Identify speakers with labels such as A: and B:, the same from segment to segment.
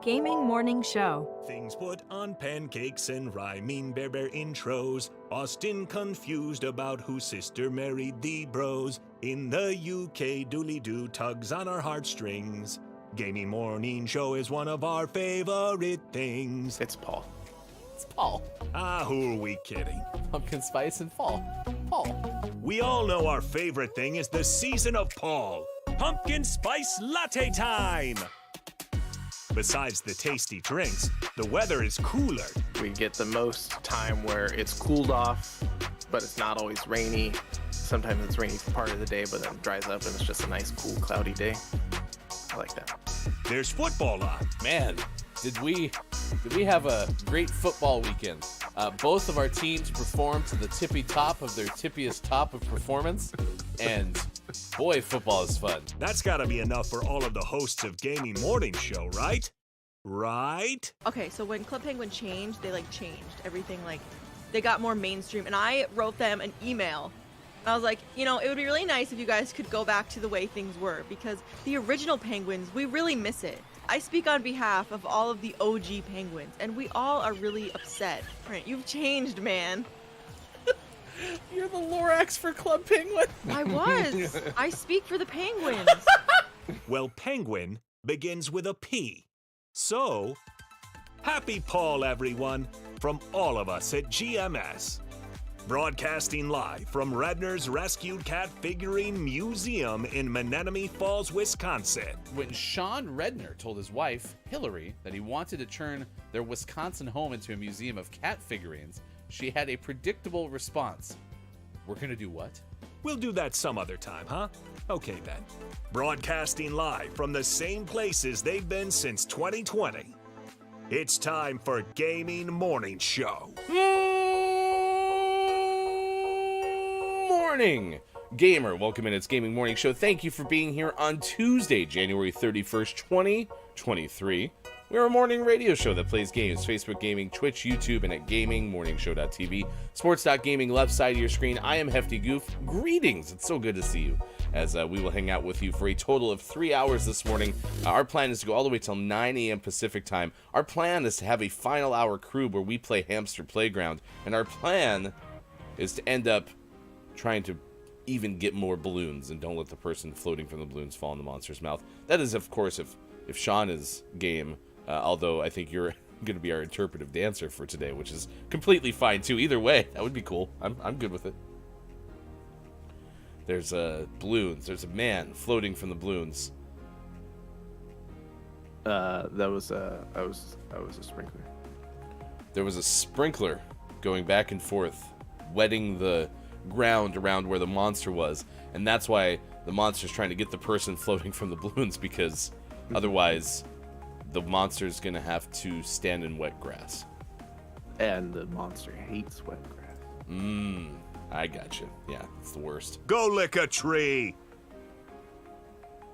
A: Gaming Morning Show.
B: Things put on pancakes and rhyming bear intros. Austin confused about whose sister married the bros. In the UK, dooley-doo tugs on our heartstrings. Gaming Morning Show is one of our favorite things.
C: It's Paul.
D: It's Paul.
B: Ah, who are we kidding?
D: Pumpkin spice and fall. Paul.
B: We all know our favorite thing is the season of Paul. Pumpkin spice latte time! Besides the tasty drinks, the weather is cooler.
C: We get the most time where it's cooled off, but it's not always rainy. Sometimes it's rainy for part of the day, but then it dries up and it's just a nice, cool, cloudy day. I like that.
B: There's football on.
D: Man, did we have a great football weekend. Both of our teams performed to the tippy top of their tippiest top of performance, and boy, football is fun.
B: That's gotta be enough for all of the hosts of Gaming Morning Show, right? Right?
E: Okay, so when Club Penguin changed, they changed everything. They got more mainstream, and I wrote them an email. I was like, it would be really nice if you guys could go back to the way things were, because the original Penguins, we really miss it. I speak on behalf of all of the OG Penguins, and we all are really upset. Right, you've changed, man.
D: You're the Lorax for Club Penguin.
E: I was. I speak for the Penguins.
B: Well, penguin begins with a P. So, happy Paul, everyone, from all of us at GMS. Broadcasting live from Redner's Rescued Cat Figurine Museum in Menominee Falls, Wisconsin.
D: When Sean Redner told his wife, Hillary, that he wanted to turn their Wisconsin home into a museum of cat figurines, she had a predictable response. We're gonna do what?
B: We'll do that some other time, huh? Okay then. Broadcasting live from the same places they've been since 2020. It's time for Gaming Morning Show.
D: Morning, gamer. Welcome in. It's Gaming Morning Show. Thank you for being here on Tuesday, January 31st, 2023. We're a morning radio show that plays games, Facebook Gaming, Twitch, YouTube, and at gamingmorningshow.tv. Sports.gaming, left side of your screen. I am Hefty Goof. Greetings. It's so good to see you, as we will hang out with you for a total of 3 hours this morning. Our plan is to go all the way till 9 a.m. Pacific time. Our plan is to have a final hour crew where we play Hamster Playground, and our plan is to end up trying to even get more balloons and don't let the person floating from the balloons fall in the monster's mouth. That is, of course, if Sean is game, although I think you're going to be our interpretive dancer for today, which is completely fine too. Either way, that would be cool. I'm good with it. There's balloons. There's a man floating from the balloons.
C: I was a sprinkler.
D: There was a sprinkler going back and forth, wetting the ground around where the monster was, and that's why the monster's trying to get the person floating from the balloons, because otherwise the monster's gonna have to stand in wet grass.
C: And the monster hates wet grass.
D: I gotcha. Yeah, it's the worst.
B: Go lick a tree!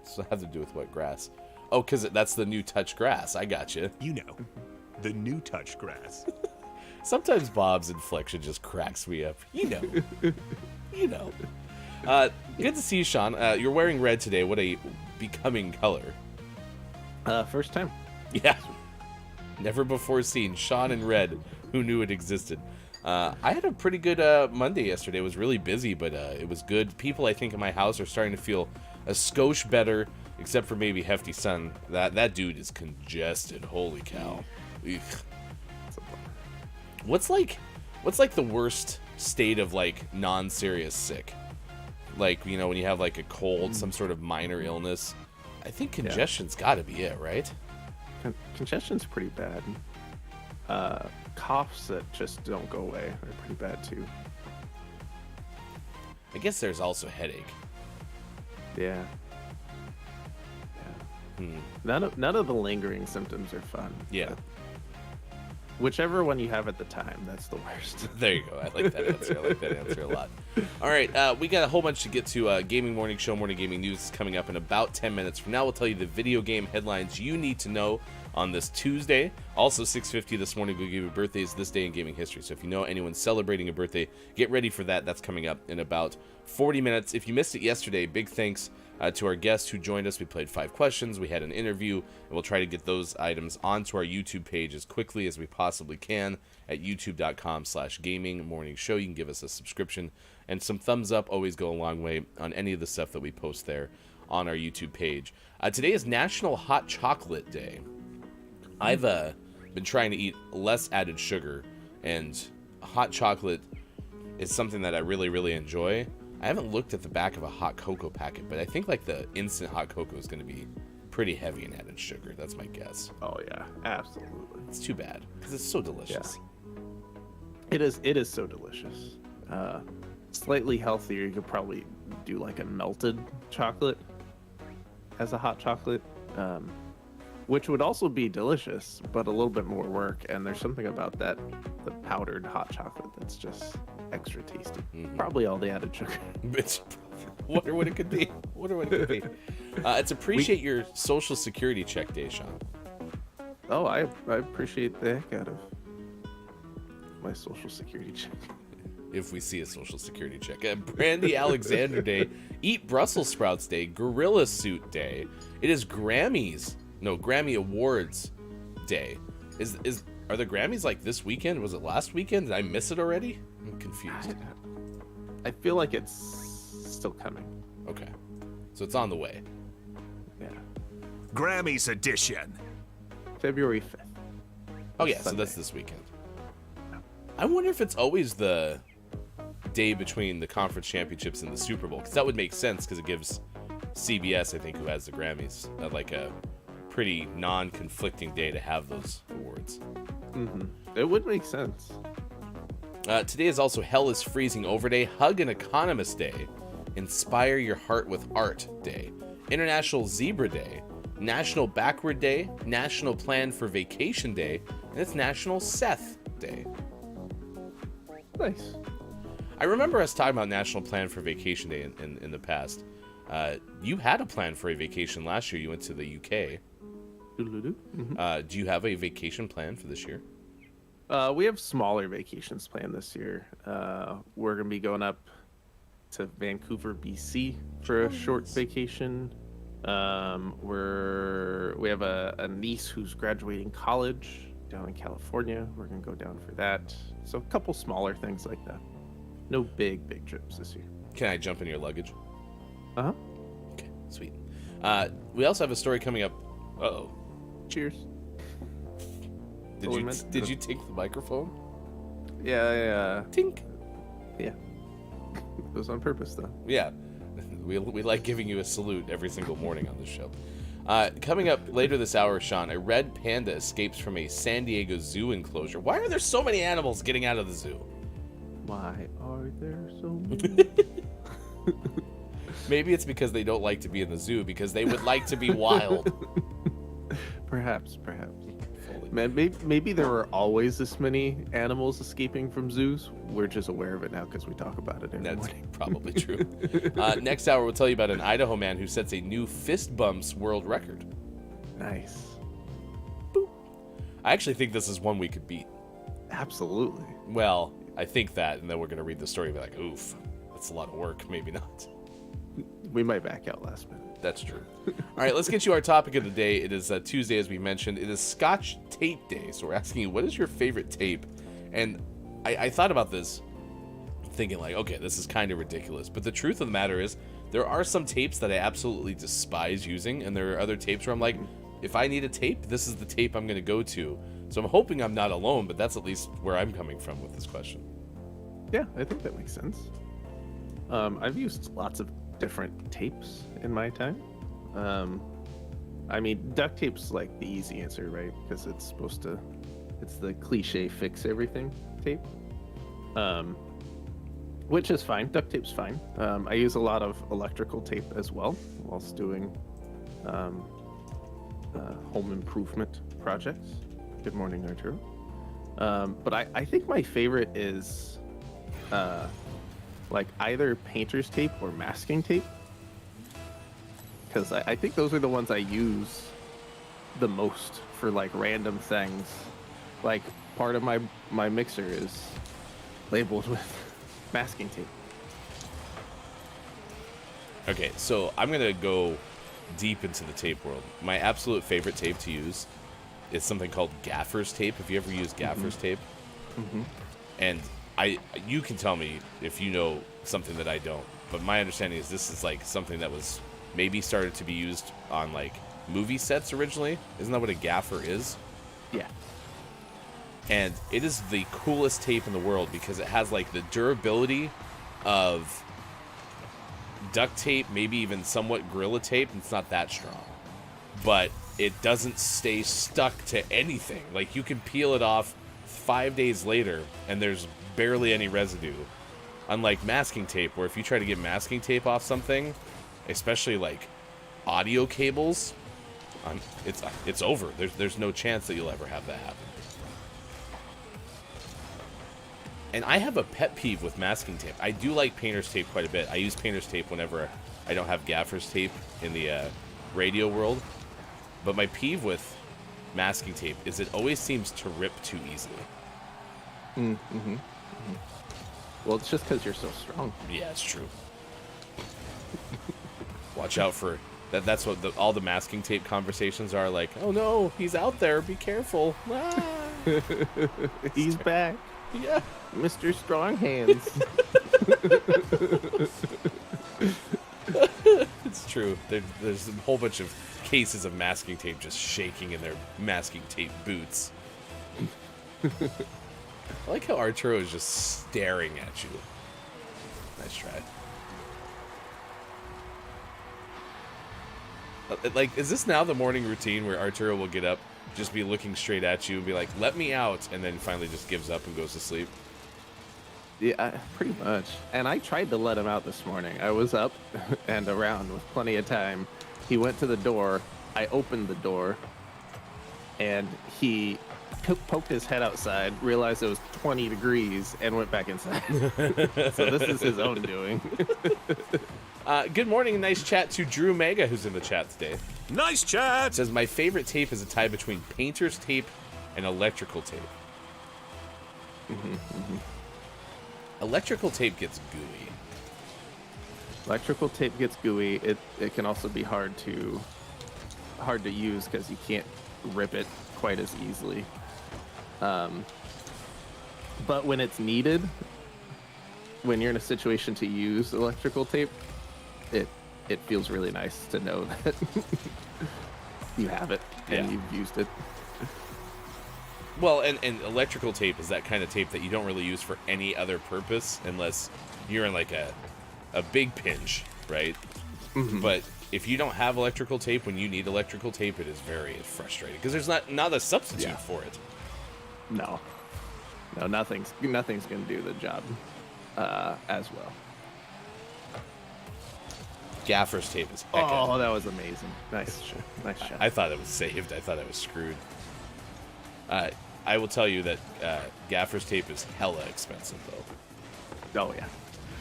D: So it has to do with wet grass. Oh, because that's the new touch grass. I gotcha.
B: You know, the new touch grass.
D: Sometimes Bob's inflection just cracks me up. You know. Good to see you, Sean. You're wearing red today. What a becoming color.
C: First time.
D: Yeah. Never before seen. Sean in red. Who knew it existed? I had a pretty good Monday yesterday. It was really busy, but it was good. People, I think, in my house are starting to feel a skosh better, except for maybe Hefty Son. That dude is congested. Holy cow. Eugh. What's like the worst state of non-serious sick? When you have a cold, some sort of minor illness. I think congestion's got to be it, right?
C: Congestion's pretty bad. Coughs that just don't go away are pretty bad too.
D: I guess there's also headache.
C: Yeah. None of the lingering symptoms are fun.
D: Yeah.
C: Whichever one you have at the time, that's the worst.
D: There you go. I like that answer. I like that answer a lot. All right, we got a whole bunch to get to. Gaming Morning Show, Morning Gaming News is coming up in about 10 minutes from now. We'll tell you the video game headlines you need to know on this Tuesday. Also, 6:50 this morning, we'll give you birthdays this day in gaming history. So if you know anyone celebrating a birthday, get ready for that. That's coming up in about 40 minutes. If you missed it yesterday, big thanks To our guests who joined us, we played 5 questions, we had an interview, and we'll try to get those items onto our YouTube page as quickly as we possibly can at youtube.com/gamingmorningshow. You can give us a subscription, and some thumbs up always go a long way on any of the stuff that we post there on our YouTube page. Today is National Hot Chocolate Day. I've been trying to eat less added sugar, and hot chocolate is something that I really, really enjoy. I haven't looked at the back of a hot cocoa packet, but I think like the instant hot cocoa is going to be pretty heavy in added sugar. That's my guess.
C: Oh yeah, absolutely.
D: It's too bad because it's so delicious.
C: Yeah. It is so delicious. Slightly healthier. You could probably do like a melted chocolate as a hot chocolate, which would also be delicious, but a little bit more work. And there's something about the powdered hot chocolate that's just extra tasty. Probably all the added sugar.
D: It's wonder what it could be. It's appreciate your social security check day, Sean.
C: Oh, I appreciate the heck out of my social security check.
D: If we see a social security check. Brandy Alexander Day, Eat Brussels Sprouts Day, Gorilla Suit Day. It is Grammy Awards Day. Are the Grammys like this weekend? Was it last weekend? Did I miss it already? I'm confused.
C: I feel like it's still coming.
D: Okay. So it's on the way.
C: Yeah.
B: Grammys edition.
C: February 5th.
D: Oh yeah,
C: Sunday.
D: so that's this weekend. I wonder if it's always the day between the conference championships and the Super Bowl, because that would make sense because it gives CBS, I think, who has the Grammys, like a pretty non-conflicting day to have those awards.
C: It would make sense.
D: Today is also Hell is Freezing Over Day, Hug an Economist Day, Inspire Your Heart with Art Day, International Zebra Day, National Backward Day, National Plan for Vacation Day, and it's National Seth Day.
C: Nice.
D: I remember us talking about National Plan for Vacation Day in the past. You had a plan for a vacation last year. You went to the UK. Do you have a vacation plan for this year?
C: We have smaller vacations planned this year. We're going to be going up to Vancouver, BC for a short vacation. We have a niece who's graduating college down in California. We're going to go down for that. So a couple smaller things like that. No big trips this year.
D: Can I jump in your luggage?
C: Uh-huh.
D: Okay, sweet. We also have a story coming up. Uh-oh.
C: Cheers.
D: Did you tink the microphone?
C: Yeah.
D: Tink.
C: Yeah. It was on purpose, though.
D: Yeah. We like giving you a salute every single morning on this show. Coming up later this hour, Sean, a red panda escapes from a San Diego zoo enclosure. Why are there so many animals getting out of the zoo?
C: Why are there so many?
D: Maybe it's because they don't like to be in the zoo, because they would like to be wild.
C: Perhaps. Man, maybe there were always this many animals escaping from zoos. We're just aware of it now because we talk about it every morning.
D: That's probably true. Next hour, we'll tell you about an Idaho man who sets a new fist bumps world record.
C: Nice.
D: Boop. I actually think this is one we could beat.
C: Absolutely.
D: Well, I think that, and then we're going to read the story and be like, oof, that's a lot of work. Maybe not.
C: We might back out last minute.
D: That's true. All right, let's get you our topic of the day. It is Tuesday, as we mentioned. It is Scotch Tape Day. So we're asking you, what is your favorite tape? And I thought about this, thinking like, okay, this is kind of ridiculous. But the truth of the matter is, there are some tapes that I absolutely despise using. And there are other tapes where I'm like, if I need a tape, this is the tape I'm going to go to. So I'm hoping I'm not alone, but that's at least where I'm coming from with this question.
C: Yeah, I think that makes sense. I've used lots of different tapes in my time. I mean, duct tape's like the easy answer, right? Because it's the cliche fix everything tape. Which is fine. Duct tape's fine. I use a lot of electrical tape as well whilst doing home improvement projects. Good morning, Arturo. But I think my favorite is like either painter's tape or masking tape, because I think those are the ones I use the most for like random things. Like part of my mixer is labeled with masking tape.
D: Okay, so I'm going to go deep into the tape world. My absolute favorite tape to use is something called gaffer's tape. Have you ever used gaffer's tape?
C: Mm-hmm.
D: And you can tell me if you know something that I don't, but my understanding is this is like something that was maybe started to be used on like movie sets originally. Isn't that what a gaffer is?
C: Yeah.
D: And it is the coolest tape in the world because it has like the durability of duct tape, maybe even somewhat Gorilla Tape. It's not that strong, but it doesn't stay stuck to anything. Like you can peel it off 5 days later and there's barely any residue. Unlike masking tape, where if you try to get masking tape off something, especially like audio cables, it's over. There's no chance that you'll ever have that happen. And I have a pet peeve with masking tape. I do like painter's tape quite a bit. I use painter's tape whenever I don't have gaffer's tape in the radio world. But my peeve with masking tape is it always seems to rip too easily.
C: Mm-hmm. Mm-hmm. Well, it's just because you're so strong.
D: Yeah, it's true. Watch out for that. That's what all the masking tape conversations are like. Oh no, he's out there. Be careful. Ah.
C: He's back.
D: Yeah.
C: Mr. Strong Hands.
D: It's true. There's a whole bunch of cases of masking tape just shaking in their masking tape boots. I like how Arturo is just staring at you. Nice try. Like, is this now the morning routine where Arturo will get up, just be looking straight at you and be like, let me out, and then finally just gives up and goes to sleep?
C: Yeah, pretty much. And I tried to let him out this morning. I was up and around with plenty of time. He went to the door. I opened the door, and he poked his head outside, realized it was 20 degrees, and went back inside. So this is his own doing.
D: Good morning, nice chat to Drew Mega, who's in the chat today.
B: Nice chat!
D: Says, my favorite tape is a tie between painter's tape and electrical tape.
C: Mm-hmm, mm-hmm.
D: Electrical tape gets gooey.
C: Electrical tape gets gooey. It can also be hard to use because you can't rip it quite as easily. But when it's needed, when you're in a situation to use electrical tape, it feels really nice to know that you have it and you've used it.
D: Well, and electrical tape is that kind of tape that you don't really use for any other purpose unless you're in like a big pinch, right?
C: Mm-hmm.
D: But if you don't have electrical tape when you need electrical tape, it is very frustrating because there's not a substitute for it.
C: No, nothing's gonna do the job as well.
D: Gaffer's tape is
C: Oh, that was amazing. Nice shot.
D: I thought it was saved. I thought I was screwed. I will tell you that gaffer's tape is hella expensive, though.
C: Oh, yeah.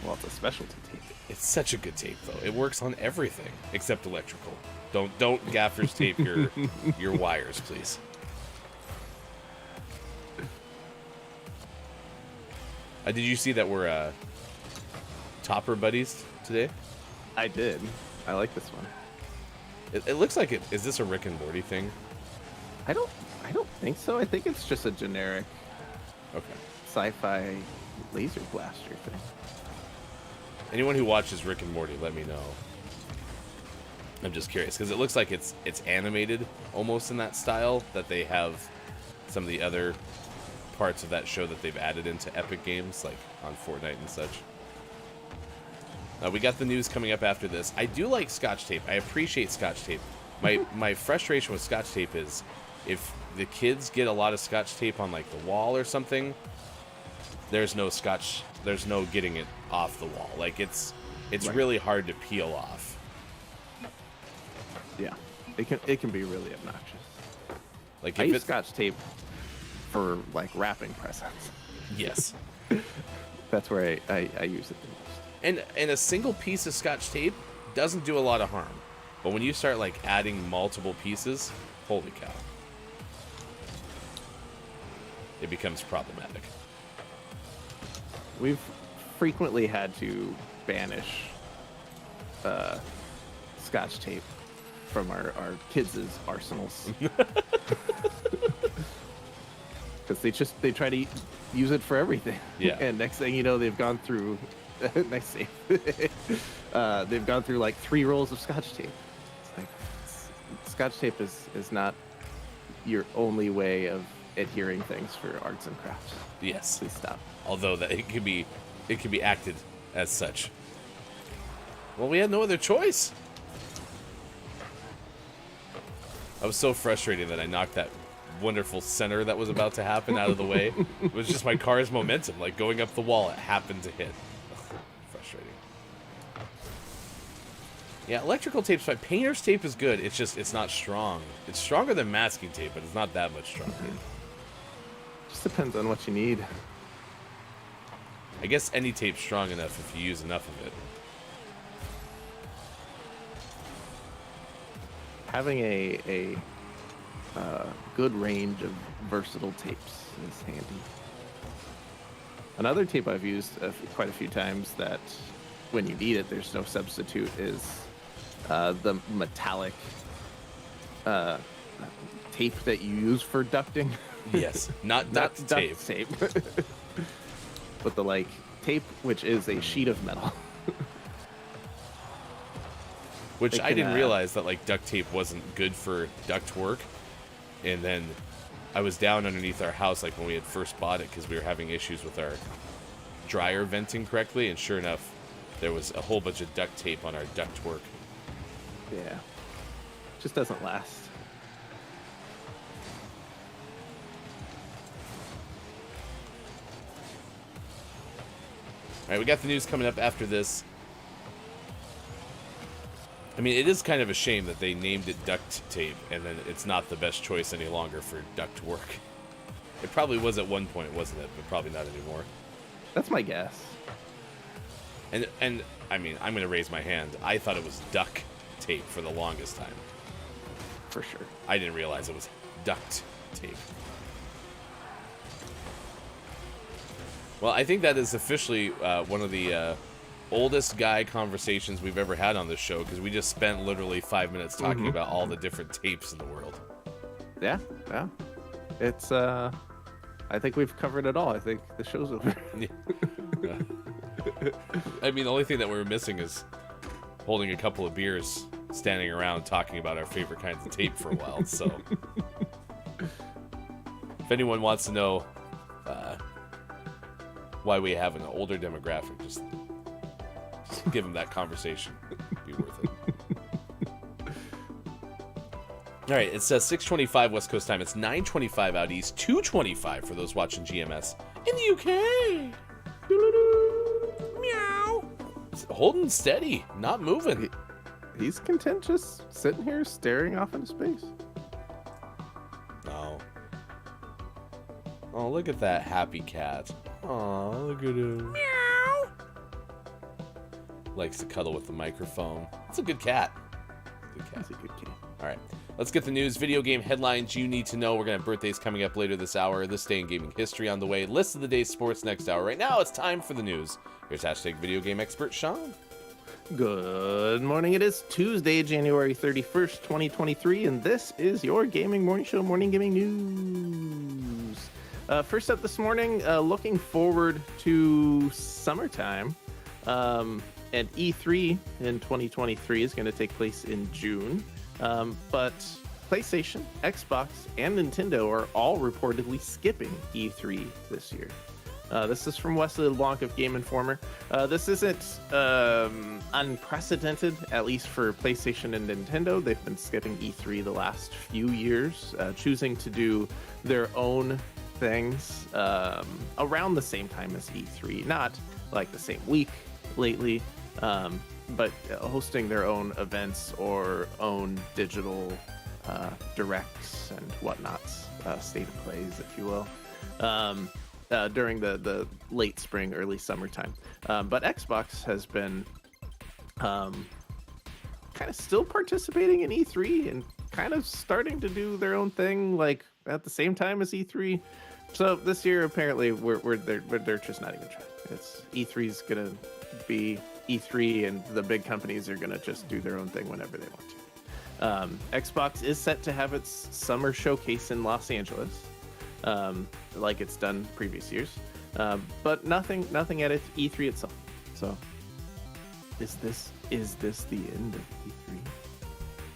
C: Well, it's a specialty tape.
D: It's such a good tape, though. It works on everything except electrical. Don't gaffer's tape your wires, please. Did you see that we're topper buddies today?
C: I did. I like this one.
D: It looks like it. Is this a Rick and Morty thing?
C: I don't think so. I think it's just a generic sci-fi laser blaster thing.
D: Anyone who watches Rick and Morty, let me know. I'm just curious because it looks like it's animated almost in that style that they have some of the other parts of that show that they've added into Epic Games, like on Fortnite and such. We got the news coming up after this. I do like Scotch Tape. I appreciate Scotch Tape. My frustration with Scotch Tape is if the kids get a lot of Scotch Tape on like the wall or something, there's no getting it off the wall. Like it's really hard to peel off.
C: Yeah, it can be really obnoxious.
D: Like
C: I use Scotch Tape for like wrapping presents.
D: Yes.
C: That's where I use it the most.
D: And a single piece of Scotch Tape doesn't do a lot of harm. But when you start like adding multiple pieces, holy cow. It becomes problematic.
C: We've frequently had to banish Scotch tape from our kids' arsenals. Because they try to use it for everything.
D: Yeah.
C: And next thing you know, they've gone through nice save. They've gone through like 3 rolls of Scotch tape. It's like Scotch tape is not your only way of adhering things for arts and crafts.
D: Yes.
C: Please stop.
D: Although that it can be acted as such. Well, we had no other choice. I was so frustrated that I knocked that wonderful center that was about to happen out of the way. It was just my car's momentum, like going up the wall, it happened to hit. Ugh, frustrating. Yeah, electrical tape's fine. Painter's tape is good. It's not strong. It's stronger than masking tape, but it's not that much stronger.
C: Just depends on what you need.
D: I guess any tape's strong enough if you use enough of it.
C: Having a good range of versatile tapes is handy. Another tape I've used quite a few times that when you need it, there's no substitute, is the metallic tape that you use for ducting.
D: Yes, not duct tape.
C: But the like tape, which is a sheet of metal.
D: Which I didn't realize that like duct tape wasn't good for duct work. And then I was down underneath our house like when we had first bought it because we were having issues with our dryer venting correctly, and sure enough, there was a whole bunch of duct tape on our duct work.
C: Yeah. Just doesn't last.
D: All right, we got the news coming up after this. I mean, it is kind of a shame that they named it duct tape, and then it's not the best choice any longer for duct work. It probably was at one point, wasn't it? But probably not anymore.
C: That's my guess.
D: And I mean, I'm going to raise my hand. I thought it was duck tape for the longest time.
C: For sure.
D: I didn't realize it was duct tape. Well, I think that is officially one of the oldest guy conversations we've ever had on this show, because we just spent literally 5 minutes talking about all the different tapes in the world.
C: Yeah. It's I think we've covered it all. I think the show's over.
D: I mean, the only thing that we were missing is holding a couple of beers, standing around talking about our favorite kinds of tape for a while. So if anyone wants to know why we have an older demographic, just give them that conversation. It'd be worth it. All right, it says 6:25 West Coast time. It's 9:25 out east, 2:25 for those watching GMS in the UK. Meow. Holding steady, not moving.
C: He's content just sitting here staring off into space.
D: No. Oh, look at that happy cat. Oh, look at him. Meow. Likes to cuddle with the microphone. It's a good cat.
C: That's a good cat.
D: All right, let's get the news. Video game headlines you need to know. We're going to have birthdays coming up later this hour. This day in gaming history on the way. List of the day's sports next hour. Right now, it's time for the news. Here's hashtag video game expert Sean.
C: Good morning. It is Tuesday, January 31st, 2023, and this is your gaming morning show, Morning Gaming News. First up this morning, looking forward to summertime. And E3 in 2023 is going to take place in June. But PlayStation, Xbox, and Nintendo are all reportedly skipping E3 this year. This is from Wesley LeBlanc of Game Informer. This isn't unprecedented, at least for PlayStation and Nintendo. They've been skipping E3 the last few years, choosing to do their own things around the same time as E3. Not like the same week lately, but hosting their own events or own digital directs and whatnots, state of plays, if you will, during the late spring, early summertime. But Xbox has been kind of still participating in E3 and kind of starting to do their own thing, like at the same time as E3. So this year, apparently, they're just not even trying. It's E3's gonna be E3 and the big companies are going to just do their own thing whenever they want to. Xbox is set to have its summer showcase in Los Angeles, like it's done previous years, but nothing at E3 itself. So, is this the end of E3?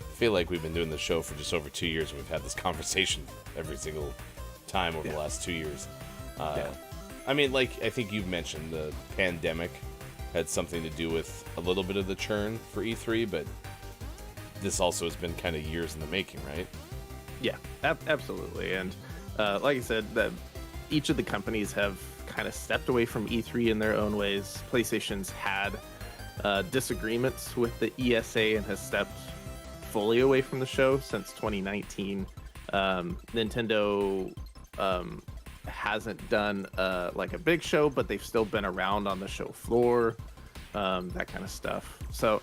D: I feel like we've been doing this show for just over 2 years, and we've had this conversation every single time over the last 2 years. I mean, like, I think you've mentioned the pandemic had something to do with a little bit of the churn for E3, but this also has been kind of years in the making, right?
C: Yeah, absolutely. And like I said, that each of the companies have kind of stepped away from E3 in their own ways. PlayStation's had disagreements with the ESA and has stepped fully away from the show since 2019. Nintendo hasn't done like a big show, but they've still been around on the show floor, that kind of stuff. So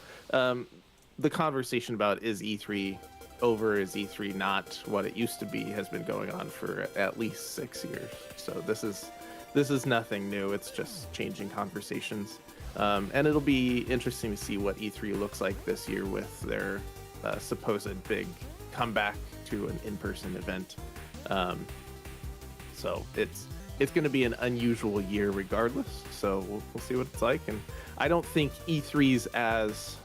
C: the conversation about is E3 over, is E3 not what it used to be, has been going on for at least 6 years. So this is nothing new. It's just changing conversations, and it'll be interesting to see what E3 looks like this year with their supposed big comeback to an in-person event. So it's going to be an unusual year regardless. So we'll see what it's like. And I don't think E3's as,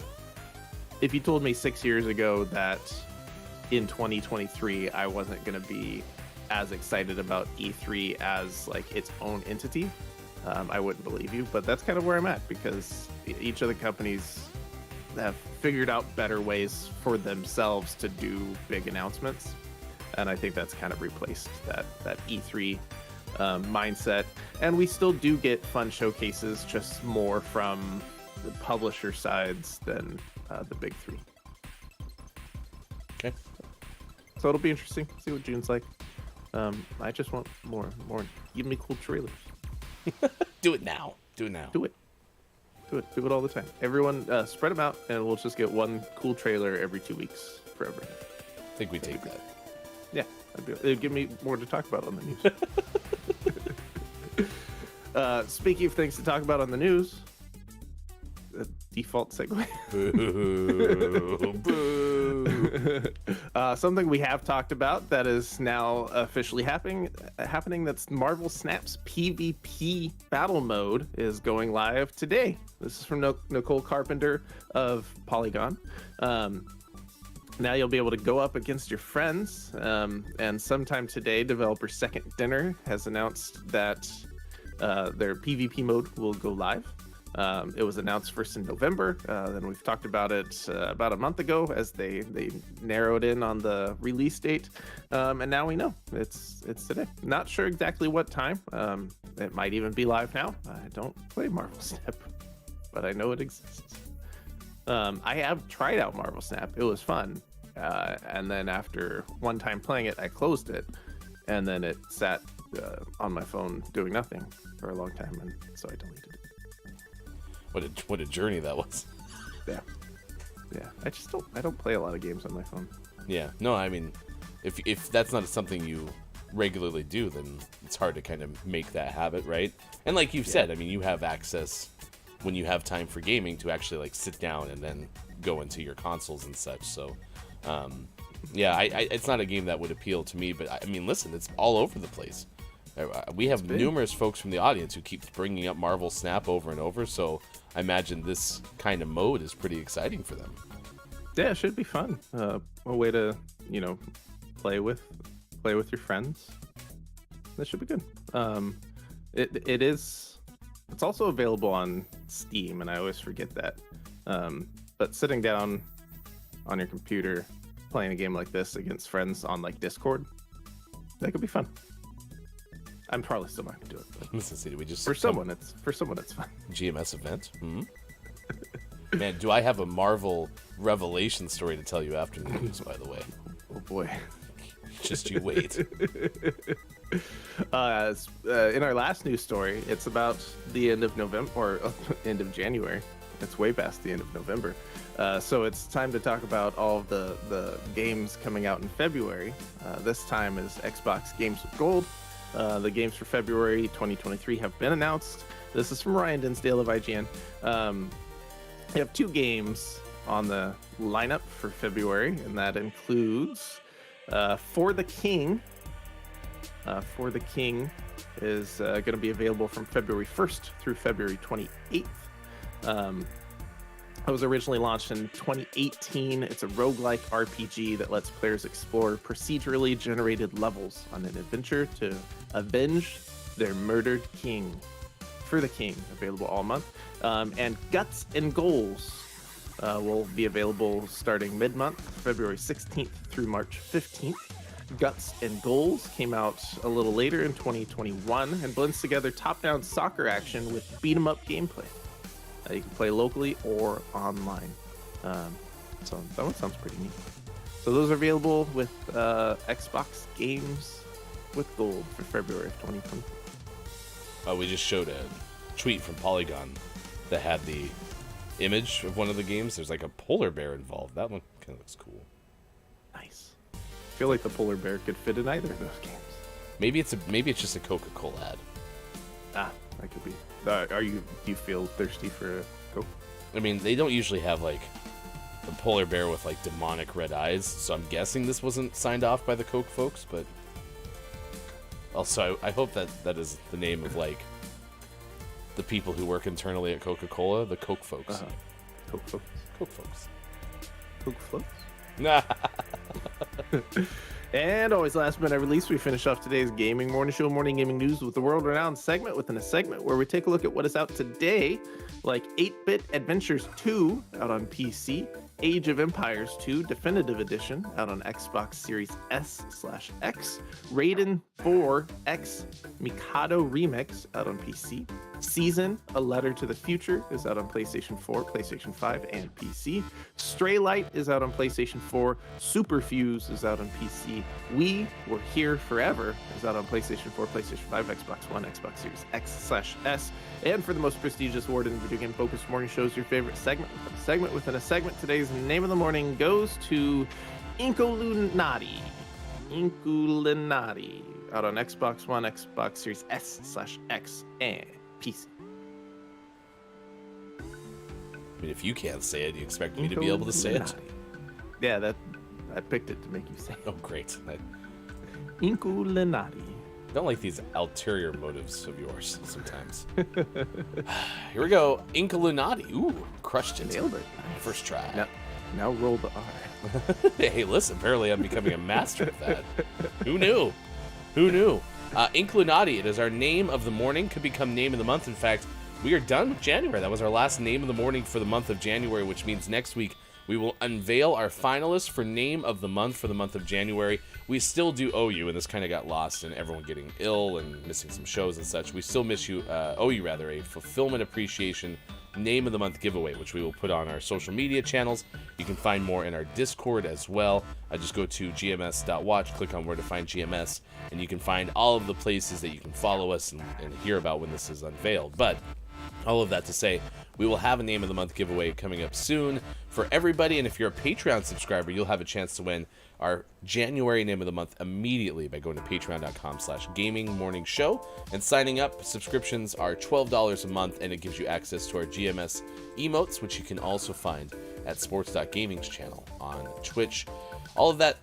C: if you told me 6 years ago that in 2023 I wasn't going to be as excited about E3 as like its own entity, I wouldn't believe you. But that's kind of where I'm at, because each of the companies have figured out better ways for themselves to do big announcements. And I think that's kind of replaced that E3 mindset. And we still do get fun showcases, just more from the publisher sides than the big three.
D: Okay.
C: So it'll be interesting. See what June's like. I just want more. Give me cool trailers.
D: Do it now. Do it all the time. Everyone, spread them out, and we'll just get one cool trailer every 2 weeks forever. I think we take that.
C: Yeah, it'd give me more to talk about on the news. Speaking of things to talk about on the news, the default segue.
D: Boo, boo.
C: Something we have talked about that is now officially happening. That's Marvel Snap's PvP battle mode is going live today. This is from Nicole Carpenter of Polygon. Now you'll be able to go up against your friends, and sometime today, developer Second Dinner has announced that their PvP mode will go live. It was announced first in November, then we've talked about it about a month ago as they narrowed in on the release date, and now we know it's today. Not sure exactly what time. It might even be live now. I don't play Marvel Snap, but I know it exists. I have tried out Marvel Snap. It was fun. And then after one time playing it, I closed it, and then it sat on my phone doing nothing for a long time, and so I deleted it.
D: What a journey that was.
C: Yeah. I don't play a lot of games on my phone.
D: Yeah. No, I mean, if that's not something you regularly do, then it's hard to kind of make that habit, right? And like you've said, I mean, you have access when you have time for gaming to actually like sit down and then go into your consoles and such. So, it's not a game that would appeal to me, but I mean, listen, it's all over the place. We have numerous folks from the audience who keep bringing up Marvel Snap over and over, so I imagine this kind of mode is pretty exciting for them.
C: Yeah, it should be fun. A way to, play with your friends. This should be good. It's also available on Steam, and I always forget that. But sitting down on your computer, playing a game like this against friends on like Discord, that could be fun. I'm probably still not gonna do it. But
D: Listen, see, we just
C: for someone it's fun.
D: GMS event. Mm-hmm. Man, do I have a Marvel Revelation story to tell you after the news? By the way,
C: Oh boy.
D: just you wait.
C: In our last news story, it's about the end of November or end of January. It's way past the end of November. So it's time to talk about all of the games coming out in February. This time is Xbox Games with Gold. The games for February 2023 have been announced. This is from Ryan Dinsdale of IGN. We have 2 games on the lineup for February, and that includes For the King. For the King is going to be available from February 1st through February 28th. It was originally launched in 2018. It's a roguelike RPG that lets players explore procedurally generated levels on an adventure to avenge their murdered king. For the King, available all month. And Guts and Goals will be available starting mid-month, February 16th through March 15th. Guts and Goals came out a little later in 2021 and blends together top-down soccer action with beat-em-up gameplay. You can play locally or online. So that one sounds pretty neat. So those are available with Xbox Games with Gold for February of 2020.
D: We just showed a tweet from Polygon that had the image of one of the games. There's like a polar bear involved. That one kind of looks cool.
C: Nice. I feel like the polar bear could fit in either of those games.
D: Maybe it's just a Coca-Cola ad.
C: That could be. Do you feel thirsty for a Coke?
D: I mean, they don't usually have like a polar bear with like demonic red eyes, so I'm guessing this wasn't signed off by the Coke folks, but also I hope that is the name of like the people who work internally at Coca-Cola, the Coke folks.
C: Coke folks.
D: Coke folks.
C: Coke floats.
D: Nah.
C: And always last but not least, we finish off today's Gaming Morning Show, Morning Gaming News with the world-renowned segment within a segment where we take a look at what is out today, like 8-Bit Adventures 2 out on PC, Age of Empires 2 Definitive Edition out on Xbox Series S/X, Raiden 4 X Mikado Remix out on PC, Season, A Letter to the Future is out on PlayStation 4, PlayStation 5, and PC. Stray Light is out on PlayStation 4. Super Fuse is out on PC. We Were Here Forever is out on PlayStation 4, PlayStation 5, Xbox One, Xbox Series X/S. And for the most prestigious award in video game focused morning shows, your favorite segment within a segment, today's name of the morning goes to Inkulinati. Inkulinati out on Xbox One, Xbox Series S/X, and PC.
D: I mean, if you can't say it, you expect me to be able to say it?
C: Yeah, I picked it to make you say it.
D: Oh, great.
C: Inkulinati.
D: I don't like these ulterior motives of yours sometimes. Here we go. Inkulinati. Ooh, crushed it.
C: Nailed it.
D: First try.
C: Now roll the R.
D: Hey, listen, apparently I'm becoming a master of that. Who knew? Inclinati, it is our name of the morning, could become name of the month. In fact, we are done with January. That was our last name of the morning for the month of January, which means next week we will unveil our finalists for name of the month for the month of January. We still do owe you, and this kind of got lost in everyone getting ill and missing some shows and such. We still owe you a fulfillment appreciation name of the month giveaway, which we will put on our social media channels. You can find more in our Discord as well. Just go to GMS.watch, click on where to find GMS, and you can find all of the places that you can follow us and hear about when this is unveiled. But all of that to say, we will have a name of the month giveaway coming up soon for everybody, and if you're a Patreon subscriber, you'll have a chance to win our January name of the month immediately by going to patreon.com/gamingmorningshow and signing up. Subscriptions are $12 a month, and it gives you access to our GMS emotes, which you can also find at sports.gaming's channel on Twitch. All of that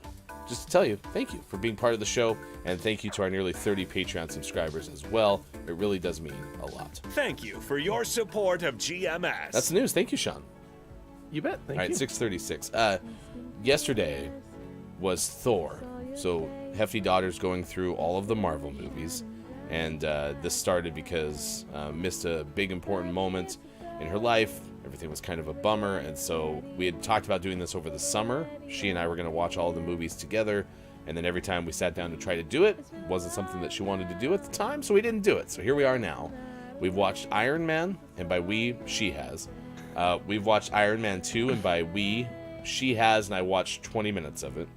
D: just to tell you, thank you for being part of the show, and thank you to our nearly 30 Patreon subscribers as well. It really does mean a lot.
B: Thank you for your support of GMS.
D: That's the news. Thank you, Sean.
C: You bet. Thank you.
D: All right, 6:36. Yesterday was Thor. So Hefty Daughter's going through all of the Marvel movies, and this started because missed a big important moment in her life. Everything was kind of a bummer, and so we had talked about doing this over the summer. She and I were going to watch all the movies together, and then every time we sat down to try to do it, wasn't something that she wanted to do at the time, so we didn't do it. So here we are now. We've watched Iron Man, and by we, she has. We've watched Iron Man 2, and by we, she has, and I watched 20 minutes of it.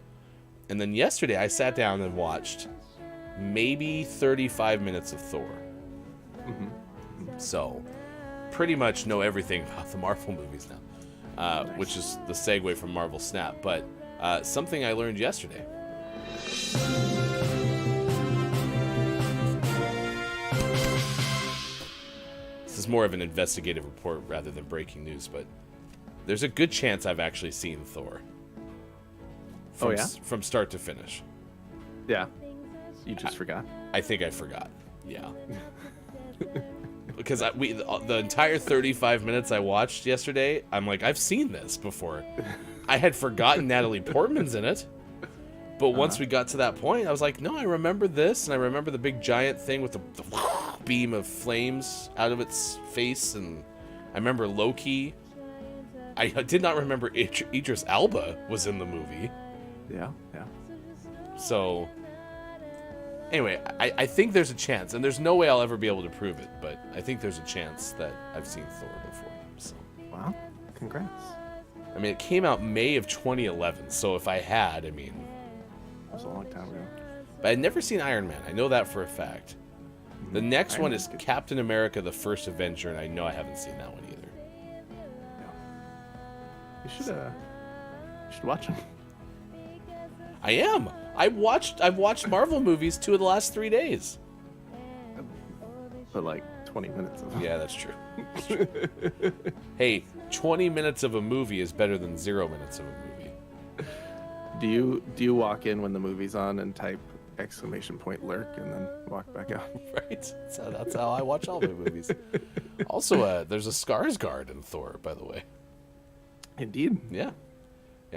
D: And then yesterday, I sat down and watched maybe 35 minutes of Thor.
C: Mm-hmm.
D: So, pretty much know everything about the Marvel movies now,
C: Nice.
D: which is the segue from Marvel Snap. But something I learned yesterday. This is more of an investigative report rather than breaking news, but there's a good chance I've actually seen Thor. From start to finish.
C: Yeah. You just forgot.
D: I think I forgot. Yeah. Because the entire 35 minutes I watched yesterday, I'm like, I've seen this before. I had forgotten Natalie Portman's in it. But once we got to that point, I was like, no, I remember this, and I remember the big giant thing with the beam of flames out of its face, and I remember Loki. I did not remember Idris Elba was in the movie.
C: Yeah.
D: So, anyway, I think there's a chance, and there's no way I'll ever be able to prove it, but I think there's a chance that I've seen Thor before. So.
C: Wow, congrats.
D: I mean, it came out May of 2011, so if I had, I mean...
C: That was a long time ago.
D: But I'd never seen Iron Man. I know that for a fact. The next one is Captain America, the First Avenger, and I know I haven't seen that one either.
C: You should watch them.
D: I am. I've watched Marvel movies 2 of the last 3 days.
C: But like 20 minutes of them.
D: Yeah, that's true. Hey, 20 minutes of a movie is better than 0 minutes of a movie.
C: Do you walk in when the movie's on and type !lurk and then walk back out?
D: Right. So that's how I watch all my movies. Also, there's a Skarsgård in Thor, by the way.
C: Indeed.
D: Yeah.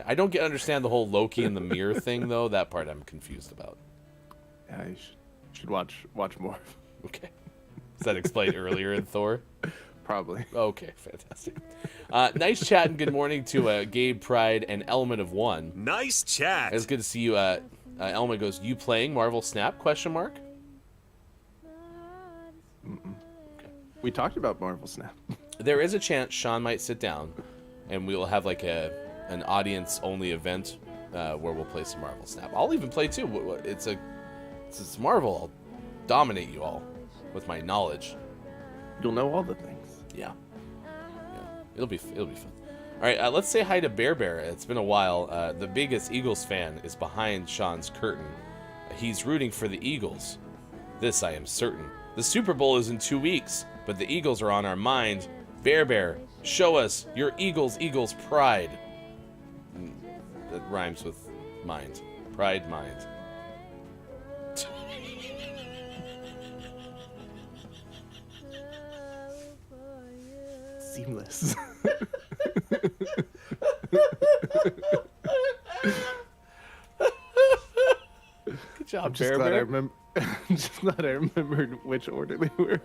D: I don't understand the whole Loki and the mirror thing, though. That part I'm confused about.
C: Yeah, you should watch more.
D: Okay. Is that explained earlier in Thor?
C: Probably.
D: Okay, fantastic. Nice chat and good morning to Gabe Pride and Element of One.
B: Nice chat.
D: It's good to see you. Element goes, you playing Marvel Snap? ?
C: Mm-mm. Okay. We talked about Marvel Snap.
D: There is a chance Sean might sit down, and we will have like an audience-only event where we'll play some Marvel Snap. I'll even play too. It's Marvel. I'll dominate you all with my knowledge.
C: You'll know all the things.
D: Yeah. It'll be fun. All right, let's say hi to Bear Bear. It's been a while. The biggest Eagles fan is behind Sean's curtain. He's rooting for the Eagles. This I am certain. The Super Bowl is in 2 weeks, but the Eagles are on our mind. Bear Bear, show us your Eagles pride. That rhymes with mind. Pride, mind.
C: Seamless.
D: Good job,
C: I'm just
D: Bear
C: glad
D: Bear.
C: I'm just glad I remembered which order they were.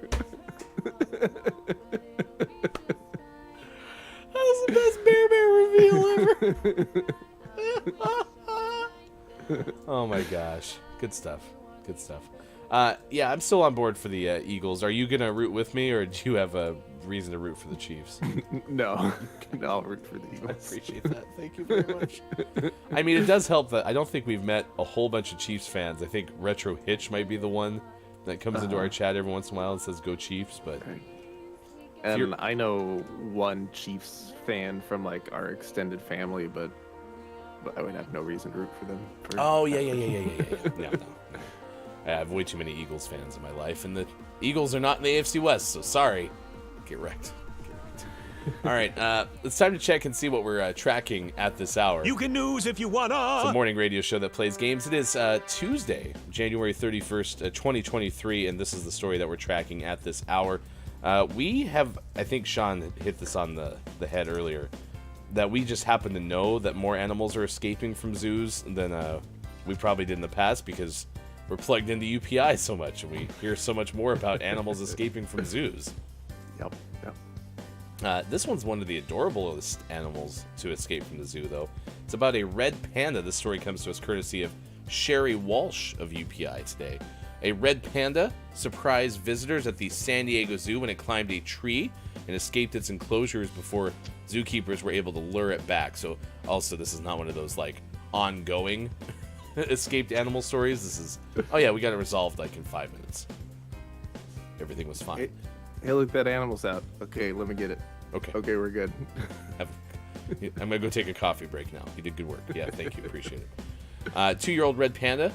D: That was the best Bear Bear reveal ever. Oh my gosh. Good stuff. Yeah, I'm still on board for the Eagles. Are you going to root with me, or do you have a reason to root for the Chiefs?
C: No, I'll root for the Eagles.
D: I appreciate that. Thank you very much. I mean, it does help that I don't think we've met a whole bunch of Chiefs fans. I think Retro Hitch might be the one that comes into our chat every once in a while and says, go Chiefs, but...
C: Right. And I know one Chiefs fan from like our extended family, but I would have no reason to root for them.
D: Oh, yeah. No. I have way too many Eagles fans in my life, and the Eagles are not in the AFC West, so sorry. Get wrecked. All right, it's time to check and see what we're tracking at this hour.
B: You can news if you wanna.
D: It's a morning radio show that plays games. It is Tuesday, January 31st, 2023, and this is the story that we're tracking at this hour. We have, I think Sean hit this on the head earlier, that we just happen to know that more animals are escaping from zoos than we probably did in the past because we're plugged into UPI so much, and we hear so much more about animals escaping from zoos.
C: Yep.
D: This one's one of the adorablest animals to escape from the zoo, though. It's about a red panda. This story comes to us courtesy of Sherry Walsh of UPI today. A red panda surprised visitors at the San Diego Zoo when it climbed a tree and escaped its enclosures before zookeepers were able to lure it back. So, also, this is not one of those, like, ongoing escaped animal stories. This is, oh yeah, we got it resolved, like, in 5 minutes. Everything was fine.
C: Hey, look, that animal's out. Okay, let me get it. Okay, we're good.
D: I'm going to go take a coffee break now. You did good work. Yeah, thank you. Appreciate it. 2-year-old red panda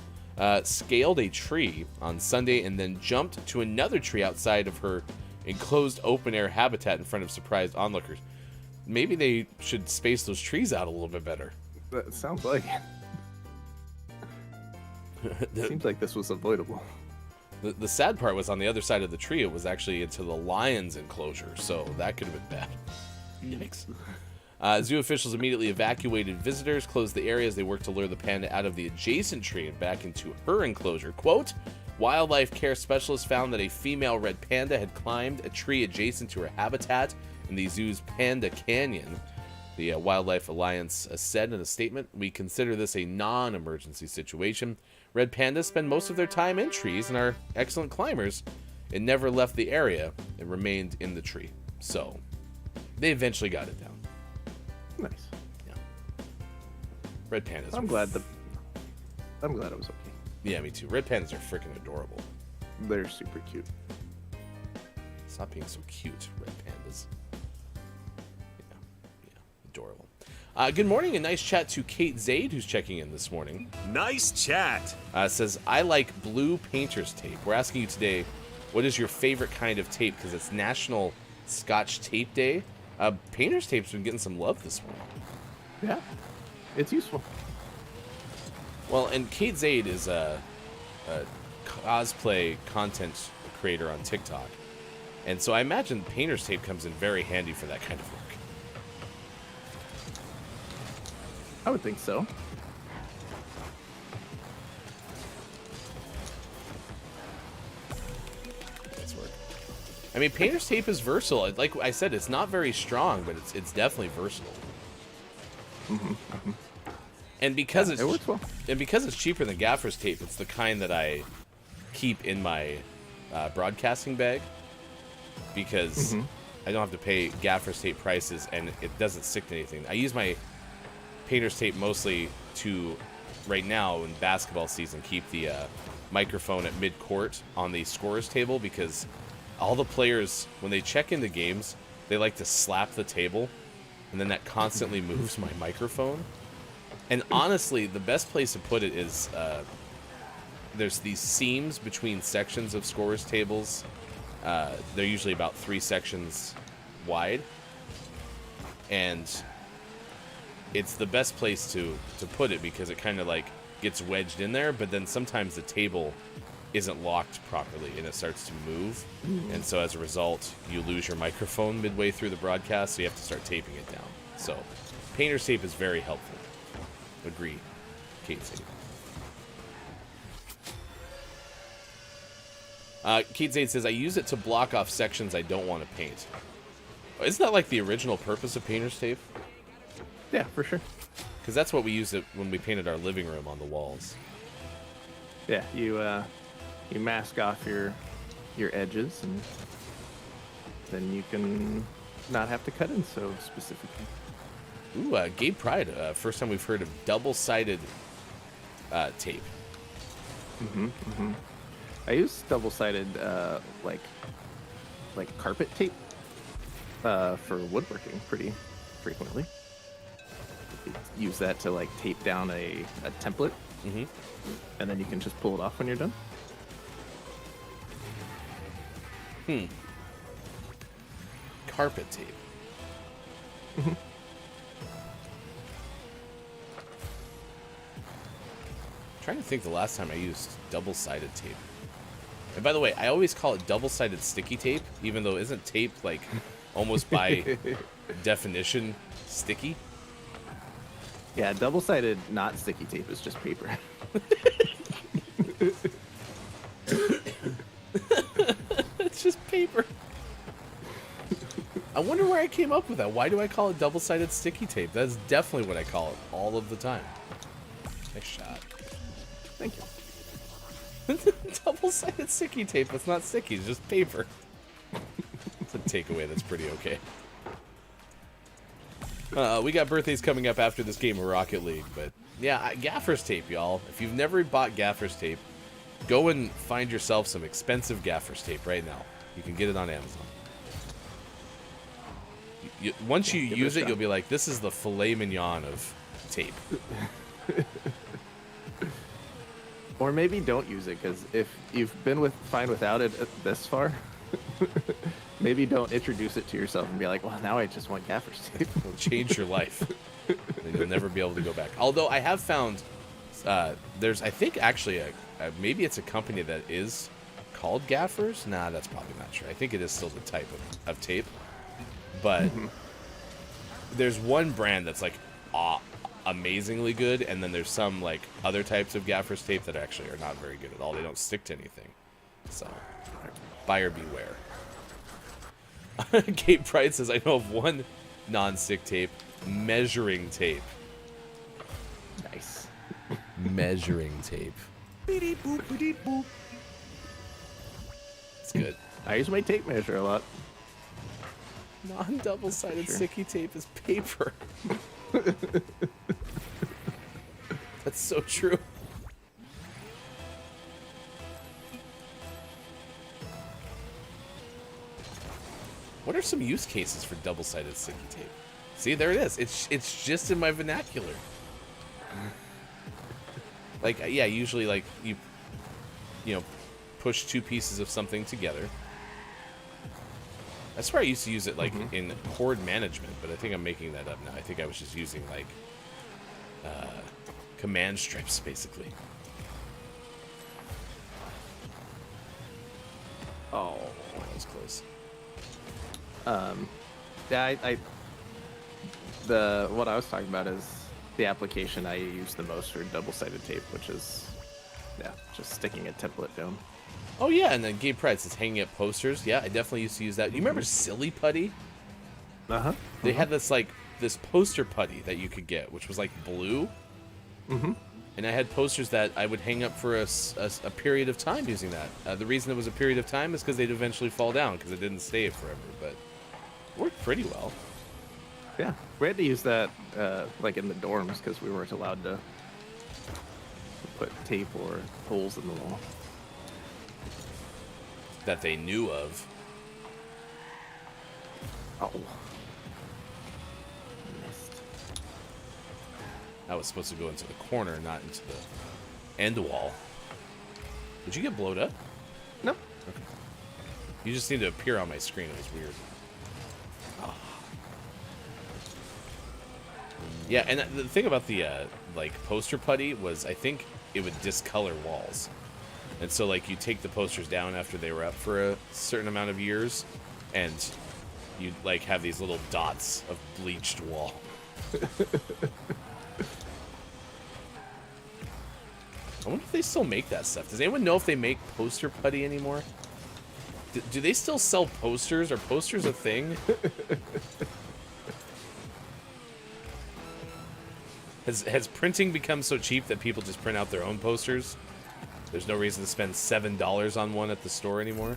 D: scaled a tree on Sunday and then jumped to another tree outside of her enclosed open-air habitat in front of surprised onlookers. maybe they should space those trees out a little bit better.
C: That sounds like it. Seems like this was avoidable.
D: The sad part was on the other side of the tree. It was actually into the lion's enclosure, so that could have been bad. Yikes. Zoo officials immediately evacuated visitors, closed the area as they worked to lure the panda out of the adjacent tree and back into her enclosure. Quote, wildlife care specialists found that a female red panda had climbed a tree adjacent to her habitat in the zoo's Panda Canyon. The Wildlife Alliance said in a statement, we consider this a non-emergency situation. Red pandas spend most of their time in trees and are excellent climbers. It never left the area. It remained in the tree. So, they eventually got it down.
C: Nice.
D: Yeah. Red pandas.
C: I'm glad it was okay.
D: Yeah, me too. Red pandas are freaking adorable.
C: They're super cute.
D: Stop being so cute, red pandas. Yeah, adorable. Good morning, and nice chat to Kate Zaid, who's checking in this morning.
B: Nice chat.
D: Says, I like blue painter's tape. We're asking you today, what is your favorite kind of tape? Because it's National Scotch Tape Day. Painter's tape's been getting some love this morning.
C: Yeah, it's useful.
D: Well, and Kate Zaid is a cosplay content creator on TikTok. And so I imagine painter's tape comes in very handy for that kind of work.
C: I would think so.
D: That's work. I mean, painter's tape is versatile. Like I said, it's not very strong, but it's definitely versatile. And because
C: it works well.
D: And because it's cheaper than gaffer's tape, it's the kind that I keep in my broadcasting bag, because I don't have to pay gaffer's tape prices and it doesn't stick to anything. I use my painter's tape mostly to, right now in basketball season, keep the microphone at mid-court on the scorer's table, because all the players, when they check into games, they like to slap the table, and then that constantly moves my microphone. And honestly, the best place to put it is there's these seams between sections of scorers' tables. They're usually about 3 sections wide, and it's the best place to put it because it kind of like gets wedged in there, but then sometimes the table isn't locked properly and it starts to move, and so as a result you lose your microphone midway through the broadcast, so you have to start taping it down. So painter's tape is very helpful. Agree, Kate Zaid. Kate Zaid says, I use it to block off sections I don't want to paint. Isn't that like the original purpose of painter's tape?
C: Yeah, for sure.
D: Because that's what we used it when we painted our living room on the walls.
C: Yeah, you mask off your edges, and then you can not have to cut in so specifically.
D: Ooh, Gabe Pride. First time we've heard of double-sided tape.
C: I use double-sided like carpet tape for woodworking pretty frequently. Use that to like tape down a template, and then you can just pull it off when you're done.
D: Carpet tape. Trying to think the last time I used double-sided tape. And by the way, I always call it double-sided sticky tape, even though isn't tape like almost by definition sticky?
C: Yeah, double-sided not sticky tape is just paper.
D: It's just paper. I wonder where I came up with that. Why do I call it double-sided sticky tape? That's definitely what I call it all of the time. Nice shot.
C: Thank you.
D: Double-sided sticky tape. It's not sticky. It's just paper. It's a takeaway that's pretty okay. We got birthdays coming up after this game of Rocket League, but yeah, gaffer's tape, y'all. If you've never bought gaffer's tape, go and find yourself some expensive gaffer's tape right now. You can get it on Amazon. Once you use it, you'll be like, this is the filet mignon of tape.
C: Or maybe don't use it, because if you've been fine without it this far, Maybe don't introduce it to yourself and be like, well, now I just want gaffer's tape.
D: It'll change your life. And you'll never be able to go back. Although I have found there's, I think, actually, maybe it's a company that is called Gaffers. Nah, that's probably not true. I think it is still the type of tape. But there's one brand that's like amazingly good, and then there's some like other types of Gaffers tape that actually are not very good at all. They don't stick to anything. So, buyer beware. Kate Price says, I know of one non-stick tape, measuring tape.
C: Nice.
D: Measuring tape. It's good.
C: I use my tape measure a lot.
D: Non-double-sided
C: Sure.
D: sticky tape is paper. That's so true. What are some use cases for double-sided sticky tape? See, there it is. It's just in my vernacular. Like, yeah, usually like you know, push two pieces of something together. That's where I used to use it, like, in cord management, but I think I'm making that up now. I think I was just using, like, command strips, basically.
C: Oh.
D: That was close.
C: Yeah, what I was talking about is the application I use the most for double-sided tape, which is, yeah, just sticking a template down.
D: Oh, yeah, and then Gabe Price is hanging up posters. Yeah, I definitely used to use that. You remember Silly Putty?
C: Uh-huh.
D: They had this, like, this poster putty that you could get, which was, like, blue. And I had posters that I would hang up for a period of time using that. The reason it was a period of time is because they'd eventually fall down, because it didn't stay forever, but it worked pretty well.
C: Yeah, we had to use that, like, in the dorms, because we weren't allowed to put tape or holes in the wall.
D: That they knew of.
C: Oh. Missed.
D: That was supposed to go into the corner, not into the end wall. Did you get blowed up?
C: Nope.
D: Okay. You just need to appear on my screen. It was weird. Oh. Yeah, and the thing about the like poster putty was, I think it would discolor walls. And so, like, you take the posters down after they were up for a certain amount of years, and you'd, like, have these little dots of bleached wall. I wonder if they still make that stuff. Does anyone know if they make poster putty anymore? Do they still sell posters? Are posters a thing? Has printing become so cheap that people just print out their own posters? There's no reason to spend $7 on one at the store anymore.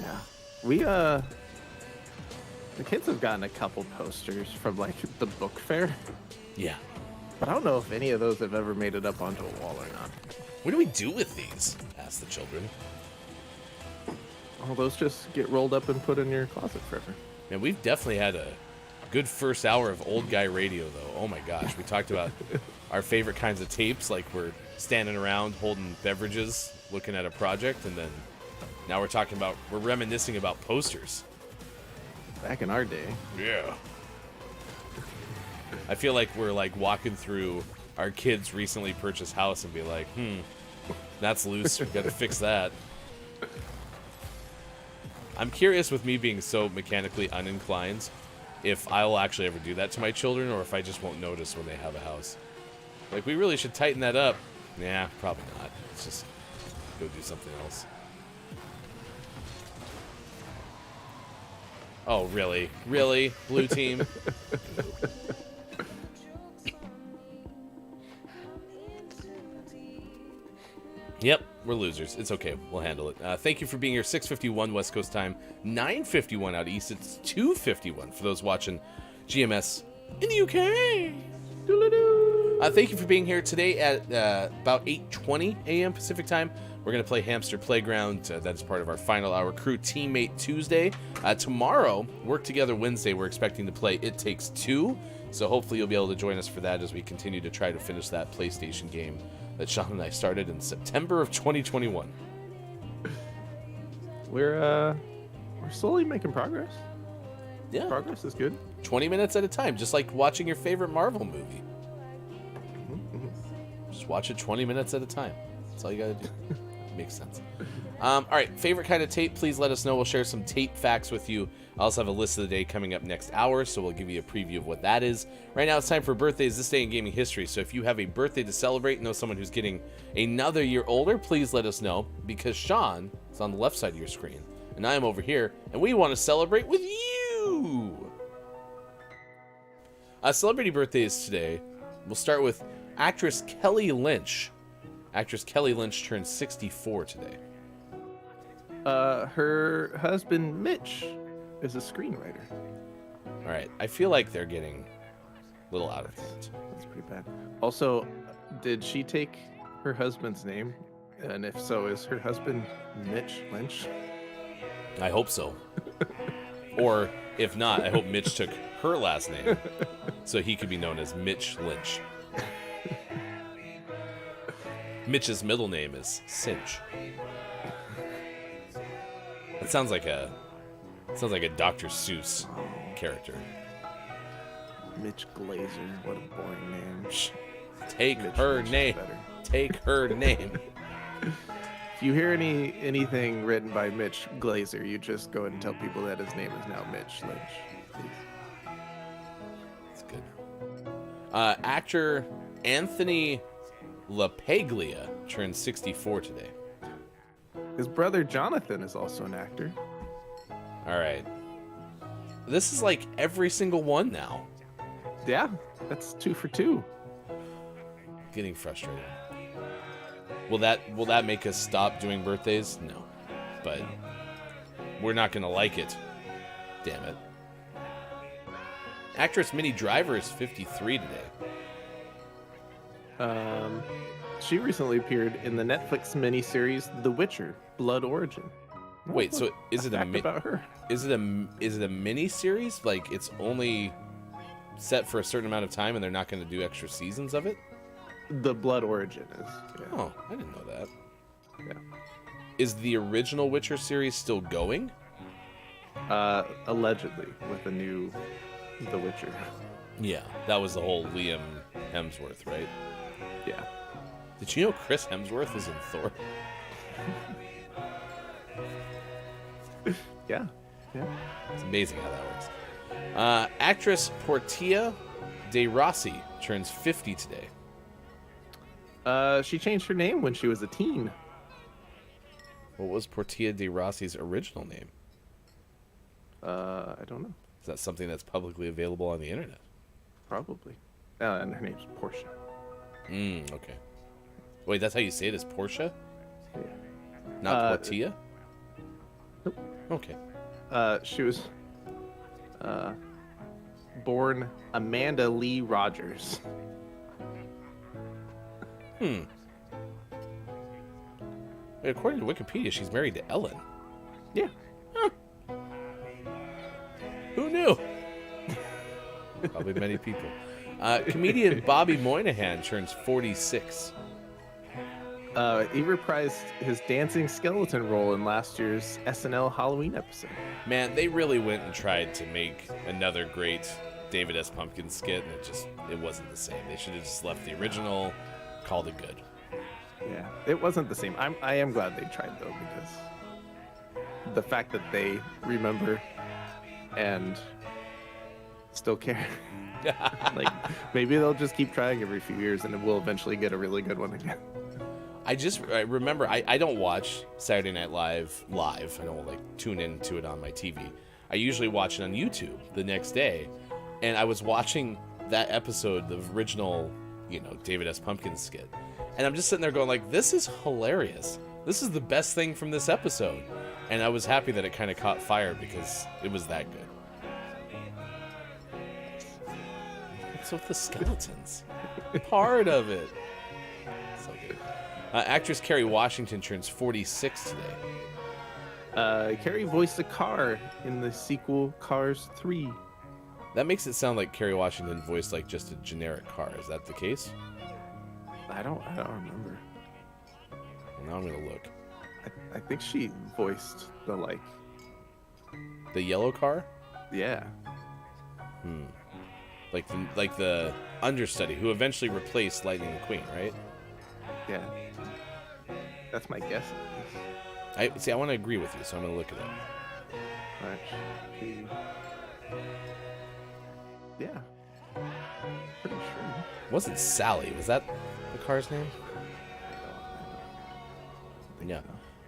C: Yeah. We, the kids have gotten a couple posters from, like, the book fair.
D: Yeah.
C: But I don't know if any of those have ever made it up onto a wall or not.
D: What do we do with these? Asked the children.
C: Well, those just get rolled up and put in your closet forever.
D: Man, we've definitely had a good first hour of old guy radio, though. Oh my gosh. We talked about our favorite kinds of tapes, like we're standing around holding beverages, looking at a project, and then now we're reminiscing about posters.
C: Back in our day.
D: Yeah. I feel like we're like walking through our kids' recently purchased house and be like, that's loose. We gotta fix that. I'm curious, with me being so mechanically uninclined, if I'll actually ever do that to my children, or if I just won't notice when they have a house. Like, we really should tighten that up. Nah, probably not. Let's just go do something else. Oh, really? Really? Blue team? Yep, we're losers. It's okay. We'll handle it. Thank you for being here. 6:51 West Coast time, 9:51 out east. It's 2:51 for those watching GMS in the UK. Thank you for being here today at about 8:20 a.m. Pacific time. We're going to play Hamster Playground. That is part of our final hour crew teammate Tuesday. Tomorrow, Work Together Wednesday, we're expecting to play It Takes Two. So hopefully you'll be able to join us for that as we continue to try to finish that PlayStation game that Sean and I started in September of 2021.
C: we're slowly making progress.
D: Yeah.
C: Progress is good.
D: 20 minutes at a time, just like watching your favorite Marvel movie. Just watch it 20 minutes at a time. That's all you gotta do. Makes sense. All right, favorite kind of tape, please let us know. We'll share some tape facts with you. I also have a list of the day coming up next hour, so we'll give you a preview of what that is. Right now, it's time for birthdays this day in gaming history. So if you have a birthday to celebrate, know someone who's getting another year older, please let us know, because Sean is on the left side of your screen, and I am over here, and we want to celebrate with you. Celebrity birthdays today. We'll start with actress Kelly Lynch. Actress Kelly Lynch turns 64 today.
C: Her husband Mitch is a screenwriter.
D: All right, I feel like they're getting a little out of hand.
C: That's pretty bad. Also, did she take her husband's name? And if so, is her husband Mitch Lynch?
D: I hope so. Or if not, I hope Mitch took her last name so he could be known as Mitch Lynch. Mitch's middle name is Cinch. It sounds like a Dr. Seuss character.
C: Mitch Glazer, what a boring name.
D: Take
C: Mitch
D: her
C: Lynch is
D: name.
C: better.
D: Take her name.
C: If you hear anything written by Mitch Glazer, you just go and tell people that his name is now Mitch Lynch. Please.
D: That's good. Actor Anthony LaPaglia turned 64 today.
C: His brother Jonathan is also an actor.
D: All right. This is like every single one now.
C: Yeah, that's 2 for 2.
D: Getting frustrated. Will that make us stop doing birthdays? No. But we're not going to like it. Damn it. Actress Minnie Driver is 53 today.
C: She recently appeared in the Netflix miniseries The Witcher: Blood Origin.
D: Wait, so is it
C: about her?
D: Is it a mini series? Like it's only set for a certain amount of time and they're not going to do extra seasons of it?
C: The Blood Origin is. Yeah.
D: Oh, I didn't know that.
C: Yeah.
D: Is the original Witcher series still going?
C: Allegedly, with the new The Witcher.
D: Yeah, that was the whole Liam Hemsworth, right?
C: Yeah.
D: Did you know Chris Hemsworth is in Thor?
C: Yeah. Yeah.
D: It's amazing how that works. Actress Portia de Rossi turns 50 today.
C: She changed her name when she was a teen.
D: What was Portia de Rossi's original name?
C: I don't know.
D: Is that something that's publicly available on the internet?
C: Probably. And her name's Portia.
D: Okay. Wait, that's how you say it, is Portia?
C: Yeah.
D: Not Portia?
C: Nope.
D: Okay.
C: She was born Amanda Lee Rogers.
D: Wait, according to Wikipedia, she's married to Ellen.
C: Yeah.
D: Who knew? Probably many people. Comedian Bobby Moynihan turns 46.
C: He reprised his dancing skeleton role in last year's SNL Halloween episode.
D: Man, they really went and tried to make another great David S. Pumpkin skit, and it wasn't the same. They should have just left the original, called it good.
C: Yeah, it wasn't the same. I am glad they tried though, because the fact that they remember and still care. Like maybe they'll just keep trying every few years, and then we'll eventually get a really good one again.
D: I remember I don't watch Saturday Night Live. I don't like tune into it on my TV. I usually watch it on YouTube the next day, and I was watching that episode, the original, David S. Pumpkin skit, and I'm just sitting there going like, this is hilarious. This is the best thing from this episode, and I was happy that it kind of caught fire because it was that good. What's with the skeletons? Part of it. So good. Actress Kerry Washington turns 46 today.
C: Carrie voiced a car in the sequel Cars 3.
D: That makes it sound like Kerry Washington voiced like just a generic car. Is that the case?
C: I don't remember.
D: Well, now I'm gonna look.
C: I think she voiced the
D: The yellow car?
C: yeah.
D: Like the understudy who eventually replaced Lightning McQueen, right?
C: Yeah. That's my guess.
D: I want to agree with you, so I'm gonna look it up.
C: Yeah. Pretty sure.
D: It wasn't Sally. Was that the car's name? Yeah.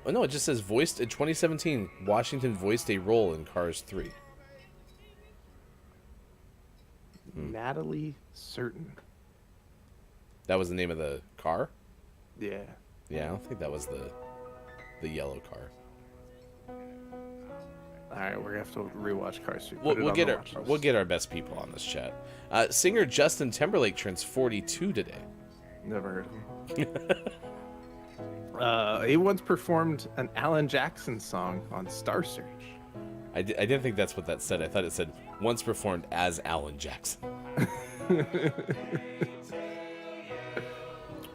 D: Oh no, it just says voiced in 2017. Washington voiced a role in Cars 3.
C: Natalie Certain.
D: That was the name of the car?
C: Yeah.
D: Yeah, I don't think that was the yellow car.
C: All right, we're gonna have to rewatch Cars 3.
D: We'll get our best people on this chat. Singer Justin Timberlake turns 42 today.
C: Never heard of him. He once performed an Alan Jackson song on Star Search.
D: I didn't think that's what that said. I thought it said once performed as Alan Jackson.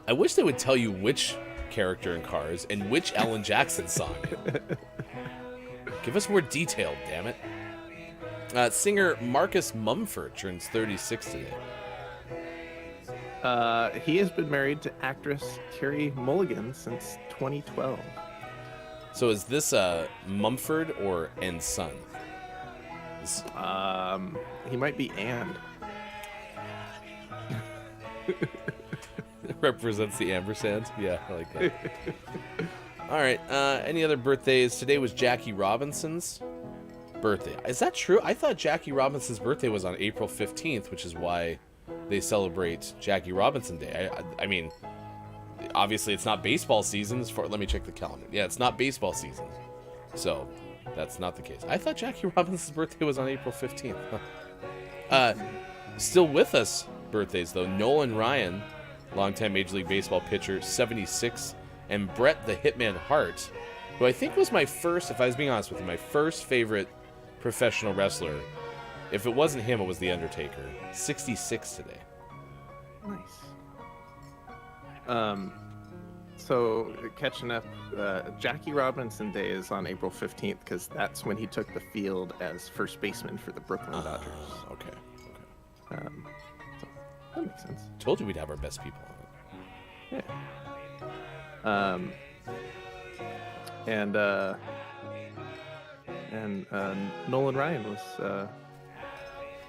D: I wish they would tell you which character in Cars and which Alan Jackson song. Give us more detail, damn it. Singer Marcus Mumford turns 36 today.
C: He has been married to actress Carey Mulligan since 2012.
D: So is this Mumford or and Son?
C: He might be and.
D: Represents the ampersand. Yeah, I like that. All right. Any other birthdays? Today was Jackie Robinson's birthday. Is that true? I thought Jackie Robinson's birthday was on April 15th, which is why they celebrate Jackie Robinson Day. I mean, obviously it's not baseball season. Let me check the calendar. Yeah, it's not baseball season. So that's not the case. I thought Jackie Robinson's birthday was on April 15th. Still with us birthdays, though. Nolan Ryan, longtime Major League Baseball pitcher, 76. And Bret the Hitman Hart, who I think was my first, if I was being honest with you, my first favorite professional wrestler. If it wasn't him, it was The Undertaker. 66 today.
C: Nice. So, catching up, Jackie Robinson Day is on April 15th because that's when he took the field as first baseman for the Brooklyn Dodgers.
D: Okay.
C: So that makes sense.
D: Told you we'd have our best people on it.
C: Yeah. Nolan Ryan was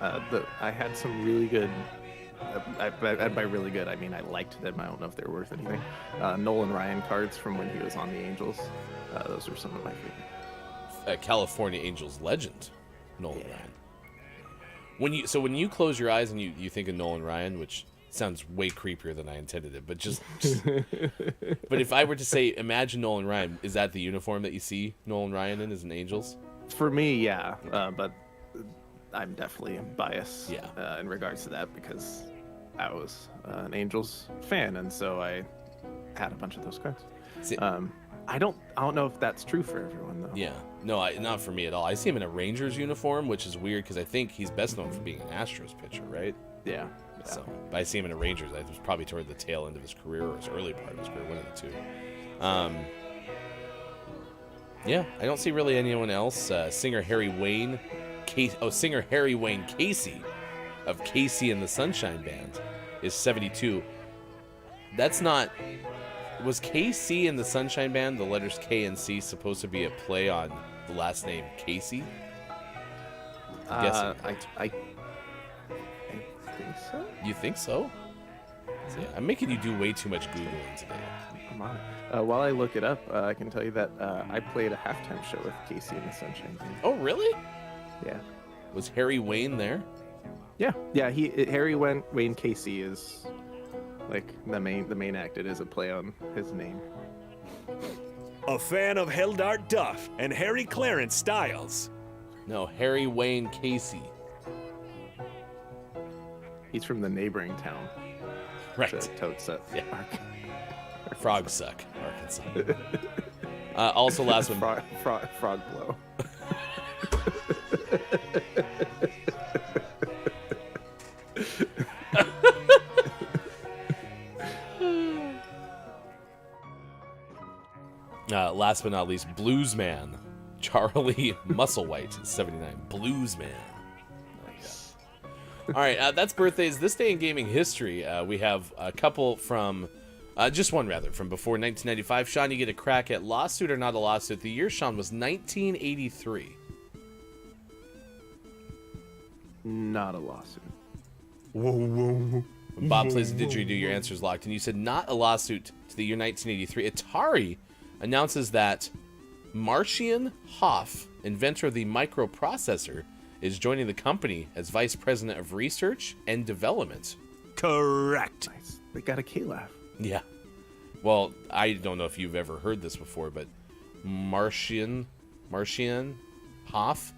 C: I had some really good. By really good, I mean I liked them. I don't know if they're worth anything. Nolan Ryan cards from when he was on the Angels. Those were some of my favorite.
D: California Angels legend, Nolan Ryan. When you close your eyes and you think of Nolan Ryan, which sounds way creepier than I intended it, but just but if I were to say, imagine Nolan Ryan, is that the uniform that you see Nolan Ryan in as an Angels?
C: For me, yeah, but I'm definitely biased in regards to that because I was an Angels fan, and so I had a bunch of those cards.
D: See,
C: I don't know if that's true for everyone though.
D: Yeah, no, not for me at all. I see him in a Rangers uniform, which is weird because I think he's best known for being an Astros pitcher, right?
C: Yeah.
D: So, but I see him in a Rangers. It was probably toward the tail end of his career or his early part of his career, one of the two. Yeah, I don't see really anyone else. Singer Harry Wayne Casey of Casey and the Sunshine Band is 72. That's not. Was KC and the Sunshine Band, the letters K and C, supposed to be a play on the last name Casey? I'm guessing.
C: I think so.
D: You think so? Yeah, I'm making you do way too much Googling today.
C: Come on. While I look it up, I can tell you that I played a halftime show with Casey and the Sunshine Band.
D: Oh, really?
C: Yeah.
D: Was Harry Wayne there?
C: Yeah. Harry Wayne Casey is like the main act. It is a play on his name.
B: A fan of Hildart Duff and Harry Clarence Styles.
D: No, Harry Wayne Casey.
C: He's from the neighboring town.
D: Right.
C: Toadsuck.
D: Yeah. Frog Suck, Arkansas. Also, last one.
C: Frog Blow.
D: Last but not least, Bluesman. Charlie Musselwhite, 79. Bluesman. All right, that's birthdays. This day in gaming history, we have a couple from, just one rather, from before 1995. Sean, you get a crack at lawsuit or not a lawsuit. The year, Sean, was 1983.
C: Not a lawsuit.
D: When Bob plays a didgeridoo, your answer's locked. And you said not a lawsuit to the year 1983. Atari announces that Marcian Hoff, inventor of the microprocessor, is joining the company as vice president of research and development.
B: Correct.
C: Nice. They got a K-Laugh.
D: Yeah. Well, I don't know if you've ever heard this before, but Marcian Hoff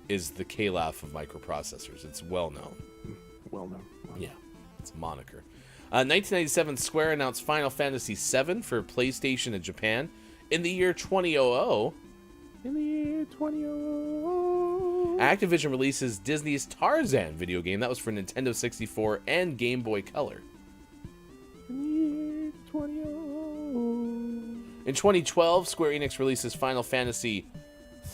D: is the K-Laugh of microprocessors. It's well known.
C: Well known.
D: Yeah, it's a moniker. 1997, Square announced Final Fantasy VII for PlayStation in Japan. In the year 2000, Activision releases Disney's Tarzan video game. That was for Nintendo 64 and Game Boy Color. In 2012, Square Enix releases Final Fantasy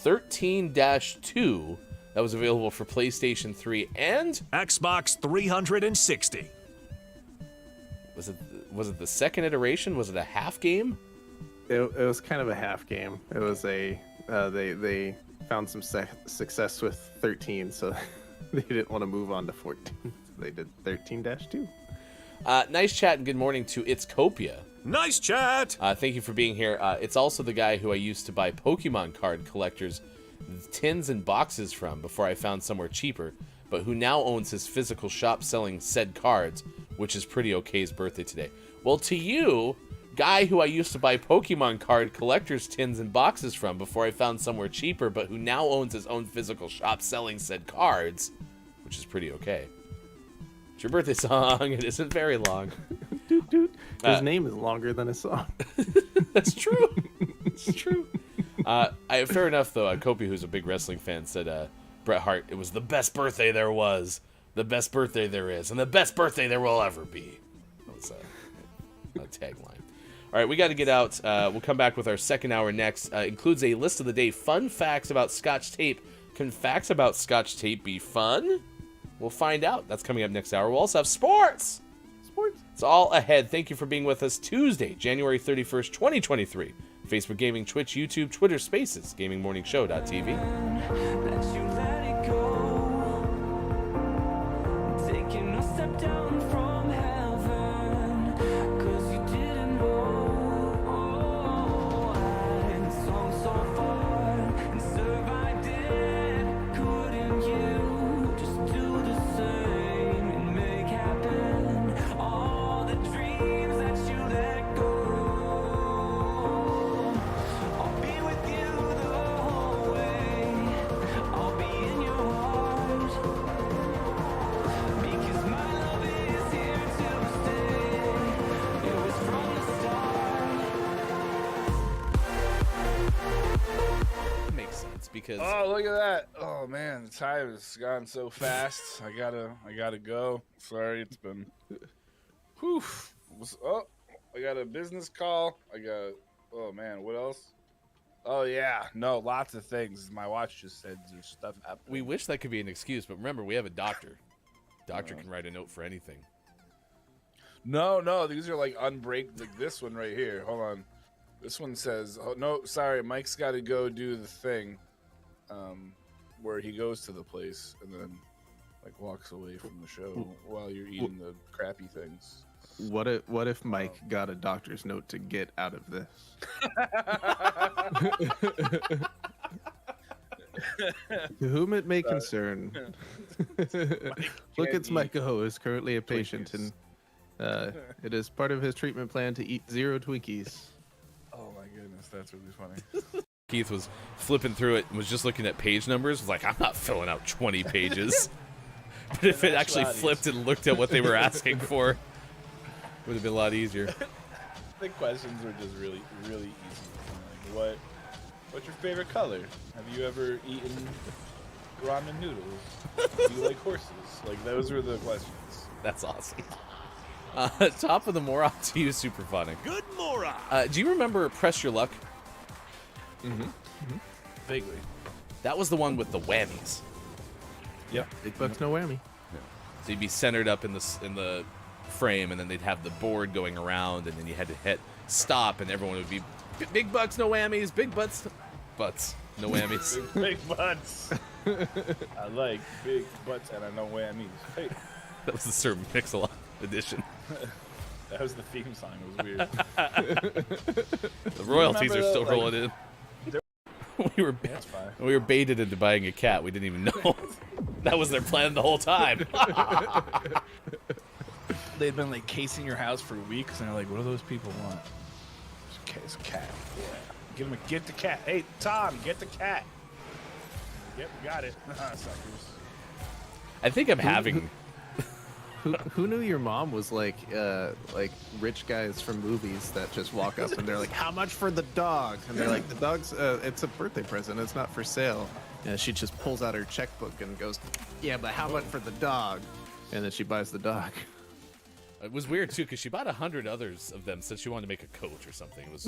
D: 13-2. That was available for PlayStation 3 and
B: Xbox 360.
D: Was it the second iteration? Was it a half game?
C: It was kind of a half game. It was a they found some success with 13, so they didn't want to move on to 14. So they did 13-2.
D: Nice chat and good morning to It's Copia.
B: Nice chat.
D: Thank you for being here. It's also the guy who I used to buy Pokemon card collectors tins and boxes from before I found somewhere cheaper, but who now owns his physical shop selling said cards, which is pretty okay's birthday today. Well, to you, guy who I used to buy Pokemon card collectors tins and boxes from before I found somewhere cheaper, but who now owns his own physical shop selling said cards, which is pretty okay. It's your birthday song. It isn't very long.
C: Doot, doot. His name is longer than his song.
D: That's true. It's true. Fair enough, though. Kopi, who's a big wrestling fan, said Bret Hart, it was the best birthday there was, the best birthday there is, and the best birthday there will ever be. That was a tagline. All right, we got to get out. We'll come back with our second hour next. Includes a list of the day, fun facts about Scotch Tape. Can facts about Scotch Tape be fun? We'll find out. That's coming up next hour. We'll also have sports. It's all ahead. Thank you for being with us. Tuesday, January 31st, 2023. Facebook Gaming, Twitch, YouTube, Twitter Spaces, GamingMorningShow.tv.
A: Let you let it go. Taking a step down from heaven, 'cause you didn't know. I've swung so far and survived it. Couldn't you just do the same and make happen all the dreams that you let go? I'll be with you the whole way. I'll be in your heart, because my love is here to stay. It was from the start.
D: Makes sense because
F: Oh, look at that! Oh man, the time has gone so fast. I gotta go. Sorry, it's been. Whew. I got a business call. Oh man, what else? Oh yeah, no, lots of things. My watch just said there's stuff happening.
D: we wish that could be an excuse, but remember, we have a doctor. Doctor can write a note for anything.
F: No, these are like unbreak. Like this one right here. Hold on. This one says, "Oh no, sorry, Mike's got to go do the thing." Where he goes to the place and then like walks away from the show while you're eating the crappy things.
C: What if Mike got a doctor's note to get out of this? To whom it may concern. Look, it's Mike O, is currently a patient, and it is part of his treatment plan to eat 0 Twinkies.
F: Oh my goodness, that's really funny.
D: Keith was flipping through it and was just looking at page numbers. Was like, I'm not filling out 20 pages. But if it actually flipped and looked at what they were asking for, it would have been a lot easier.
F: The questions were just really, really easy. Like, what's your favorite color? Have you ever eaten ramen noodles? Do you like horses? Like, those were the questions.
D: That's awesome. Top of the Morons to you, Super Funny.
B: Good morning.
D: Do you remember Press Your Luck?
F: Vaguely.
D: That was the one with the whammies.
F: Yep.
C: Big bucks, no whammy.
D: So you'd be centered up in the frame, and then they'd have the board going around, and then you had to hit stop, and everyone would be big bucks, no whammies, big butts, no whammies.
F: Big butts. I like big butts and I know whammies. Hey,
D: That was the Sir Mix-a-Lot edition.
F: that was the theme song. It was weird.
D: The royalties are
F: remember
D: still
F: that,
D: rolling in.
F: That's fine.
D: We were baited into buying a cat. We didn't even know. That was their plan the whole time.
F: They'd been like casing your house for weeks, and they're like, "What do those people want?" It's a cat. Yeah. Get the cat. Hey, Tom, get the cat. Yep, we got it. Suckers.
D: I think I'm having.
C: Who knew your mom was like rich guys from movies that just walk up and they're like, how much for the dog? And they're like, the dog's it's a birthday present, it's not for sale. And she just pulls out her checkbook and goes, yeah, but how much for the dog? And then she buys the dog.
D: It was weird too because she bought 100 others of them since she wanted to make a coat or something. It was.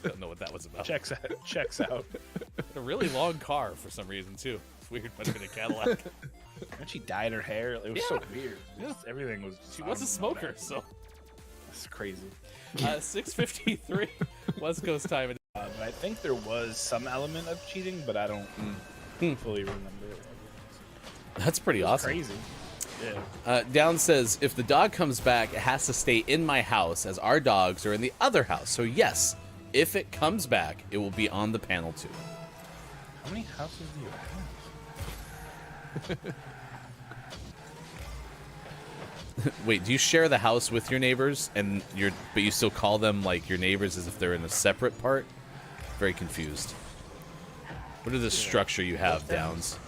D: Don't know what that was about.
F: Checks out.
D: A really long car for some reason too. It's weird, but in a Cadillac.
F: When she dyed her hair, it was so weird. Everything was.
D: She was a smoker, so.
F: That's crazy.
D: 6:53 West Coast time.
F: But I think there was some element of cheating, but I don't fully remember it.
D: That's pretty awesome.
F: Crazy. Yeah.
D: Down says, if the dog comes back, it has to stay in my house as our dogs are in the other house. So yes, if it comes back, it will be on the panel too.
F: How many houses do you have?
D: Wait, do you share the house with your neighbors, but you still call them like your neighbors as if they're in a separate part? Very confused. What is the structure you have, Downs?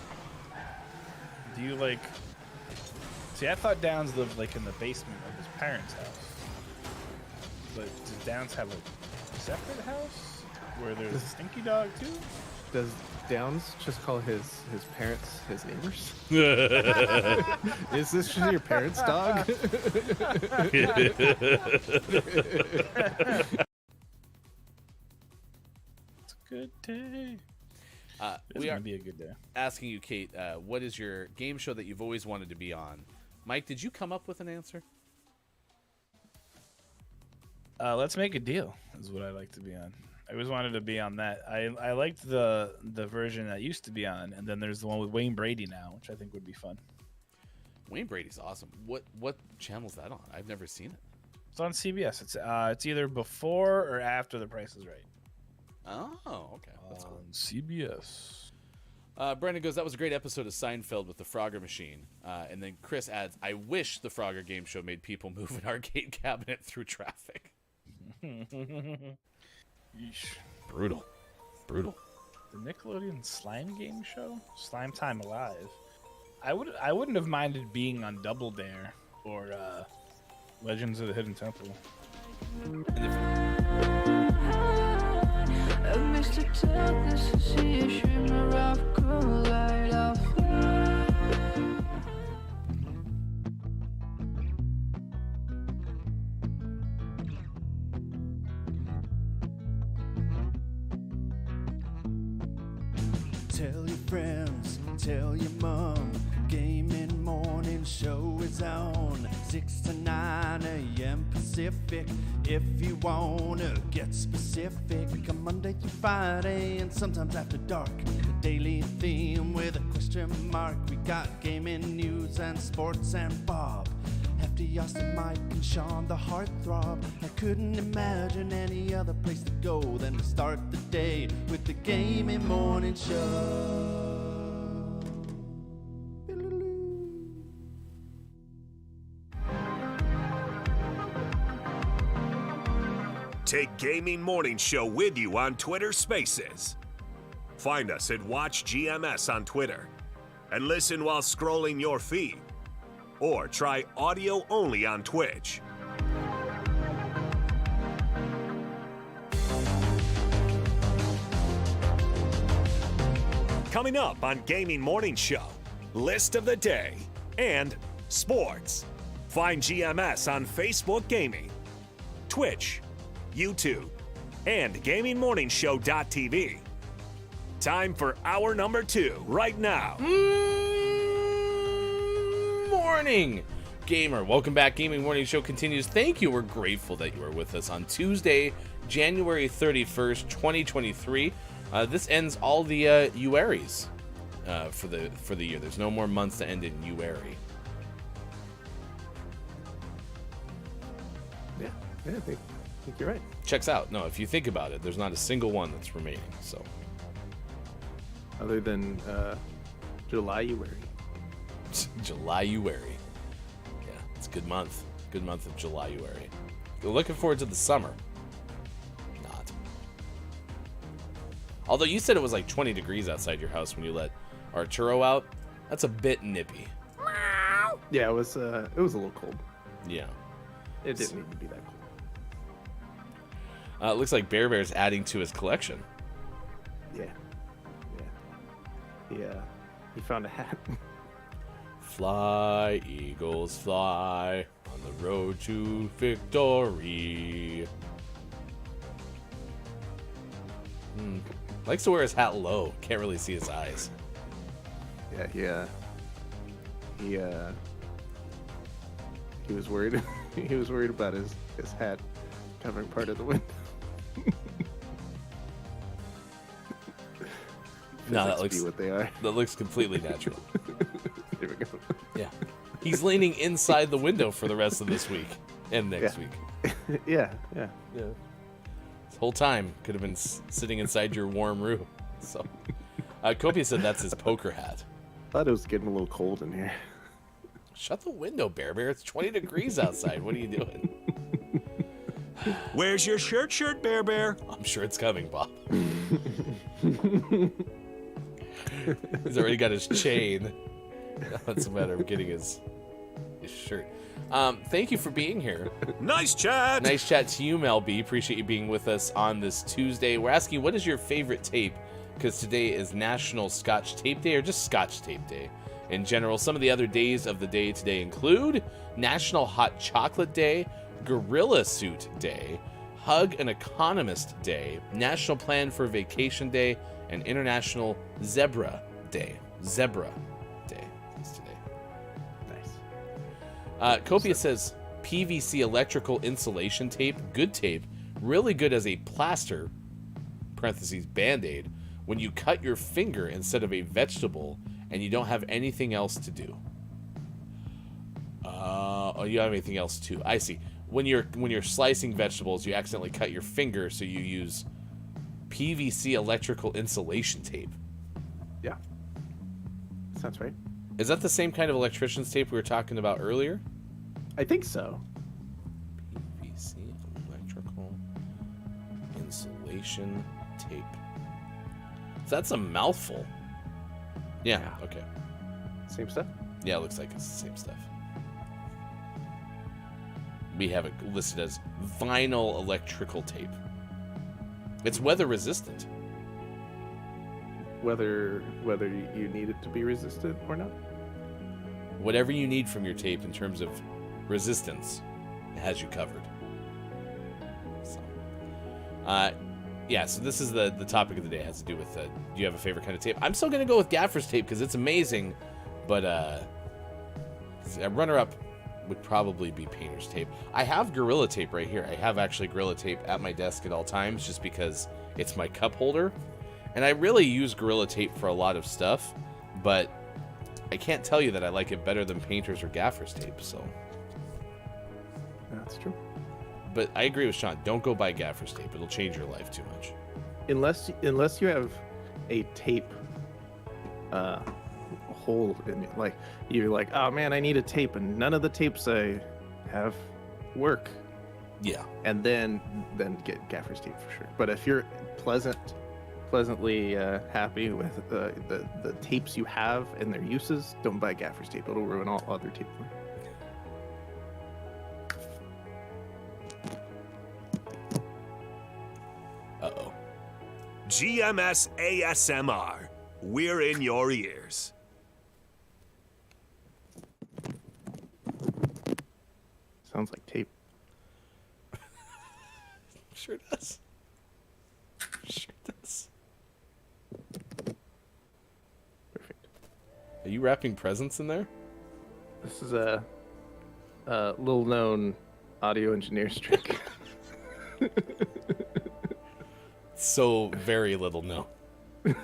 F: Do you like? See, I thought Downs lived like in the basement of his parents' house. But does Downs have a separate house where there's a stinky dog too?
C: Does Downs just call his parents his neighbors? Is this just your parents' dog?
F: It's a good day. It's
D: We
F: gonna
D: are
F: be a good day.
D: asking you, Kate, what is your game show that you've always wanted to be on? Mike, did you come up with an answer?
F: Let's make a deal. Is what I like to be on. I always wanted to be on that. I liked the version that used to be on, and then there's the one with Wayne Brady now, which I think would be fun.
D: Wayne Brady's awesome. What channel's that on? I've never seen it.
F: It's on CBS. It's either before or after The Price is Right.
D: Oh, okay. That's cool.
F: On CBS.
D: Brandon goes, that was a great episode of Seinfeld with the Frogger machine. And then Chris adds, I wish the Frogger game show made people move an arcade cabinet through traffic.
F: Yeesh.
D: Brutal.
F: The Nickelodeon Slime Game Show? Slime Time Alive. I wouldn't have minded being on Double Dare or Legends of the Hidden Temple.
A: I miss the darkness and see a shimmer of cool light of
G: Tell your friends, tell your mom, Gaming Morning Show is on 6 to 9 a.m. Pacific. If you wanna get specific, come Monday through Friday and sometimes after dark. A daily theme with a question mark. We got gaming news and sports and Bob. After Austin, Mike, and Sean, the heartthrob. I couldn't imagine any other place to go than to start the day with the Gaming Morning Show.
B: Take Gaming Morning Show with you on Twitter Spaces. Find us at Watch GMS on Twitter and listen while scrolling your feed. Or try audio only on Twitch. Coming up on Gaming Morning Show, List of the Day and Sports. Find GMS on Facebook Gaming, Twitch, YouTube, and GamingMorningShow.tv. Time for hour number 2 right now.
D: Morning, gamer. Welcome back. Gaming Morning Show continues. Thank you. We're grateful that you are with us on Tuesday, January 31st, 2023. This ends all the Uaries for the year. There's no more months to end in Uary.
C: Yeah, I think you're right.
D: Checks out. No, if you think about it, there's not a single one that's remaining. So,
C: Other than July, you worry.
D: July Uary. Yeah, it's a good month. Good month of July Uary. You're looking forward to the summer. Not. Although you said it was like 20 degrees outside your house when you let Arturo out. That's a bit nippy.
C: Yeah, it was a little cold.
D: Yeah.
C: It didn't need to be that cold.
D: It looks like Bear Bear's adding to his collection.
C: Yeah. He found a hat.
D: Fly, eagles, fly on the road to victory. Likes to wear his hat low. Can't really see his eyes.
C: Yeah. He was worried. He was worried about his hat covering part of the window.
D: No, that
C: Physics be
D: looks
C: what they are.
D: that looks completely natural.
C: There we go.
D: Yeah, he's leaning inside the window for the rest of this week and next week.
C: Yeah.
D: This whole time could have been sitting inside your warm room. So, Copia said that's his poker hat.
C: Thought it was getting a little cold in here.
D: Shut the window, Bear Bear. It's 20 degrees outside. What are you doing?
B: Where's your shirt, Bear Bear?
D: I'm sure it's coming, Bob. He's already got his chain. Now it's a matter of getting his shirt. Thank you for being here.
B: Nice chat.
D: Nice chat to you, Mel B. Appreciate you being with us on this Tuesday. We're asking, what is your favorite tape? Because today is National Scotch Tape Day, or just Scotch Tape Day in general. Some of the other days of the day today include National Hot Chocolate Day, Gorilla Suit Day, Hug an Economist Day, National Plan for Vacation Day, and International Zebra Day. Zebra Day is today.
C: Nice.
D: Copia says PVC electrical insulation tape, good tape, really good as a plaster, parentheses Band-Aid, when you cut your finger instead of a vegetable and you don't have anything else to do. Oh, you don't have anything else to. I see. When you're slicing vegetables, you accidentally cut your finger, so you use PVC electrical insulation tape.
C: Yeah. Sounds right.
D: Is that the same kind of electrician's tape we were talking about earlier?
C: I think so.
D: PVC electrical insulation tape. So that's a mouthful. Yeah. Okay.
C: Same stuff.
D: Yeah, it looks like it's the same stuff. We have it listed as vinyl electrical tape. It's weather resistant.
C: Whether you need it to be resistant or not.
D: Whatever you need from your tape in terms of resistance, it has you covered. So, yeah, so this is the topic of the day. It has to do with, do you have a favorite kind of tape? I'm still going to go with gaffer's tape because it's amazing, but a runner-up would probably be painter's tape. I have Gorilla Tape right here. I have actually Gorilla Tape at my desk at all times just because it's my cup holder. And I really use Gorilla Tape for a lot of stuff, but I can't tell you that I like it better than painter's or gaffer's tape, so.
C: That's true.
D: But I agree with Sean. Don't go buy gaffer's tape. It'll change your life too much.
C: Unless you have a tape hole in it. Like, you're like, oh man, I need a tape, and none of the tapes I have work.
D: Yeah.
C: And then get gaffer's tape for sure. But if you're pleasantly happy with the tapes you have and their uses, don't buy gaffer's tape. It'll ruin all other tape for you.
D: Uh-oh.
B: GMS ASMR. We're in your ears.
C: Sounds like tape.
D: Sure does. Sure does.
C: Perfect.
D: Are you wrapping presents in there?
C: This is a little known audio engineer's trick.
D: So very little known.
C: I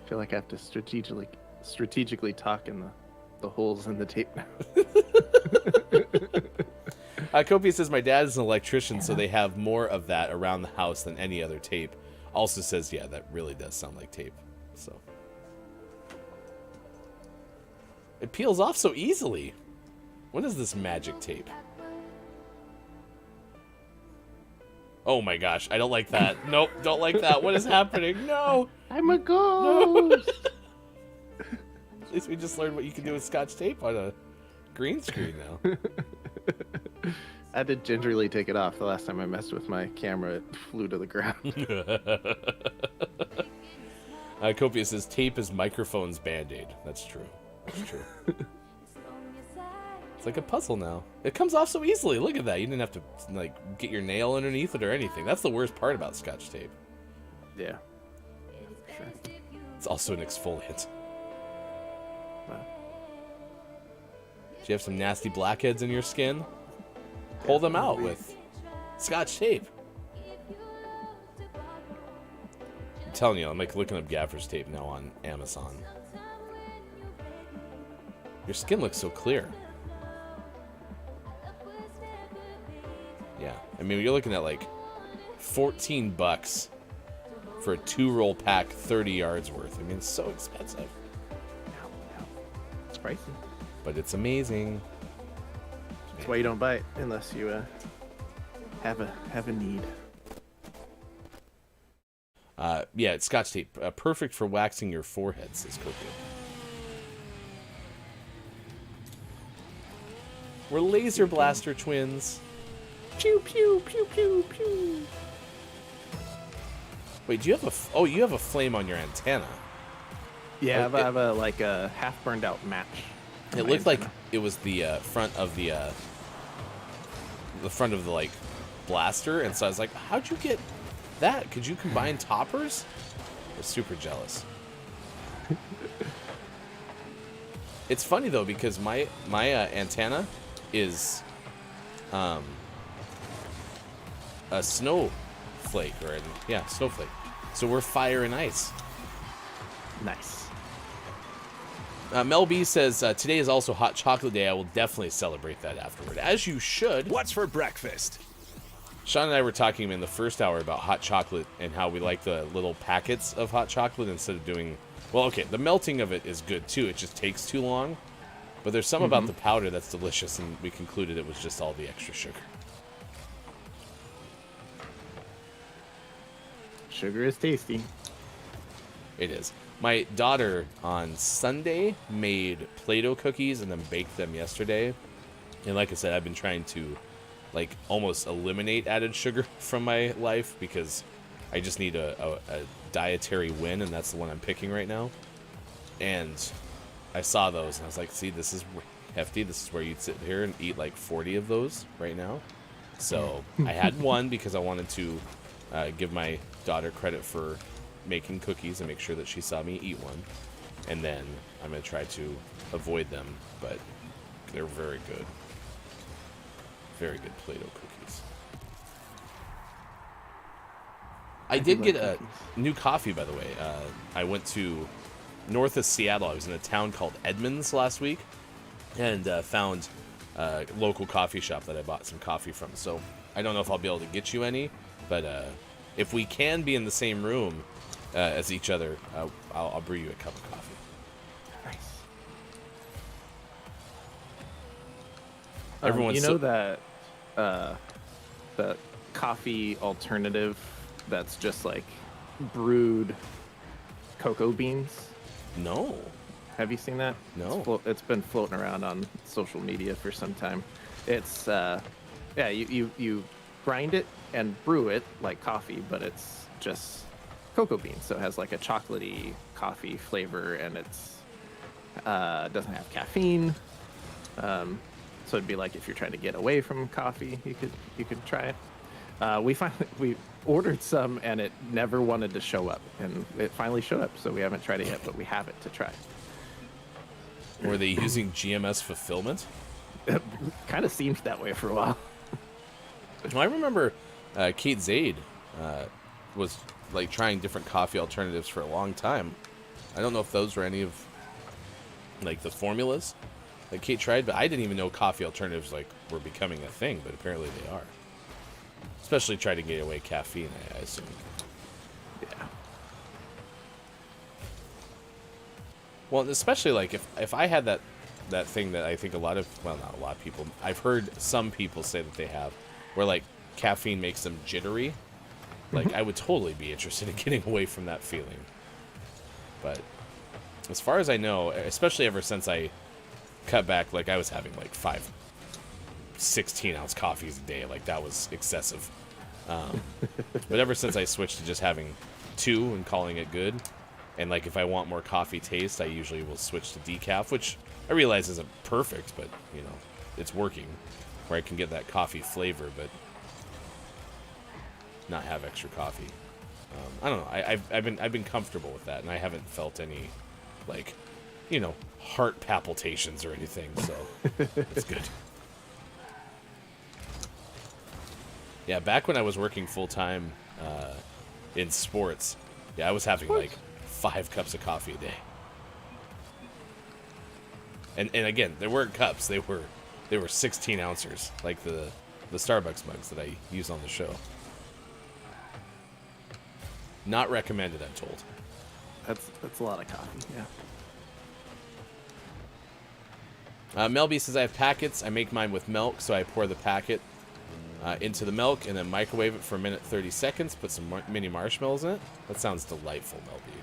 C: feel like I have to strategically talk in the holes in the tape now.
D: Copia says my dad is an electrician, so they have more of that around the house than any other tape. Also says, yeah, that really does sound like tape. So it peels off so easily. What is this magic tape? Oh my gosh, I don't like that. Nope, don't like that. What is happening? No.
C: I'm a ghost.
D: At least we just learned what you can do with Scotch tape on a green screen now.
C: I had to gingerly take it off. The last time I messed with my camera, it flew to the ground.
D: Copia says tape is microphone's band-aid. That's true. That's true. It's like a puzzle now. It comes off so easily. Look at that. You didn't have to like get your nail underneath it or anything. That's the worst part about Scotch tape.
C: Yeah. Sure.
D: It's also an exfoliant.
C: Wow.
D: Do you have some nasty blackheads in your skin? Pull them out with Scotch tape. I'm telling you, I'm like looking up gaffer's tape now on Amazon. Your skin looks so clear. Yeah, I mean, you're looking at like $14 for a 2-roll pack, 30 yards worth. I mean, it's so expensive.
C: It's pricey.
D: But it's amazing.
C: That's why you don't buy it unless you have a need.
D: Yeah, it's Scotch tape. Perfect for waxing your forehead, says Copia. We're laser blaster twins. Pew, pew, pew, pew, pew. Wait, do you have a... Oh, you have a flame on your antenna.
C: Yeah, I have a like a half burned out match.
D: It looked like it was the front of the like blaster, and so I was like, "How'd you get that? Could you combine toppers?" I was super jealous. It's funny though because my antenna is a snowflake snowflake. So we're fire and ice.
C: Nice.
D: Mel B says, today is also hot chocolate day. I will definitely celebrate that afterward. As you should.
B: What's for breakfast?
D: Sean and I were talking in the first hour about hot chocolate and how we like the little packets of hot chocolate instead of doing... Well, okay, the melting of it is good too. It just takes too long. But there's some about the powder that's delicious, and we concluded it was just all the extra sugar.
C: Sugar is tasty.
D: It is. My daughter on Sunday made Play-Doh cookies and then baked them yesterday. And like I said, I've been trying to like almost eliminate added sugar from my life because I just need a dietary win, and that's the one I'm picking right now. And I saw those and I was like, see, this is hefty. This is where you'd sit here and eat like 40 of those right now. So I had one because I wanted to give my daughter credit for making cookies and make sure that she saw me eat one, and then I'm gonna try to avoid them, but they're very good Play-Doh cookies. I did get a new coffee, by the way. I went to north of Seattle. I was in a town called Edmonds last week and found a local coffee shop that I bought some coffee from. So I don't know if I'll be able to get you any, but if we can be in the same room as each other, I'll brew you a cup of coffee.
C: Nice.
D: Everyone's
C: you know that the coffee alternative that's just like brewed cocoa beans?
D: No.
C: Have you seen that?
D: No.
C: It's been floating around on social media for some time. It's you grind it and brew it like coffee, but it's just cocoa beans, so it has like a chocolatey coffee flavor, and it's doesn't have caffeine. So it'd be like if you're trying to get away from coffee, you could try it. We ordered some and it never wanted to show up, and it finally showed up. So we haven't tried it yet, but we have it to try.
D: Were they using GMS fulfillment?
C: It kind of seemed that way for a while.
D: Well, I remember Kate Zaid was like trying different coffee alternatives for a long time. I don't know if those were any of like the formulas that Kate tried, but I didn't even know coffee alternatives like were becoming a thing, but apparently they are. Especially trying to get away caffeine, I assume.
C: Yeah.
D: Well, especially like if I had that thing that I think a lot of, well, not a lot of people, I've heard some people say that they have, where like caffeine makes them jittery. Like I would totally be interested in getting away from that feeling. But as far as I know, especially ever since I cut back, like I was having like 5 16-ounce coffees a day, like that was excessive. But ever since I switched to just having 2 and calling it good, and like if I want more coffee taste, I usually will switch to decaf, which I realize isn't perfect, but you know, it's working, where I can get that coffee flavor, but not have extra coffee. I don't know. I've been comfortable with that, and I haven't felt any, like, you know, heart palpitations or anything. So it's good. Yeah, back when I was working full time in sports, yeah, I was having like 5 cups of coffee a day. And again, they weren't cups; they were 16 ounces, like the Starbucks mugs that I use on the show. Not recommended, I'm told.
C: That's a lot of coffee. Yeah.
D: Melby says I have packets. I make mine with milk, so I pour the packet into the milk and then microwave it for a minute 30 seconds. Put some mini marshmallows in it. That sounds delightful, Melby.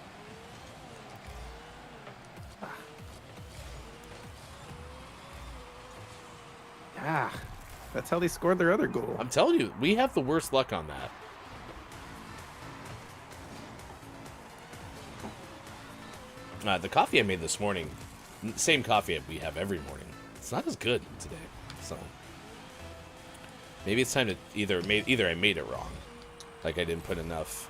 C: Ah, that's how they scored their other goal.
D: I'm telling you, we have the worst luck on that. The coffee I made this morning, same coffee we have every morning, it's not as good today. So maybe it's time to either I made it wrong, like I didn't put enough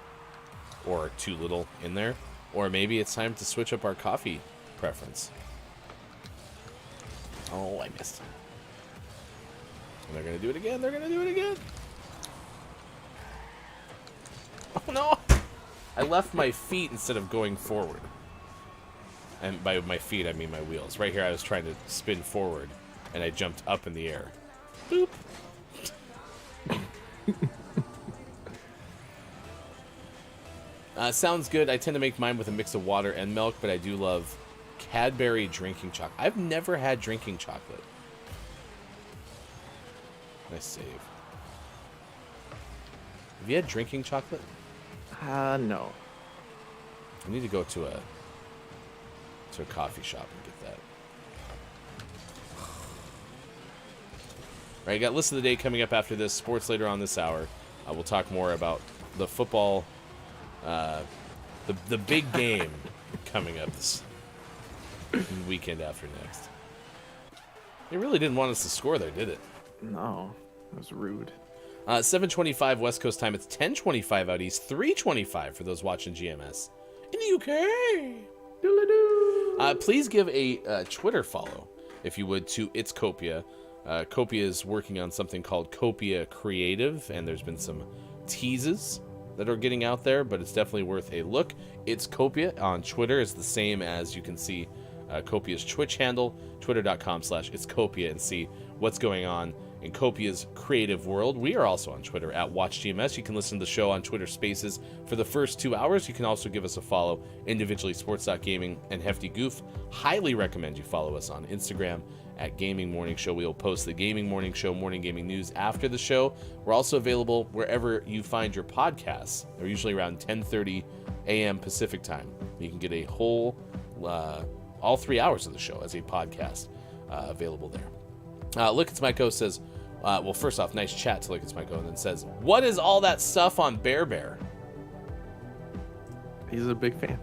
D: or too little in there, or maybe it's time to switch up our coffee preference. Oh, I missed. And they're gonna do it again. They're gonna do it again. Oh no! I left my feet instead of going forward. And by my feet, I mean my wheels. Right here, I was trying to spin forward, and I jumped up in the air. Boop. Sounds good. I tend to make mine with a mix of water and milk, but I do love Cadbury drinking chocolate. I've never had drinking chocolate. Nice save. Have you had drinking chocolate?
C: No.
D: I need to go to a coffee shop and get that. All right, got list of the day coming up after this. Sports later on this hour. We'll talk more about the football, the big game coming up this weekend after next. They really didn't want us to score there, did it?
C: No, that was rude.
D: 7:25 West Coast time. It's 10:25 out east. 3:25 for those watching GMS in the UK. Please give a Twitter follow, if you would, to It's Copia. Copia is working on something called Copia Creative, and there's been some teases that are getting out there, but it's definitely worth a look. It's Copia on Twitter is the same as you can see Copia's Twitch handle, twitter.com/itscopia, and see what's going on in Copia's creative world. We are also on Twitter at WatchGMS. You can listen to the show on Twitter Spaces for the first 2 hours. You can also give us a follow individually, Sports.Gaming and Hefty Goof. Highly recommend you follow us on Instagram at Gaming Morning Show. We will post the Gaming Morning Show Morning Gaming News after the show. We're also available wherever you find your podcasts. They're usually around 10:30 a.m. Pacific time. You can get a whole, all 3 hours of the show as a podcast available there. Look, it's Myco says, well, first off, nice chat to Look, it's Myco, and then says, what is all that stuff on Bear Bear?
C: He's a big fan.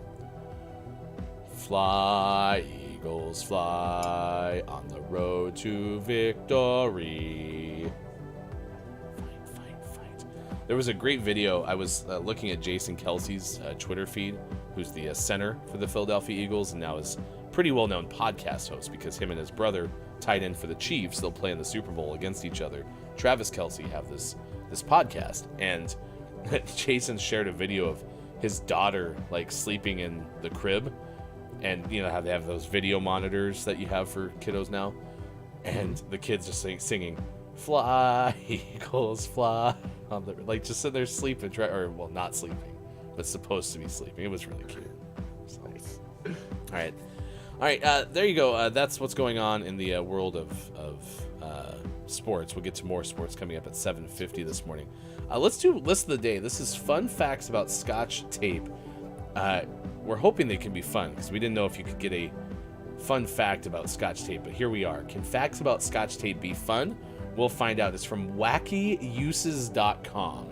D: Fly, Eagles, fly on the road to victory. Fight, fight, fight. There was a great video. I was looking at Jason Kelsey's Twitter feed, who's the center for the Philadelphia Eagles, and now is pretty well-known podcast host because him and his brother, tight end for the Chiefs, they'll play in the Super Bowl against each other. Travis Kelsey have this podcast, and Jason shared a video of his daughter like sleeping in the crib, and you know how they have those video monitors that you have for kiddos now, and the kids just singing "Fly, Eagles, fly," like just sitting there sleeping, or well, not sleeping, but supposed to be sleeping. It was really cute. So, nice. All right. There you go. That's what's going on in the world of sports. We'll get to more sports coming up at 7:50 this morning. Let's do list of the day. This is fun facts about Scotch Tape. We're hoping they can be fun because we didn't know if you could get a fun fact about Scotch Tape, but here we are. Can facts about Scotch Tape be fun? We'll find out. It's from wackyuses.com.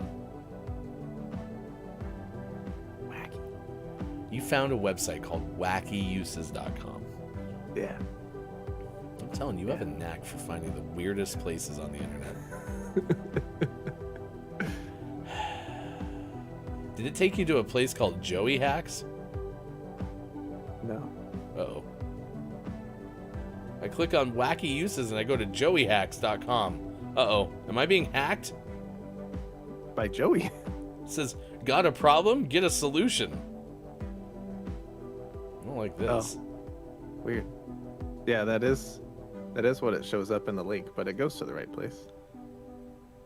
D: Wacky. You found a website called wackyuses.com.
C: Yeah.
D: I'm telling you, you have a knack for finding the weirdest places on the internet. Did it take you to a place called Joey Hacks?
C: No.
D: Uh-oh. I click on Wacky Uses and I go to joeyhacks.com. Uh-oh. Am I being hacked?
C: By Joey.
D: It says, got a problem? Get a solution. I don't like this.
C: Oh. Weird. Yeah, that is what it shows up in the link, but it goes to the right place.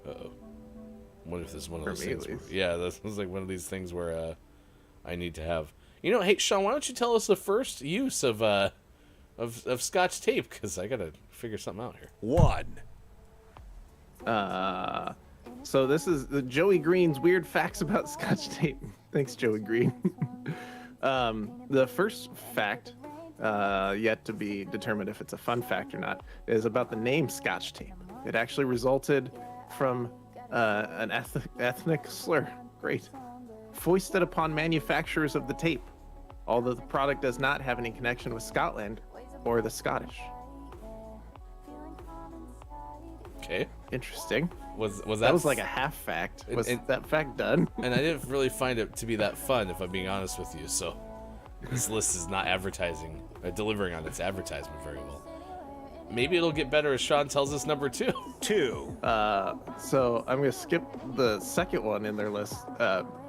D: Uh-oh. I wonder if this is one of
C: For
D: those
C: me,
D: things.
C: at least.
D: Yeah, this is like one of these things where I need to have. You know, hey Sean, why don't you tell us the first use of Scotch Tape? Because I gotta figure something out here.
B: 1.
C: So this is the Joey Green's weird facts about Scotch Tape. Thanks, Joey Green. The first fact, yet to be determined if it's a fun fact or not, is about the name Scotch Tape. It actually resulted from an ethnic slur. Great. Foisted upon manufacturers of the tape, although the product does not have any connection with Scotland or the Scottish.
D: Okay.
C: Interesting.
D: Was
C: That was like a half fact. Was that fact done?
D: And I didn't really find it to be that fun, if I'm being honest with you. So this list is not delivering on its advertisement very well. Maybe it'll get better as Sean tells us number 2.
B: 2.
C: So I'm gonna skip the second one in their list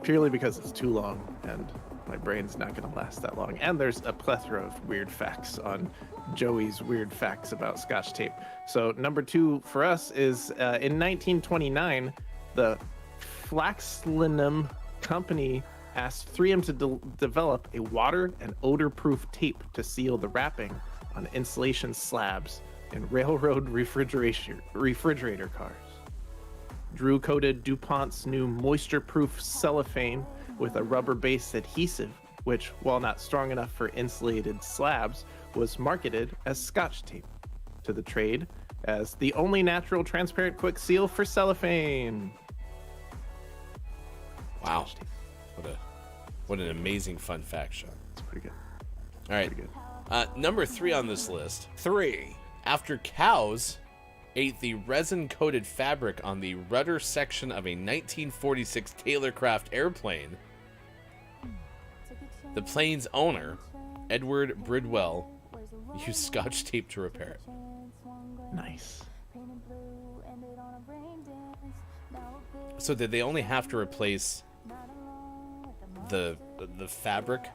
C: purely because it's too long and my brain's not gonna last that long. And there's a plethora of weird facts on Joey's weird facts about Scotch Tape. So number 2 for us is in 1929, the Flaxlanum Company asked 3M to develop a water and odor-proof tape to seal the wrapping on insulation slabs in railroad refrigerator cars. Drew coated DuPont's new moisture-proof cellophane with a rubber-based adhesive, which, while not strong enough for insulated slabs, was marketed as Scotch Tape to the trade as the only natural transparent quick seal for cellophane.
D: Wow. What an amazing fun fact, Sean.
C: It's pretty good.
D: All right.
C: Pretty good.
D: Number 3 on this list.
B: 3.
D: After cows ate the resin-coated fabric on the rudder section of a 1946 Taylorcraft airplane, the plane's owner, Edward Bridwell, used Scotch Tape to repair it.
C: Nice.
D: So did they only have to replace the fabric?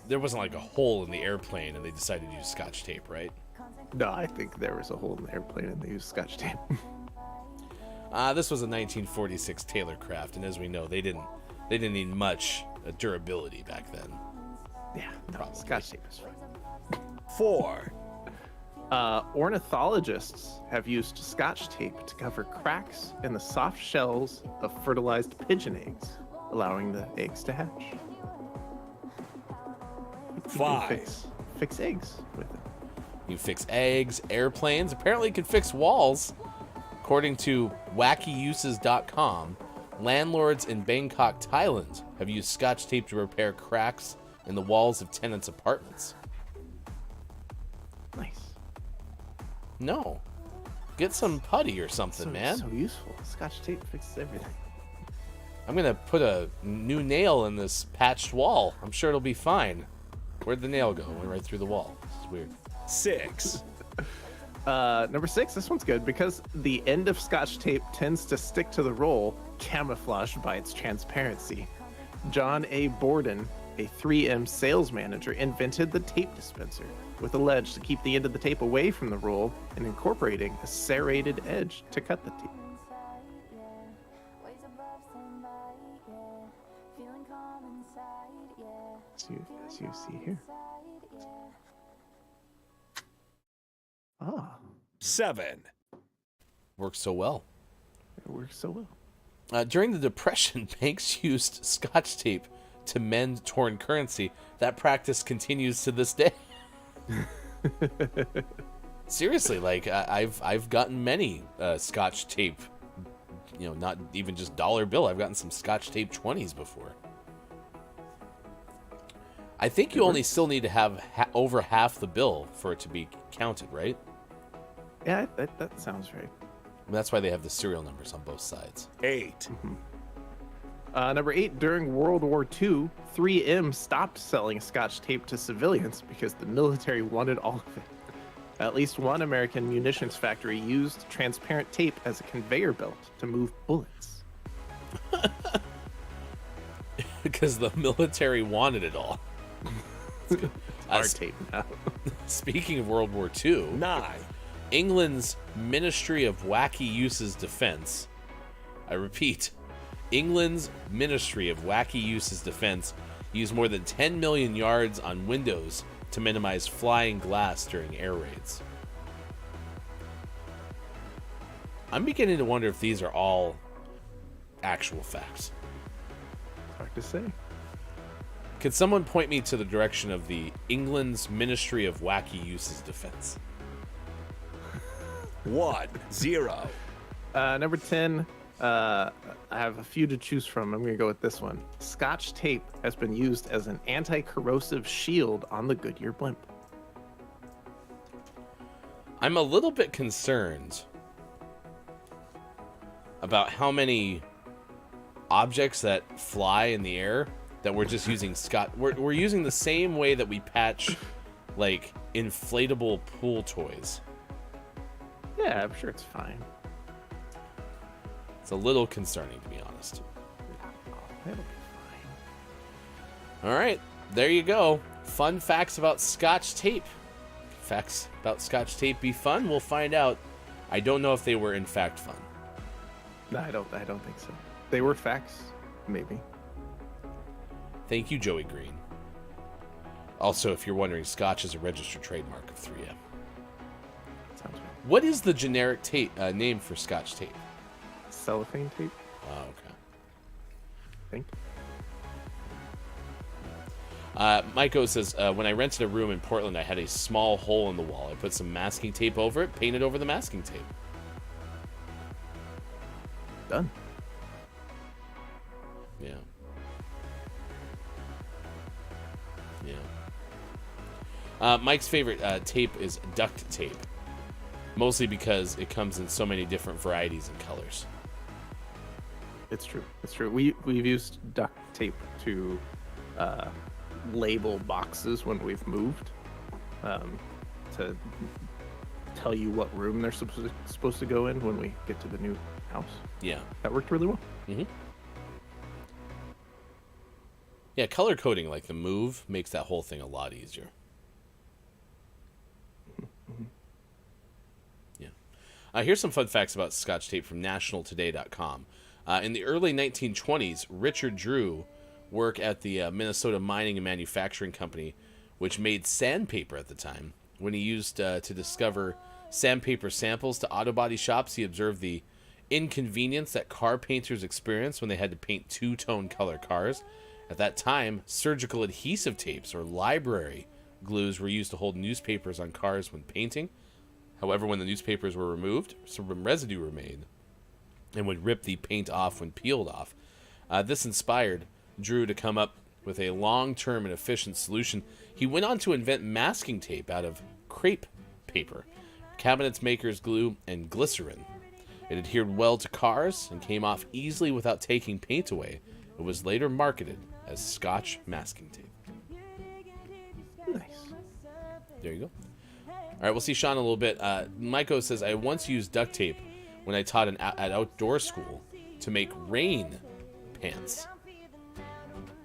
D: There wasn't like a hole in the airplane and they decided to use Scotch Tape, right?
C: No, I think there was a hole in the airplane and they used Scotch Tape.
D: This was a 1946 Taylorcraft, and as we know, they didn't need much durability back then.
C: Yeah, no,
D: Probably.
C: Scotch Tape is fine.
B: 4.
C: Ornithologists have used Scotch Tape to cover cracks in the soft shells of fertilized pigeon eggs, allowing the eggs to hatch. You can
B: 5.
C: fix eggs with it.
D: You can fix eggs, airplanes. Apparently, you can fix walls. According to wackyuses.com, landlords in Bangkok, Thailand have used Scotch Tape to repair cracks in the walls of tenants' apartments.
C: Nice.
D: No. Get some putty or something,
C: So,
D: man.
C: so useful. Scotch tape fixes everything.
D: I'm gonna put a new nail in this patched wall. I'm sure it'll be fine. Where'd the nail go? It went right through the wall. This is weird.
B: 6,
C: Number 6, this one's good because the end of Scotch tape tends to stick to the roll, camouflaged by its transparency. John A. Borden, a 3M sales manager, invented the tape dispenser with a ledge to keep the end of the tape away from the roll and incorporating a serrated edge to cut the tape. As you see here. Ah,
B: 7,
D: Works so well.
C: it works so well.
D: During the Depression, banks used Scotch tape to mend torn currency. That practice continues to this day. Seriously, like I've gotten many Scotch tape, not even just dollar bill. I've gotten some Scotch tape 20s before. I think you only still need to have over half the bill for it to be counted, right?
C: Yeah, that sounds right.
D: And that's why they have the serial numbers on both sides.
B: 8,
C: Number 8, during World War II, 3M stopped selling Scotch tape to civilians because the military wanted all of it. At least one American munitions factory used transparent tape as a conveyor belt to move bullets.
D: Because the military wanted it all.
C: Our tape now.
D: Speaking of World War II,
B: 9,
D: England's Ministry of Wacky Uses Defense, I repeat, England's Ministry of Wacky Uses Defense used more than 10 million yards on windows to minimize flying glass during air raids. I'm beginning to wonder if these are all actual facts.
C: Hard to say.
D: Could someone point me to the direction of the England's Ministry of Wacky Uses Defense?
B: 1, 0,
C: Number 10, I have a few to choose from. I'm going to go with this one. Scotch tape has been used as an anti-corrosive shield on the Goodyear blimp.
D: I'm a little bit concerned about how many objects that fly in the air that we're just using we're using the same way that we patch like inflatable pool toys.
C: Yeah, I'm sure it's fine.
D: It's a little concerning, to be honest.
C: It'll be
D: All right, there you go. Fun facts about Scotch tape. Facts about Scotch tape be fun? We'll find out. I don't know if they were in fact fun.
C: fine. No, I don't think so. They were facts, maybe.
D: Thank you, Joey Green. Also, if you're wondering, Scotch is a registered trademark of 3M.
C: Sounds right.
D: What is the generic tape name for Scotch tape?
C: Cellophane tape,
D: Oh, okay.
C: I think.
D: Maiko says, when I rented a room in Portland, I had a small hole in the wall. I put some masking tape over it, painted over the masking tape.
C: Done.
D: Yeah. Yeah. Mike's favorite tape is duct tape. Mostly because it comes in so many different varieties and colors.
C: It's true. It's true. We've used duct tape to label boxes when we've moved, to tell you what room they're supposed to go in when we get to the new house.
D: Yeah.
C: That worked really well.
D: Mm-hmm. Yeah, color coding, like the move, makes that whole thing a lot easier. Yeah. Here's some fun facts about Scotch tape from nationaltoday.com. In the early 1920s, Richard Drew worked at the Minnesota Mining and Manufacturing Company, which made sandpaper at the time. When he used to discover sandpaper samples to auto body shops, he observed the inconvenience that car painters experienced when they had to paint two-tone color cars. At that time, surgical adhesive tapes or library glues were used to hold newspapers on cars when painting. However, when the newspapers were removed, some residue remained and would rip the paint off when peeled off. This inspired Drew to come up with a long-term and efficient solution. He went on to invent masking tape out of crepe paper, cabinets maker's glue, and glycerin. It adhered well to cars and came off easily without taking paint away. It was later marketed as Scotch masking tape.
C: Nice.
D: There you go. All right, we'll see Sean in a little bit. Maiko says, I once used duct tape when I taught at outdoor school to make rain pants.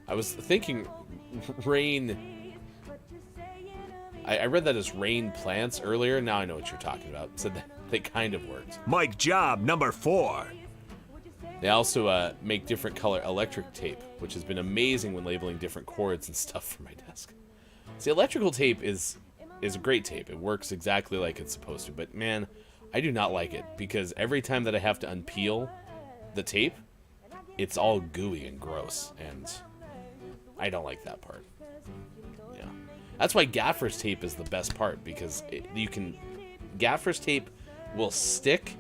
D: I was thinking rain... I read that as rain plants earlier. Now I know what you're talking about. So they kind of worked.
B: Mike Job number 4.
D: They also make different color electric tape, which has been amazing when labeling different cords and stuff for my desk. See, electrical tape is a great tape. It works exactly like it's supposed to. But man, I do not like it because every time that I have to unpeel the tape, it's all gooey and gross, and I don't like that part. Yeah, that's why gaffer's tape is the best part, because gaffer's tape will stick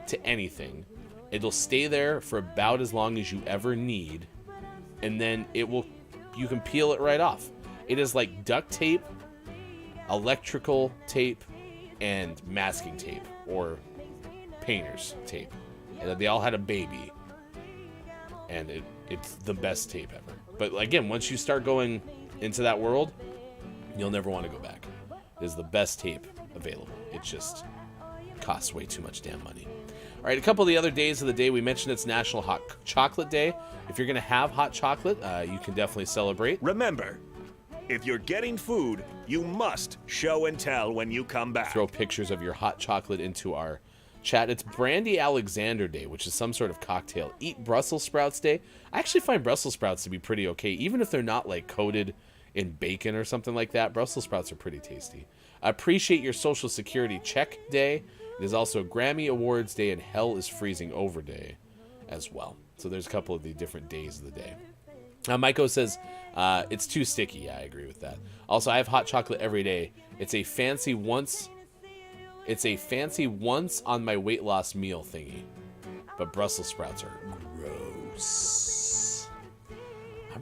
D: to anything. It'll stay there for about as long as you ever need, and then you can peel it right off. It is like duct tape, electrical tape, and masking tape, or painter's tape. And they all had a baby, and it's the best tape ever. But again, once you start going into that world, you'll never want to go back. It is the best tape available. It just costs way too much damn money. All right, a couple of the other days of the day, we mentioned it's National Hot Chocolate Day. If you're going to have hot chocolate, you can definitely celebrate.
B: Remember, if you're getting food, you must show and tell when you come back.
D: Throw pictures of your hot chocolate into our chat. It's Brandy Alexander Day, which is some sort of cocktail. Eat Brussels sprouts day. I actually find Brussels sprouts to be pretty okay, even if they're not like coated in bacon or something like that. Brussels sprouts are pretty tasty. Appreciate your Social Security check day. It is also Grammy Awards Day and Hell is Freezing Over Day as well. So there's a couple of the different days of the day. Maiko says, it's too sticky. Yeah, I agree with that. Also, I have hot chocolate every day. It's a fancy once on my weight loss meal thingy. But Brussels sprouts are gross.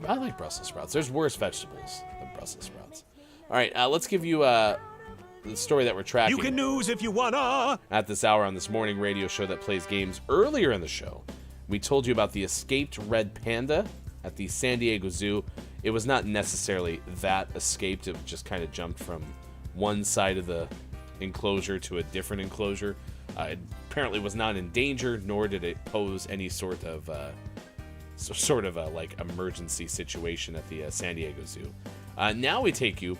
D: I like Brussels sprouts. There's worse vegetables than Brussels sprouts. All right, let's give you the story that we're tracking.
B: You can news if you wanna.
D: At this hour on this morning radio show that plays games. Earlier in the show, we told you about the escaped red panda at the San Diego Zoo. It was not necessarily that escaped. It just kind of jumped from one side of the enclosure to a different enclosure. It apparently was not in danger, nor did it pose any sort of like emergency situation at the San Diego Zoo. Now we take you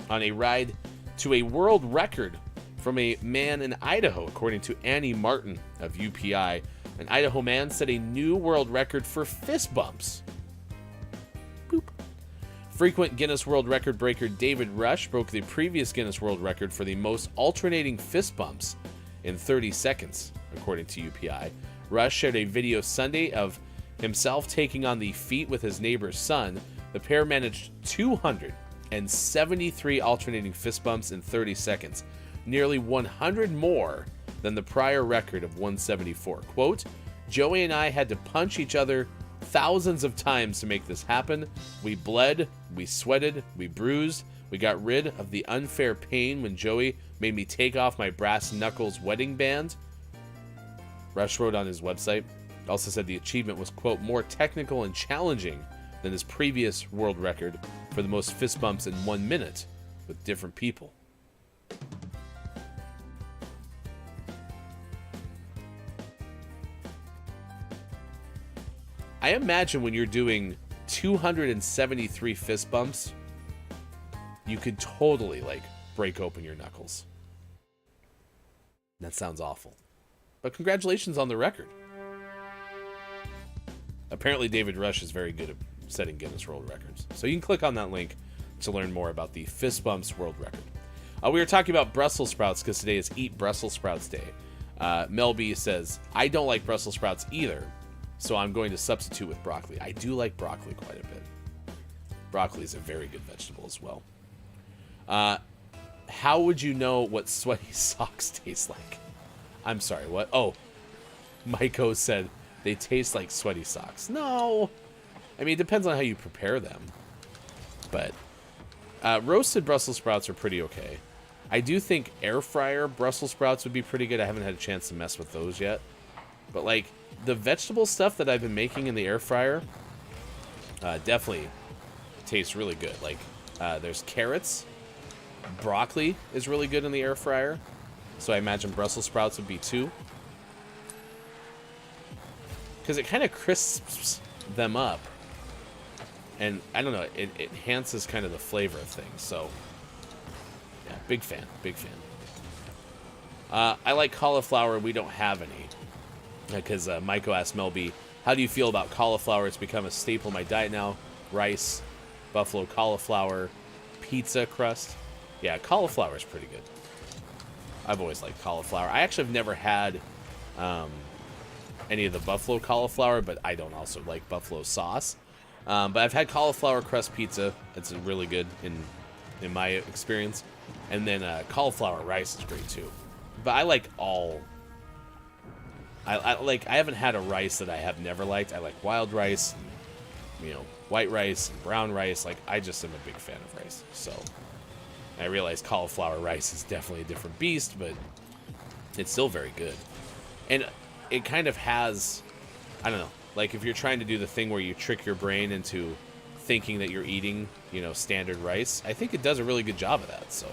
D: on a ride to a world record from a man in Idaho, according to Annie Martin of UPI. An Idaho man set a new world record for fist bumps. Boop. Frequent Guinness World Record breaker David Rush broke the previous Guinness World Record for the most alternating fist bumps in 30 seconds, according to UPI. Rush shared a video Sunday of himself taking on the feet with his neighbor's son. The pair managed 273 alternating fist bumps in 30 seconds, nearly 100 more than the prior record of 174. Quote, Joey and I had to punch each other thousands of times to make this happen. We bled, we sweated, we bruised, we got rid of the unfair pain when Joey made me take off my brass knuckles wedding band. Rush wrote on his website. Also said the achievement was, quote, more technical and challenging than his previous world record for the most fist bumps in 1 minute with different people. I imagine when you're doing 273 fist bumps, you could totally, break open your knuckles. That sounds awful. But congratulations on the record. Apparently David Rush is very good at setting Guinness World Records. So you can click on that link to learn more about the fist bumps world record. We were talking about Brussels sprouts because today is Eat Brussels Sprouts Day. Mel B says, I don't like Brussels sprouts either, so I'm going to substitute with broccoli. I do like broccoli quite a bit. Broccoli is a very good vegetable as well. How would you know what sweaty socks taste like? I'm sorry, what? Oh, Maiko said they taste like sweaty socks. No. I mean, it depends on how you prepare them. But roasted Brussels sprouts are pretty okay. I do think air fryer Brussels sprouts would be pretty good. I haven't had a chance to mess with those yet. But, like, the vegetable stuff that I've been making in the air fryer definitely tastes really good. Like, there's carrots. Broccoli is really good in the air fryer. So I imagine Brussels sprouts would be too. Because it kind of crisps them up. And, I don't know, it enhances kind of the flavor of things. So, yeah, big fan. Big fan. I like cauliflower. We don't have any. Because Maiko asked Melby, how do you feel about cauliflower? It's become a staple in my diet now. Rice, buffalo cauliflower, pizza crust. Yeah, cauliflower is pretty good. I've always liked cauliflower. I actually have never had any of the buffalo cauliflower, but I don't also like buffalo sauce. But I've had cauliflower crust pizza. It's really good in my experience. And then cauliflower rice is great too. But I like all... I haven't had a rice that I have never liked. I like wild rice, and, white rice, and brown rice. Like, I just am a big fan of rice. So, I realize cauliflower rice is definitely a different beast, but it's still very good. And it kind of has, I don't know, like if you're trying to do the thing where you trick your brain into thinking that you're eating, standard rice, I think it does a really good job of that, so.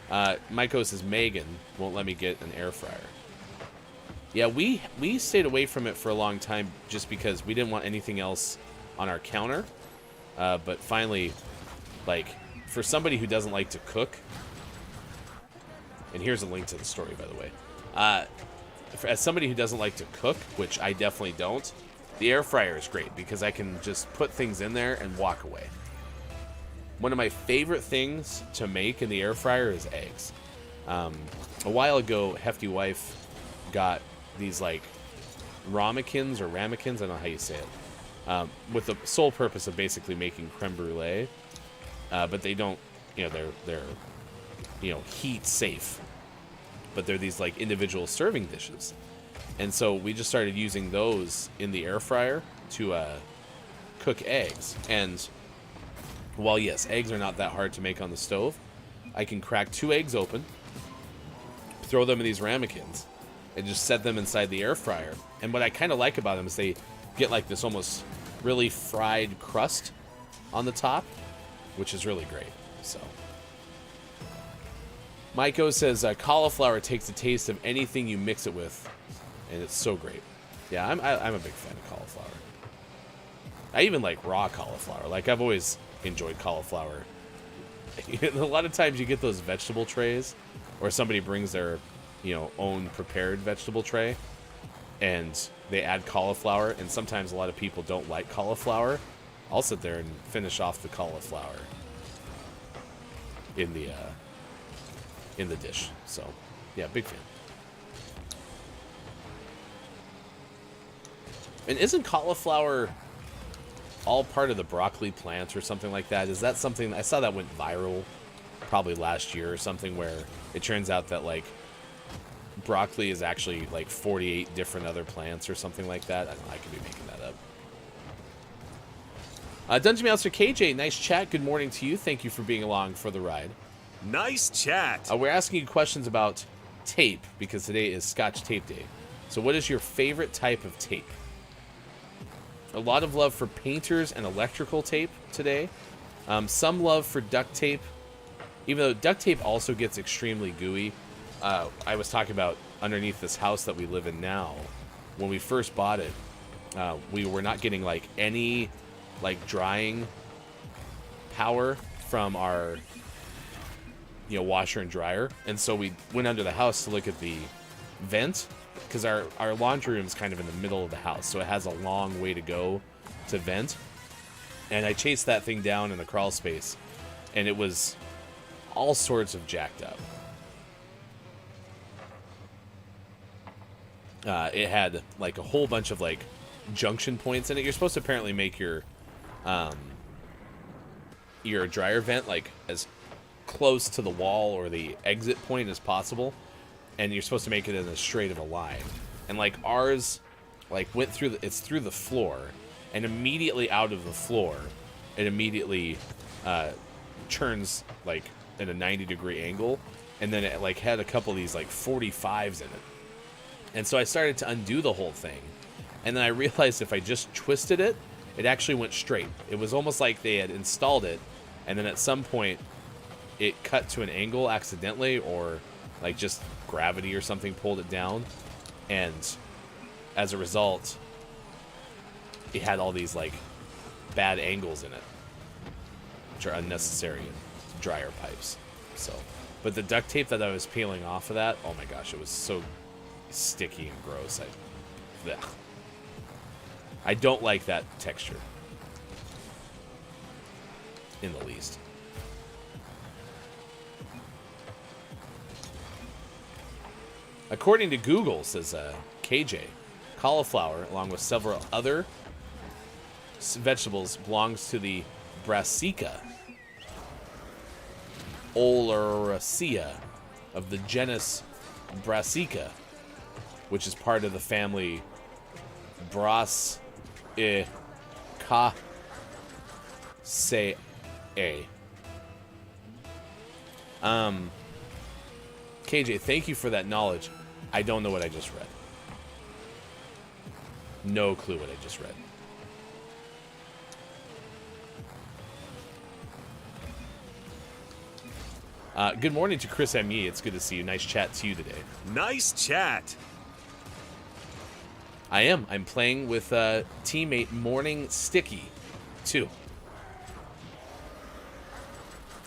D: Maiko says Megan won't let me get an air fryer. Yeah, we stayed away from it for a long time just because we didn't want anything else on our counter. But finally, like, for somebody who doesn't like to cook, and here's a link to the story, by the way. As somebody who doesn't like to cook, which I definitely don't, the air fryer is great because I can just put things in there and walk away. One of my favorite things to make in the air fryer is eggs. A while ago, Hefty Wife got these, like, ramekins, I don't know how you say it, with the sole purpose of basically making creme brulee, but they don't, they're heat safe, but they're these, like, individual serving dishes. And so we just started using those in the air fryer to cook eggs. And while, yes, eggs are not that hard to make on the stove, I can crack 2 eggs open, throw them in these ramekins, and just set them inside the air fryer. And what I kind of like about them is they get like this almost really fried crust on the top, which is really great. So, Maiko says cauliflower takes the taste of anything you mix it with, and it's so great. Yeah, I'm a big fan of cauliflower. I even like raw cauliflower. Like, I've always enjoyed cauliflower. A lot of times you get those vegetable trays, or somebody brings their own prepared vegetable tray, and they add cauliflower, and sometimes a lot of people don't like cauliflower. I'll sit there and finish off the cauliflower in the dish. So, yeah, big fan. And isn't cauliflower all part of the broccoli plant or something like that? Is that something... I saw that went viral probably last year or something, where it turns out that, like, broccoli is actually like 48 different other plants or something like that. I don't know, I could be making that up. Dungeon Master KJ, nice chat. Good morning to you. Thank you for being along for the ride.
B: Nice chat.
D: We're asking you questions about tape because today is Scotch Tape Day. So what is your favorite type of tape? A lot of love for painters and electrical tape today. Some love for duct tape, even though duct tape also gets extremely gooey. I was talking about underneath this house that we live in now. When we first bought it, we were not getting like any like drying power from our washer and dryer, and so we went under the house to look at the vent, because our laundry room is kind of in the middle of the house, so it has a long way to go to vent. And I chased that thing down in the crawl space, and it was all sorts of jacked up. It had like a whole bunch of like junction points in it. You're supposed to apparently make your dryer vent like as close to the wall or the exit point as possible, and you're supposed to make it in as straight of a line. And like ours, like went through it's through the floor, and immediately out of the floor, it immediately churns like in a 90-degree angle, and then it like had a couple of these like 45s in it. And so I started to undo the whole thing, and then I realized if I just twisted it, it actually went straight. It was almost like they had installed it, and then at some point it cut to an angle accidentally, or like just gravity or something pulled it down, and as a result it had all these like bad angles in it, which are unnecessary in dryer pipes. So, but the duct tape that I was peeling off of that, oh my gosh, it was so sticky and gross. I don't like that texture in the least. According to Google, says KJ, cauliflower, along with several other vegetables, belongs to the Brassica oleracea of the genus Brassica, which is part of the family Brassicaceae. KJ, thank you for that knowledge. I don't know what I just read. No clue what I just read. Good morning to Chris M.E. It's good to see you. Nice chat to you today.
B: Nice chat.
D: I am. I'm playing with teammate Morning Sticky, too.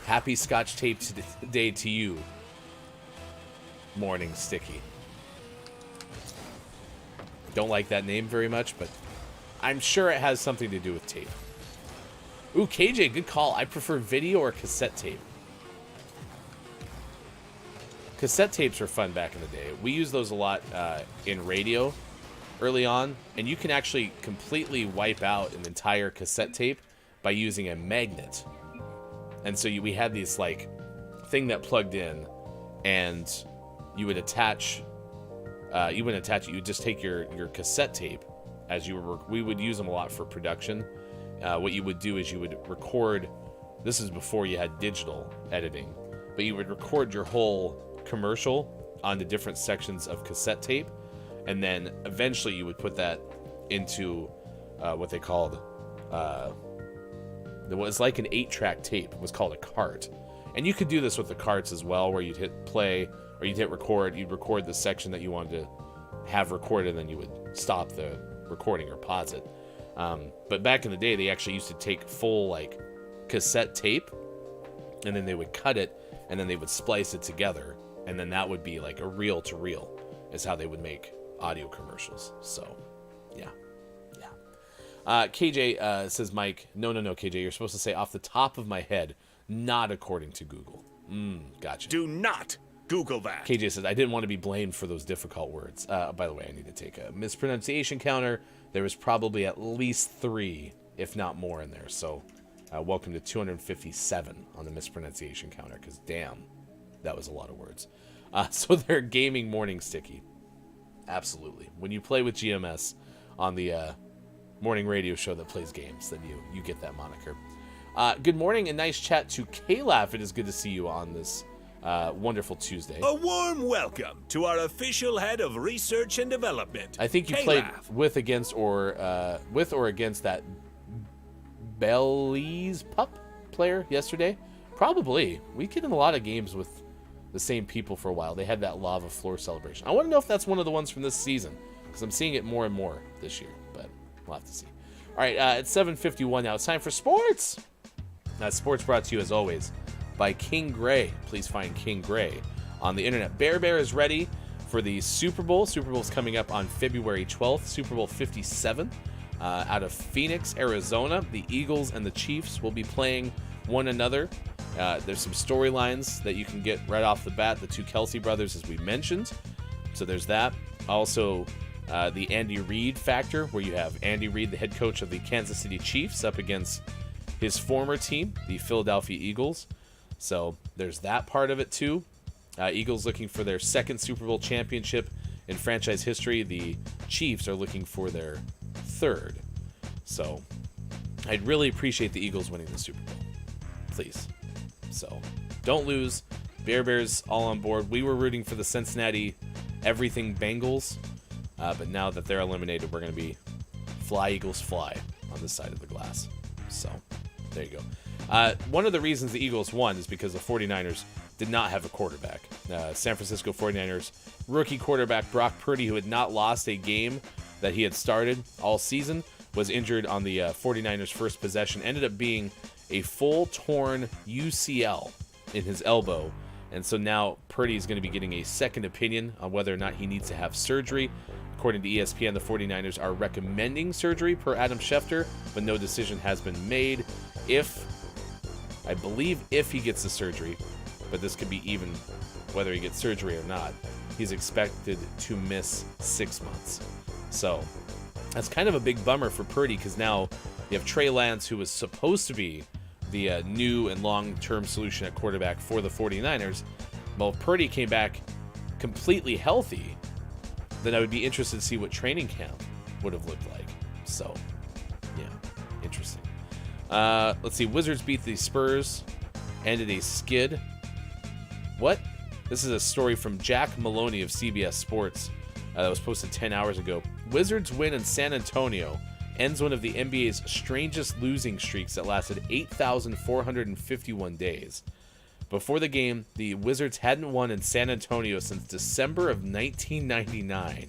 D: Happy Scotch Tape day to you, Morning Sticky. Don't like that name very much, but I'm sure it has something to do with tape. Ooh, KJ, good call. I prefer video or cassette tape. Cassette tapes were fun back in the day. We used those a lot in radio early on, and you can actually completely wipe out an entire cassette tape by using a magnet. And so we had this like thing that plugged in, and you would attach. You wouldn't attach it. You would just take your cassette tape, as you were. We would use them a lot for production. What you would do is you would record. This is before you had digital editing, but you would record your whole commercial onto different sections of cassette tape, and then eventually you would put that into what they called it was like an 8-track tape. It was called a cart, and you could do this with the carts as well, where you'd hit play or you'd hit record. You'd record the section that you wanted to have recorded, and then you would stop the recording or pause it. But back in the day, they actually used to take full like cassette tape, and then they would cut it, and then they would splice it together, and then that would be like a reel-to-reel is how they would make audio commercials. So, yeah. KJ says, Mike, no, KJ, you're supposed to say off the top of my head, not according to Google. Gotcha.
B: Do not Google that.
D: KJ says, I didn't want to be blamed for those difficult words. By the way, I need to take a mispronunciation counter. There was probably at least 3, if not more, in there. So, welcome to 257 on the mispronunciation counter, because damn, that was a lot of words. So they're gaming morning sticky. Absolutely. When you play with GMS on the morning radio show that plays games, then you get that moniker. Good morning and nice chat to Calaf. It is good to see you on this wonderful Tuesday.
B: A warm welcome to our official head of research and development.
D: I think you played with or against that Belize pup player yesterday. Probably. We get in a lot of games with the same people for a while. They had that lava floor celebration. I want to know if that's one of the ones from this season, because I'm seeing it more and more this year, but we'll have to see. All right, it's 7:51 now. It's time for sports. Sports brought to you, as always, by King Gray. Please find King Gray on the internet. Bear is ready for the Super Bowl. Super Bowl's coming up on February 12th. Super Bowl 57 out of Phoenix, Arizona. The Eagles and the Chiefs will be playing one another. There's some storylines that you can get right off the bat. The two Kelsey brothers, as we mentioned. So there's that. Also, the Andy Reid factor, where you have Andy Reid, the head coach of the Kansas City Chiefs, up against his former team, the Philadelphia Eagles. So there's that part of it too. Eagles looking for their second Super Bowl championship in franchise history. The Chiefs are looking for their third. So I'd really appreciate the Eagles winning the Super Bowl. Please. So don't lose. Bears all on board. We were rooting for the Cincinnati everything Bengals, but now that they're eliminated, we're going to be fly, Eagles, fly on this side of the glass. So, there you go. One of the reasons the Eagles won is because the 49ers did not have a quarterback. San Francisco 49ers rookie quarterback Brock Purdy, who had not lost a game that he had started all season, was injured on the 49ers' first possession, ended up being a full torn UCL in his elbow. And so now Purdy is going to be getting a second opinion on whether or not he needs to have surgery. According to ESPN, the 49ers are recommending surgery per Adam Schefter, but no decision has been made. I believe if he gets the surgery, but this could be even whether he gets surgery or not, he's expected to miss 6 months. So that's kind of a big bummer for Purdy, because now you have Trey Lance, who was supposed to be the new and long-term solution at quarterback for the 49ers. Well, if Purdy came back completely healthy, then I would be interested to see what training camp would have looked like. So, yeah, interesting. Let's see. Wizards beat the Spurs, ended a skid. What? This is a story from Jack Maloney of CBS Sports that was posted 10 hours ago. Wizards win in San Antonio ends one of the NBA's strangest losing streaks that lasted 8,451 days. Before the game, the Wizards hadn't won in San Antonio since December of 1999.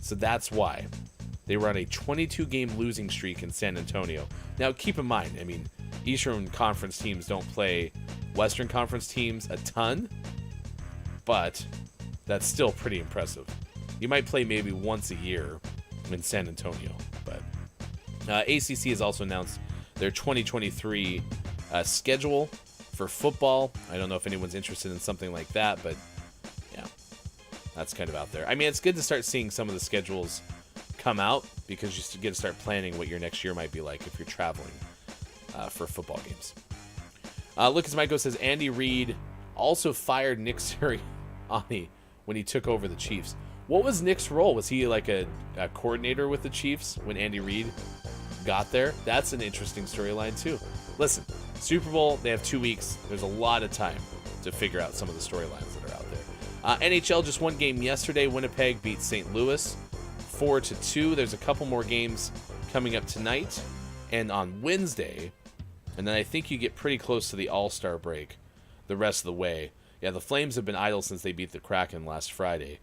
D: So that's why. They were on a 22-game losing streak in San Antonio. Now, keep in mind, I mean, Eastern Conference teams don't play Western Conference teams a ton, but that's still pretty impressive. You might play maybe once a year in San Antonio, but ACC has also announced their 2023 schedule for football. I don't know if anyone's interested in something like that, but yeah, that's kind of out there. I mean, it's good to start seeing some of the schedules come out, because you get to start planning what your next year might be like if you're traveling for football games. Lucas Michael says Andy Reid also fired Nick Sirianni when he took over the Chiefs. What was Nick's role? Was he like a coordinator with the Chiefs when Andy Reid got there? That's an interesting storyline too. Listen, Super Bowl, they have 2 weeks. There's a lot of time to figure out some of the storylines that are out there. NHL, just one game yesterday. Winnipeg beat St. Louis 4-2. There's a couple more games coming up tonight and on Wednesday. And then I think you get pretty close to the All-Star break the rest of the way. Yeah, the Flames have been idle since they beat the Kraken last Friday.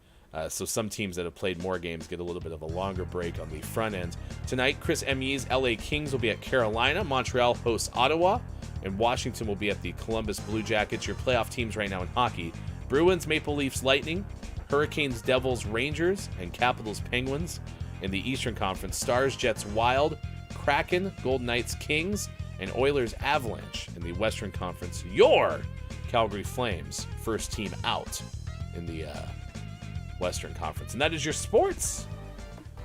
D: So some teams that have played more games get a little bit of a longer break on the front end. Tonight, Chris Emye's LA Kings will be at Carolina. Montreal hosts Ottawa. And Washington will be at the Columbus Blue Jackets. Your playoff teams right now in hockey: Bruins, Maple Leafs, Lightning; Hurricanes, Devils, Rangers; and Capitals, Penguins. In the Eastern Conference, Stars, Jets, Wild; Kraken, Golden Knights, Kings; and Oilers, Avalanche. In the Western Conference, your Calgary Flames, first team out in the Western Conference. And that is your sports.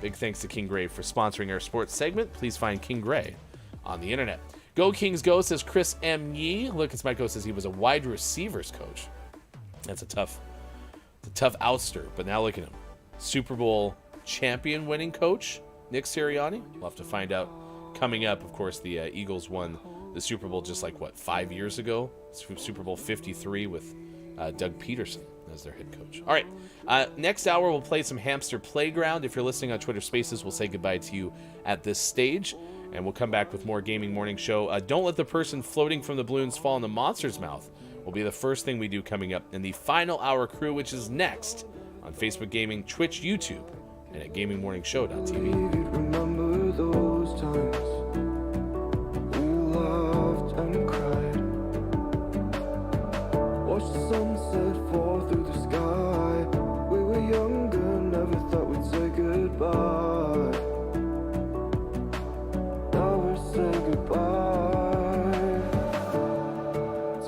D: Big thanks to King Gray for sponsoring our sports segment. Please find King Gray on the internet. Go Kings Go, says Chris M. Yee. Lucas Michael says he was a wide receivers coach. That's a tough ouster, but now look at him. Super Bowl champion winning coach, Nick Sirianni. We'll have to find out coming up. Of course, the Eagles won the Super Bowl just 5 years ago. Super Bowl 53 with Doug Peterson as their head coach. All right, next hour we'll play some Hamster Playground. If you're listening on Twitter Spaces, we'll say goodbye to you at this stage, and we'll come back with more Gaming Morning Show. Don't let the person floating from the balloons fall in the monster's mouth will be the first thing we do coming up in the final hour crew, which is next on Facebook Gaming, Twitch, YouTube, and at GamingMorningShow.tv.
A: Remember those times we laughed and cried. Watch the sunset fall through the sky. We were younger, never thought we'd say goodbye. Now we're saying goodbye.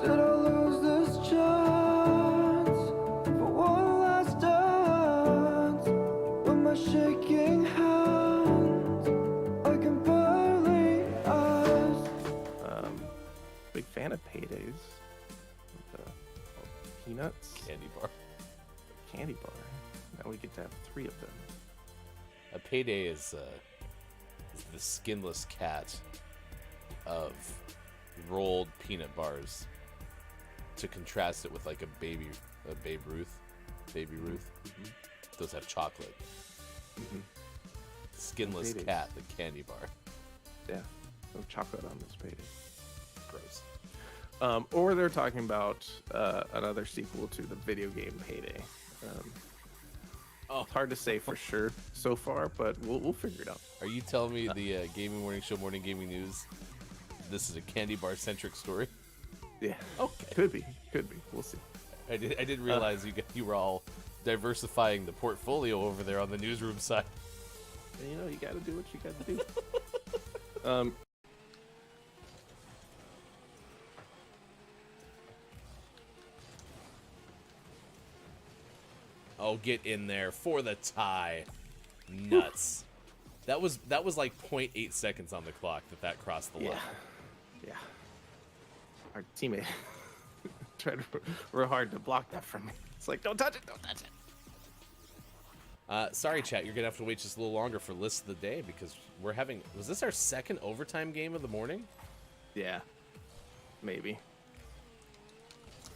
A: Did I lose this chance for one last dance? With my shaking hands, I can barely ask.
C: Big fan of paydays. Peanuts. Candy bar. Now we get to have 3 of them.
D: A payday is the skinless cat of rolled peanut bars. to contrast it with like a Babe Ruth. Those have chocolate. Skinless
C: Paydays.
D: cat, the candy bar.
C: Yeah, no chocolate on this payday.
D: Gross.
C: Or they're talking about another sequel to the video game Payday. It's hard to say for sure so far, but we'll figure it out.
D: Are you telling me the Gaming Morning Show Morning Gaming News, this is a candy bar centric story?
C: Yeah.
D: Okay.
C: Could be. We'll see.
D: I didn't realize you were all diversifying the portfolio over there on the newsroom side.
C: And, you got to do what you got to do.
D: Oh, get in there for the tie. Nuts. That was like 0.8 seconds on the clock that crossed the line.
C: Yeah. Our teammate tried real hard to block that from me. It's like, don't touch it.
D: Sorry, chat. You're going to have to wait just a little longer for list of the day because was this our second overtime game of the morning?
C: Yeah. Maybe.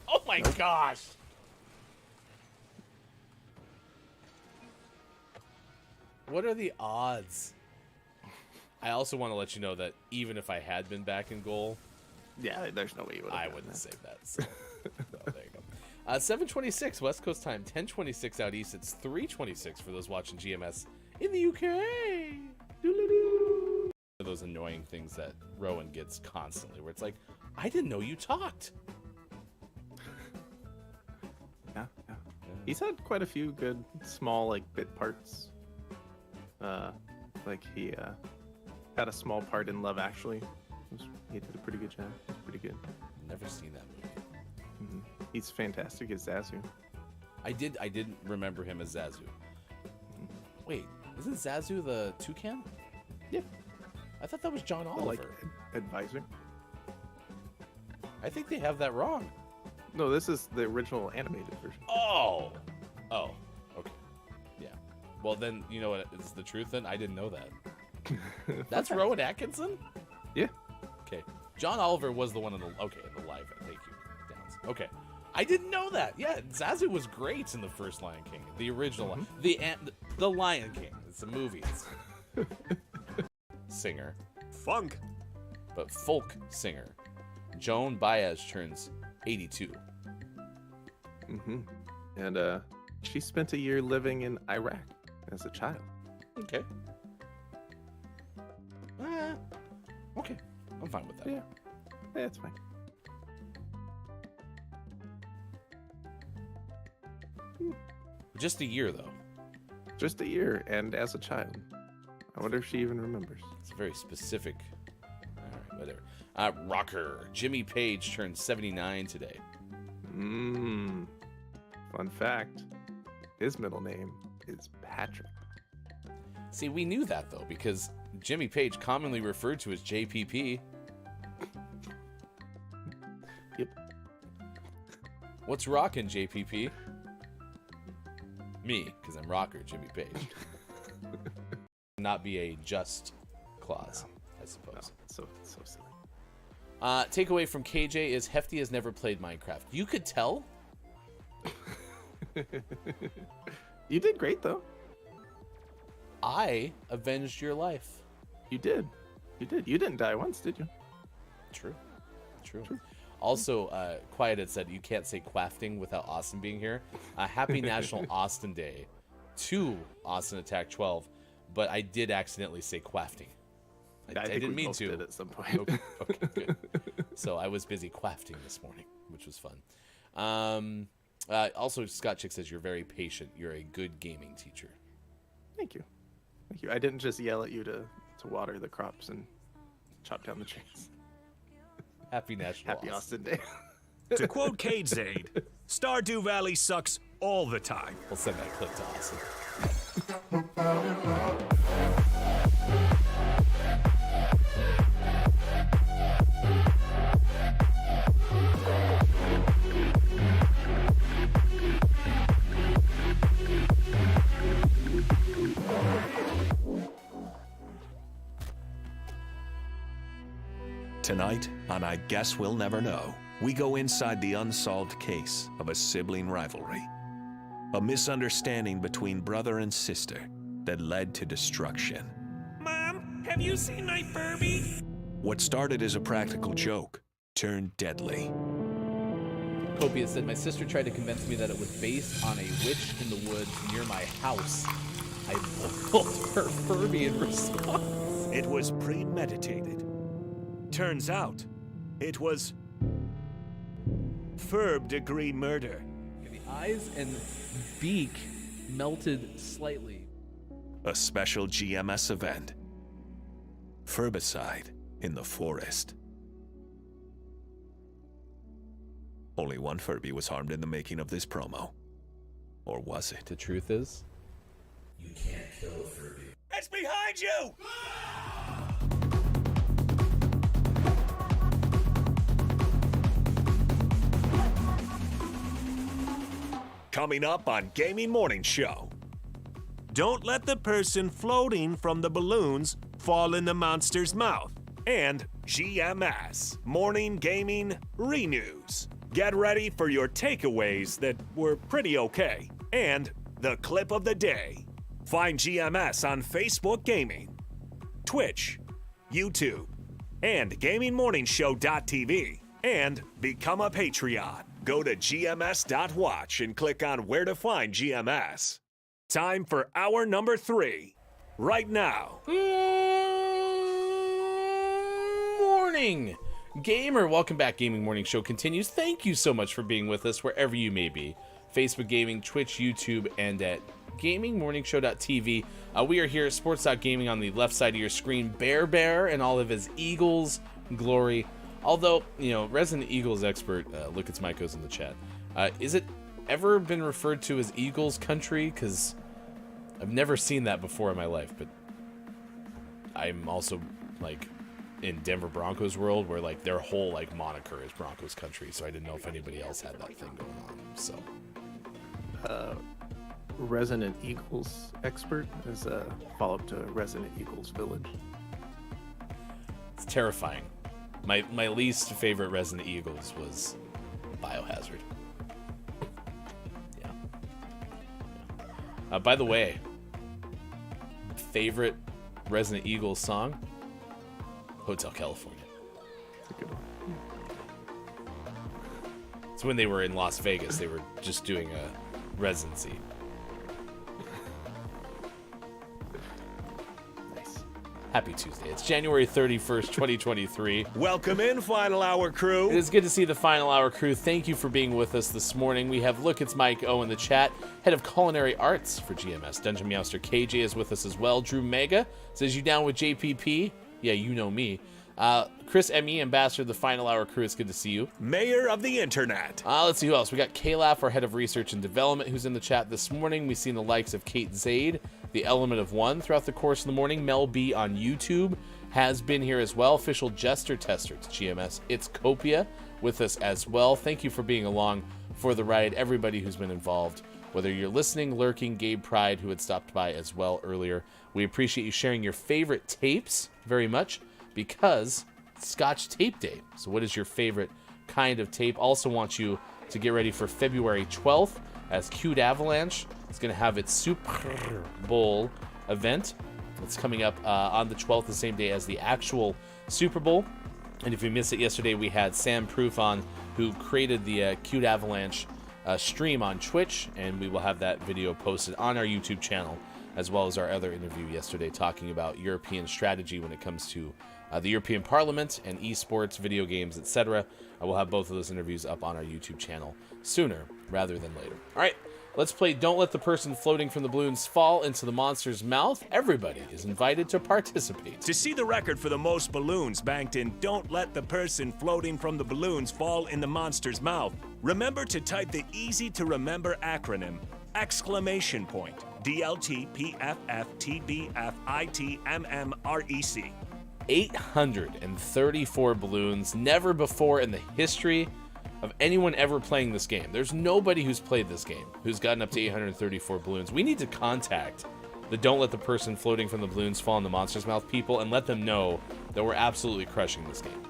D: Oh my gosh. What are the odds? I also want to let you know that even if I had been back in goal,
C: Yeah, there's no way you would have.
D: I wouldn't save that. So. There you go. 7:26 West Coast time, 10:26 out east. It's 3:26 for those watching GMS in the UK. Those annoying things that Rowan gets constantly, where it's like, I didn't know you talked.
C: Yeah. He's had quite a few good small bit parts. He had a small part in Love Actually. He did a pretty good job. It was pretty good.
D: Never seen that movie.
C: He's fantastic as Zazu.
D: I didn't remember him as Zazu. Wait, isn't Zazu the toucan?
C: Yeah.
D: I thought that was John Oliver.
C: Advisor.
D: I think they have that wrong.
C: No, this is the original animated version.
D: Oh, okay. Yeah. Well, then, you know what is the truth then? I didn't know that. That's Rowan Atkinson?
C: Yeah.
D: Okay. John Oliver was the one in the live. Thank you. Downs. Okay. I didn't know that. Yeah, Zazu was great in the first Lion King. The original the Lion King. It's a movie. Singer.
B: Funk.
D: But folk singer. Joan Baez turns 82.
C: And she spent a year living in Iraq as a child.
D: Okay. Okay. I'm fine with that.
C: Yeah, it's fine.
D: Just a year, though.
C: Just a year, and as a child. I wonder if she even remembers.
D: It's a very specific. All right, whatever. Rocker. Jimmy Page turned 79 today.
C: Fun fact. His middle name is Patrick.
D: See, we knew that, though, because Jimmy Page, commonly referred to as JPP.
C: Yep.
D: What's rockin', JPP? Me, because I'm rocker, Jimmy Page. Not be a just clause, I suppose.
C: So silly.
D: Takeaway from KJ is Hefty has never played Minecraft. You could tell.
C: You did great, though.
D: I avenged your life.
C: You did. You didn't die once, did you?
D: True. Also, Quiet had said you can't say quafting without Austin being here. Happy National Austin Day to Austin Attack 12, but I did accidentally say quafting. I
C: think
D: didn't
C: we
D: mean
C: both
D: to.
C: did at some point.
D: Okay, good. So I was busy quafting this morning, which was fun. Also, Scott Chick says you're very patient. You're a good gaming teacher.
C: Thank you. I didn't just yell at you to water the crops and chop down the trees.
D: Happy National
C: Happy Austin Day.
B: To quote Cade Zaid, Stardew Valley sucks all the time.
D: We'll send that clip to Austin.
B: Tonight on I Guess We'll Never Know. we go inside the unsolved case of a sibling rivalry. A misunderstanding between brother and sister that led to destruction. Mom, have you seen my Furby? What started as a practical joke turned deadly.
H: Copia said, my sister tried to convince me that it was based on a witch in the woods near my house. I boiled her Furby in response.
B: It was premeditated. Turns out, it was third-degree murder.
H: The eyes and beak melted slightly.
B: A special GMS event. Furbicide in the forest. Only one Furby was harmed in the making of this promo. Or was it?
H: The truth is,
I: you can't kill a Furby.
B: It's behind you! Coming up on Gaming Morning Show. Don't let the person floating from the balloons fall in the monster's mouth. And GMS Morning Gaming Renews. Get ready for your takeaways that were pretty okay. And the clip of the day. Find GMS on Facebook Gaming, Twitch, YouTube, and GamingMorningShow.tv. And become a Patreon. Go to GMS.watch and click on where to find GMS. Time for hour number 3. Right now.
D: Morning, gamer. Welcome back. Gaming Morning Show continues. Thank you so much for being with us wherever you may be. Facebook Gaming, Twitch, YouTube, and at GamingMorningShow.tv. We are here at Sports.Gaming on the left side of your screen. Bear and all of his Eagles glory. Although, you know, Resident Eagles expert, look, it's Mike goes in the chat. Is it ever been referred to as Eagles country? Because I've never seen that before in my life, but I'm also, like, in Denver Broncos world where, like, their whole, like, moniker is Broncos country, so I didn't know if anybody else had that thing going on, so.
C: Resident Eagles expert is a follow-up to Resident Eagles Village.
D: It's terrifying. My least favorite Resident Eagles was Biohazard. Yeah. By the way, favorite Resident Eagles song? Hotel California.
C: It's a good one.
D: It's when they were in Las Vegas. They were just doing a residency.
C: Nice.
D: Happy Tuesday. It's January 31st, 2023.
B: Welcome in, Final Hour crew.
D: It is good to see the Final Hour crew. Thank you for being with us this morning. We have Look, It's Mike O in the chat, head of culinary arts for GMS. Dungeon Meowster KJ is with us as well. Drew Mega says, you down with JPP? Yeah, you know me. Chris M.E., ambassador of the Final Hour crew. It's good to see you.
B: Mayor of the Internet.
D: Let's see who else. We got Kalaf, our head of research and development, who's in the chat this morning. We've seen the likes of Kate Zaid, the Element of One, throughout the course of the morning. Mel B on YouTube has been here as well. Official Jester Tester to GMS. It's Copia with us as well. Thank you for being along for the ride. Everybody who's been involved, whether you're listening, lurking, Gabe Pride, who had stopped by as well earlier. We appreciate you sharing your favorite tapes very much, because it's Scotch Tape Day. So what is your favorite kind of tape? Also want you to get ready for February 12th as Cute Avalanche is going to have its Super Bowl event. It's coming up on the 12th, the same day as the actual Super Bowl. And if you missed it yesterday, we had Sam Proof on, who created the Cute Avalanche stream on Twitch, and we will have that video posted on our YouTube channel, as well as our other interview yesterday talking about European strategy when it comes to the European Parliament and esports, video games, etc. I will have both of those interviews up on our YouTube channel sooner rather than later. All right, let's play Don't Let the Person Floating from the Balloons Fall into the Monster's Mouth. Everybody is invited to participate.
B: To see the record for the most balloons banked in Don't Let the Person Floating from the Balloons Fall in the Monster's Mouth, remember to type the easy-to-remember acronym exclamation point DLTPFFTBFITMMREC.
D: 834 balloons, never before in the history of anyone ever playing this game. There's nobody who's played this game who's gotten up to 834 balloons. We need to contact the Don't Let the Person Floating from the Balloons Fall in the Monster's Mouth people and let them know that we're absolutely crushing this game.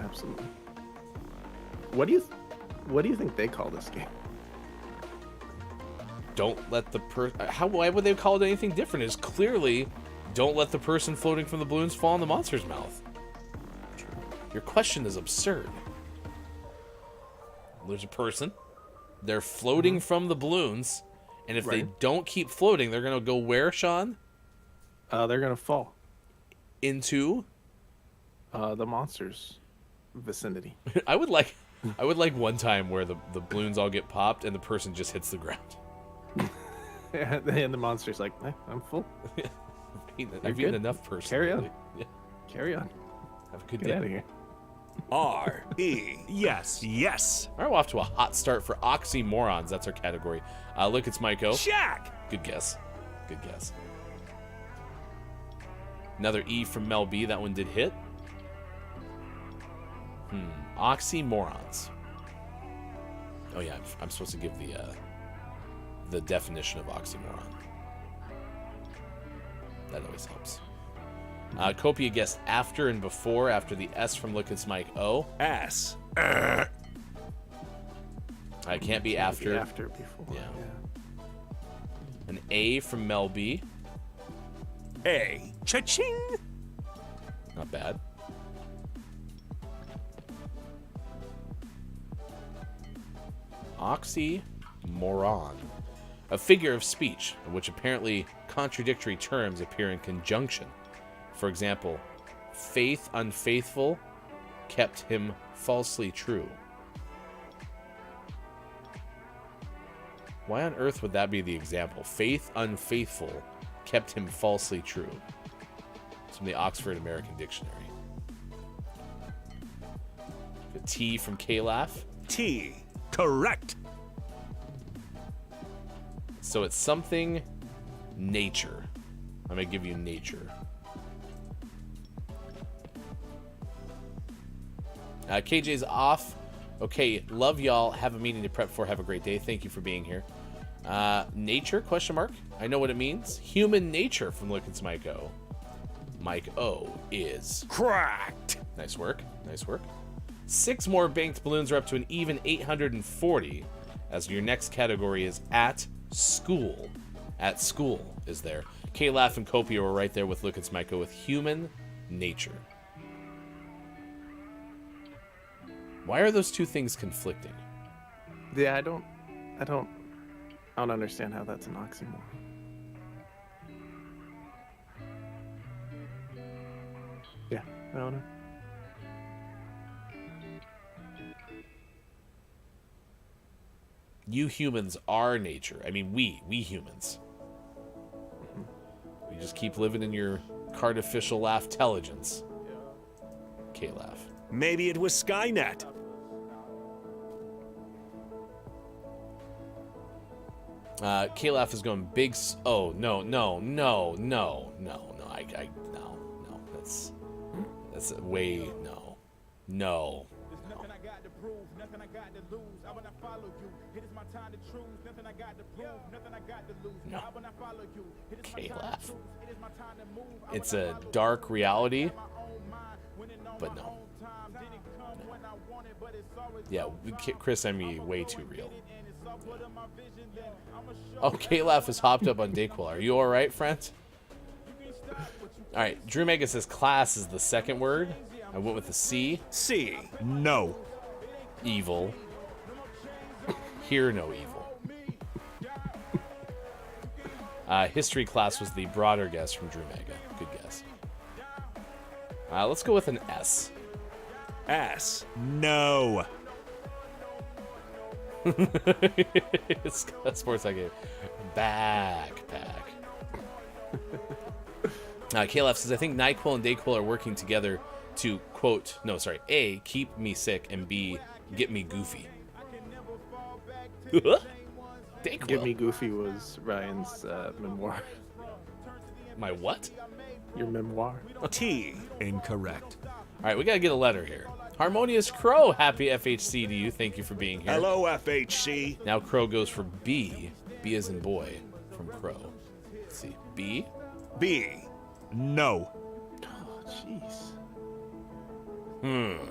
C: Absolutely. What do you think they call this game?
D: Don't let the why would they call it anything different? It's clearly don't let the person floating from the balloons fall in the monster's mouth. Your question is absurd. There's a person. They're floating from the balloons, and if they don't keep floating, they're gonna go where, Sean?
C: They're gonna fall
D: Into
C: the monster's vicinity.
D: I would like one time where the balloons all get popped and the person just hits the ground.
C: And the monster's like, I'm full.
D: I've eaten enough personally.
C: Carry on.
D: Yeah.
C: Carry on.
D: Have a good
C: Get
D: day.
C: out of here.
B: R-E. Yes, yes.
D: All right, we're off to a hot start for oxymorons. That's our category. Look, it's Maiko.
B: Jack.
D: Good guess. Good guess. Another E from Mel B. That one did hit. Oxymorons. Oh yeah, I'm supposed to give the definition of oxymoron. That always helps. Copia guessed after and before. After the S from Look It's Mike O.
B: S.
D: I can't be after.
C: After before.
D: Yeah. An A from Mel B.
B: A. Cha-ching.
D: Not bad. Oxymoron. A figure of speech in which apparently contradictory terms appear in conjunction. For example, faith unfaithful kept him falsely true. Why on earth would that be the example? Faith unfaithful kept him falsely true. It's from the Oxford American Dictionary. The T from K-Laugh.
B: T. Correct.
D: So it's something nature. I'm going to give you nature. KJ's off. Okay, love y'all. Have a meeting to prep for. Have a great day. Thank you for being here. Nature, question mark. I know what it means. Human nature from Look It's Mike O. Mike O is
B: Cracked.
D: nice work. Nice work. 6 more banked balloons are up to an even 840. As your next category is at school. At school is there. K-Laugh and Copia were right there with Look It's Mike O with human nature. Why are those two things conflicting?
C: Yeah, I don't understand how that's an oxymoron. Yeah, I don't know.
D: You humans are nature. I mean, we humans. We just keep living in your cartificial laugh-telligence. K-Laugh.
B: Maybe it was Skynet.
D: K-Laugh is going big. Oh no. That's way no. No.
J: Nothing I got to prove, nothing I got to lose. I wanna follow you. It is my time to choose. Nothing I got to prove, nothing I got to lose.
D: No.
J: I wanna follow you. It is my time
D: K-Laugh.
J: to choose. It is my time to move.
D: It's a dark reality, but no. Yeah, Chris and me way too real. Oh, K-Laugh has hopped up on Dayquil. Are you alright, friend? Alright, Drew Mega says class is the second word. I went with the C.
B: C. No.
D: Evil. Hear no evil. History class was the broader guess from Drew Mega. Good guess. Let's go with an S.
B: S. No.
D: It's a sports I gave. Backpack. K-Laugh says, I think NyQuil and Dayquil are working together to, quote, no, sorry, A, keep me sick, and B, get me goofy. Dayquil.
C: Get Me Goofy was Ryan's memoir.
D: My what?
C: Your memoir.
B: T. Incorrect.
D: All right, we got to get a letter here. Harmonious Crow, happy FHC to you. Thank you for being here.
B: Hello, FHC.
D: Now Crow goes for B. B as in boy from Crow. Let's see. B.
B: B. No.
C: Oh, jeez.
D: Hmm.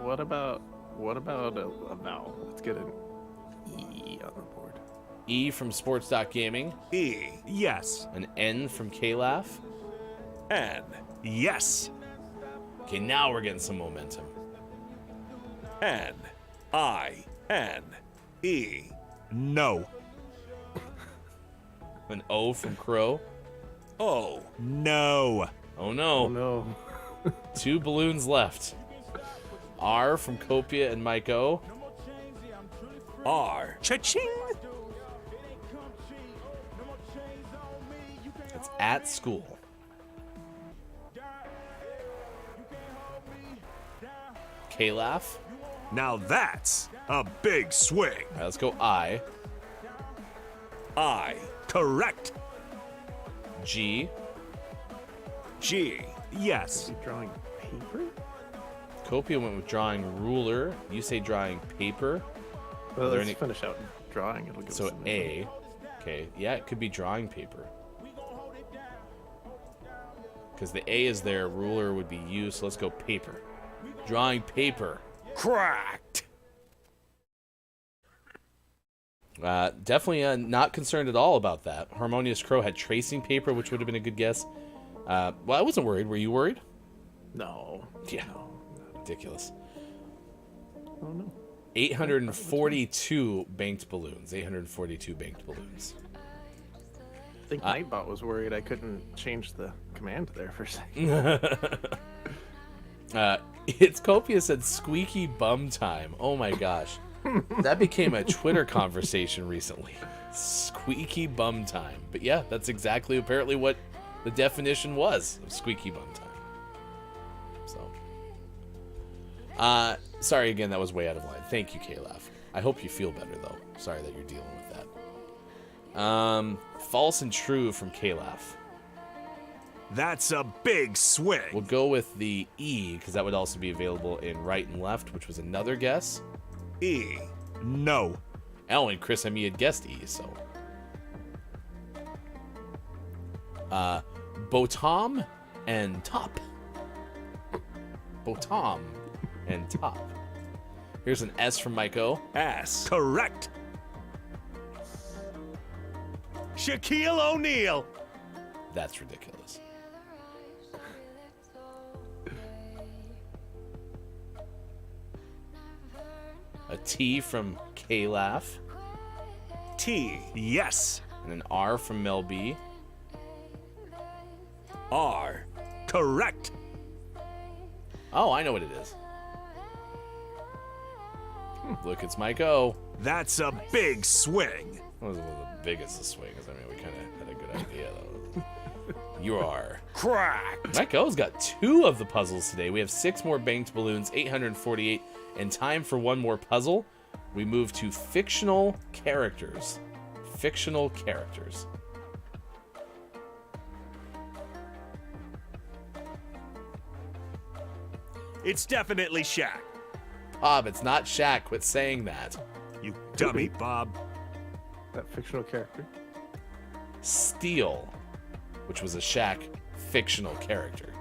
C: What about What about a vowel? Let's get an E on the board.
D: E from Sports.Gaming.
B: E. Yes.
D: An N from K-Laugh.
B: N. Yes.
D: Okay, now we're getting some momentum.
B: N. I. N. E. No.
D: An O from Crow.
B: O. No.
D: Oh no.
C: Oh no.
D: 2 balloons left. R from Copia and Mike O.
B: R. Cha-ching.
D: It's at school. K-Laugh.
B: Now that's a big swing.
D: All right, let's go I.
B: I. Correct.
D: G.
B: G. Yes.
C: You drawing paper?
D: Copia went with drawing ruler. You say drawing paper.
C: Well,
D: there
C: let's
D: any-
C: finish out drawing. It'll give
D: So
C: us some
D: A. Okay, yeah, it could be drawing paper. Because the A is there, ruler would be U, so let's go paper. Drawing paper.
B: Cracked.
D: Definitely not concerned at all about that. Harmonious Crow had tracing paper, which would have been a good guess. Well, I wasn't worried. Were you worried?
C: No.
D: Yeah.
C: No.
D: Ridiculous.
C: Oh no.
D: 842 banked balloons. 842 banked balloons.
C: I think Nightbot was worried I couldn't change the command there for a second.
D: It's Copia said squeaky bum time. Oh my gosh. That became a Twitter conversation recently. Squeaky bum time. But yeah, that's exactly apparently what the definition was of squeaky bum time. So. Sorry again, that was way out of line. Thank you, K-Laugh. I hope you feel better though. Sorry that you're dealing with that. False and true from K-Laugh.
B: That's a big swing.
D: We'll go with the E, because that would also be available in right and left, which was another guess.
B: E. No.
D: Oh, and Chris and me had guessed E, so. Botom and top. Botom and top. Here's an S from Mike O.
B: S. Correct. Shaquille O'Neal.
D: That's ridiculous. A T from K-Laugh.
B: T. Yes.
D: And an R from Mel B.
B: R. Correct.
D: Oh, I know what it is. Look, it's Mike O.
B: That's a big swing.
D: It wasn't one of the biggest of swings. I mean, we kind of had a good idea, though. You are
B: Cracked.
D: Mike O's got 2 of the puzzles today. We have 6 more banked balloons, 848, and time for one more puzzle. We move to fictional characters. Fictional characters.
B: It's definitely Shaq.
D: Bob, it's not Shaq. Quit saying that.
B: You dummy, Bob.
C: That fictional character.
D: Steel, which was a Shaq fictional character.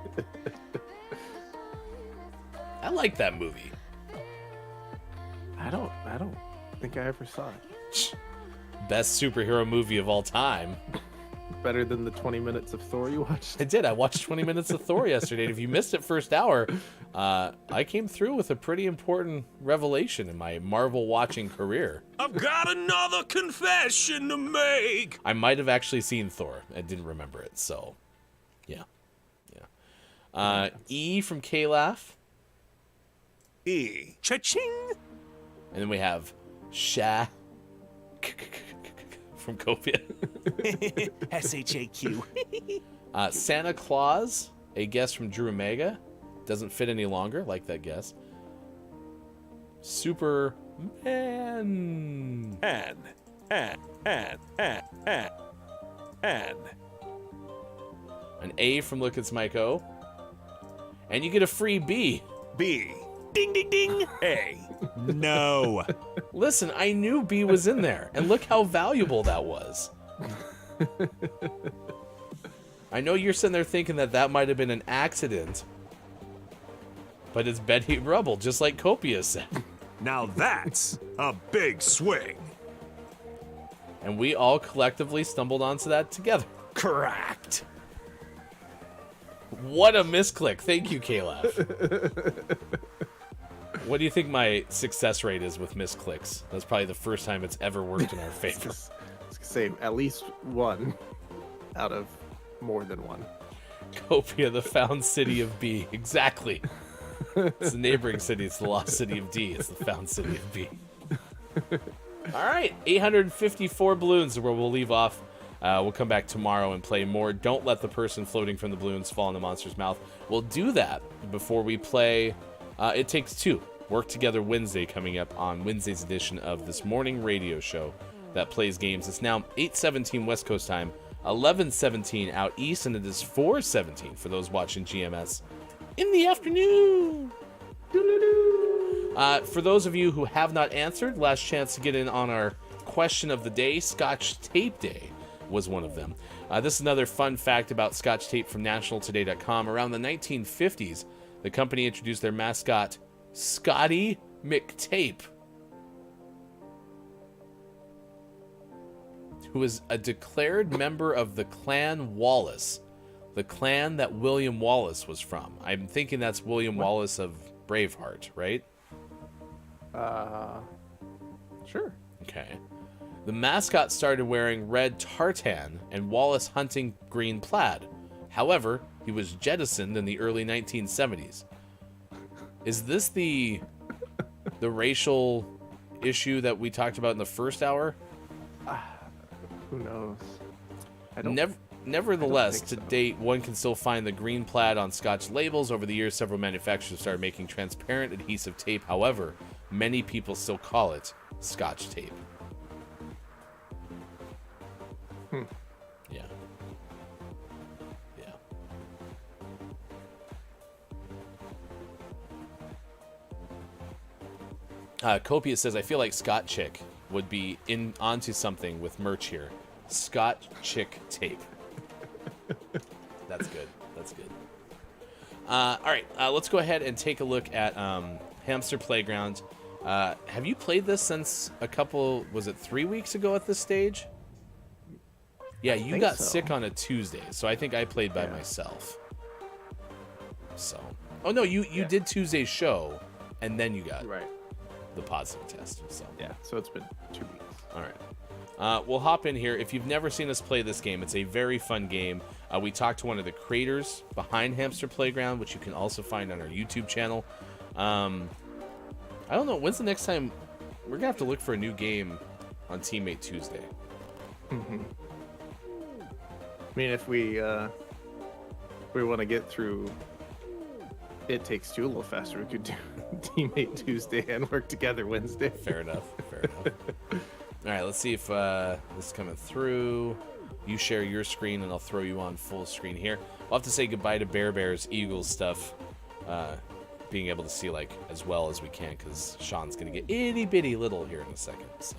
D: I like that movie.
C: I don't think I ever saw it.
D: Best superhero movie of all time.
C: Better than the 20 minutes of Thor you watched?
D: I did. I watched 20 minutes of Thor yesterday. And if you missed it first hour, I came through with a pretty important revelation in my Marvel watching career.
B: I've got another confession to make.
D: I might have actually seen Thor. I didn't remember it, so yeah. E from K-Laugh.
B: E. Cha-ching.
D: And then we have Sha from Copia.
B: S-H-A-Q.
D: Santa Claus, a guess from Drew Omega. Doesn't fit any longer, like that guess. Superman.
B: N.
D: An A from Look It's Mike O. And you get a free B.
B: B. Ding, ding, ding. A. No.
D: Listen, I knew B was in there, and look how valuable that was. I know you're sitting there thinking that might have been an accident, but it's Betty Rubble, just like Copia said.
B: Now that's a big swing.
D: And we all collectively stumbled onto that together.
B: Correct.
D: What a misclick. Thank you, Caleb. What do you think my success rate is with misclicks? That's probably the first time it's ever worked in our favor.
C: I was gonna say at least one out of more than one.
D: Copia, the found city of B. Exactly. It's the neighboring city. It's the lost city of D. It's the found city of B. All right, 854 balloons is where we'll leave off. We'll come back tomorrow and play more. Don't let the person floating from the balloons fall in the monster's mouth. We'll do that before we play It Takes Two. Work Together Wednesday coming up on Wednesday's edition of this morning radio show that plays games. It's now 8:17 West Coast time, 11:17 out east, and it is 4:17 for those watching GMS in the afternoon. For those of you who have not answered, last chance to get in on our question of the day. Scotch Tape Day was one of them. This is another fun fact about Scotch Tape from nationaltoday.com. Around the 1950s, the company introduced their mascot, Scotty McTape, who is a declared member of the Clan Wallace, the clan that William Wallace was from. I'm thinking that's William Wallace of Braveheart, right?
C: Sure.
D: Okay. The mascot started wearing red tartan and Wallace hunting green plaid. However, he was jettisoned in the early 1970s. Is this the racial issue that we talked about in the first hour?
C: Who knows?
D: Nevertheless,
C: think
D: to
C: so.
D: date, one can still find the green plaid on Scotch labels. Over the years, several manufacturers started making transparent adhesive tape. However, many people still call it Scotch Tape. Yeah. Copia says, I feel like Scott Chick would be onto something with merch here. Scott Chick Tape. That's good. That's good. All right, let's go ahead and take a look at Hamster Playground. Have you played this since was it 3 weeks ago at this stage? Yeah, you got sick on a Tuesday, so I think I played by myself. So, oh no, you did Tuesday's show, and then you got the positive test. So
C: yeah, so it's been 2 weeks.
D: All right. We'll hop in here. If you've never seen us play this game, it's a very fun game. We talked to one of the creators behind Hamster Playground, which you can also find on our YouTube channel. I don't know. When's the next time? We're going to have to look for a new game on Teammate Tuesday.
C: Mm-hmm. I mean, if we want to get through It Takes Two a little faster, we could do Teammate Tuesday and Work Together Wednesday.
D: Fair enough. Fair enough. All right, let's see if this is coming through. You share your screen, and I'll throw you on full screen here. We'll have to say goodbye to Bears, Eagles stuff, being able to see like as well as we can, because Sean's going to get itty bitty little here in a second. So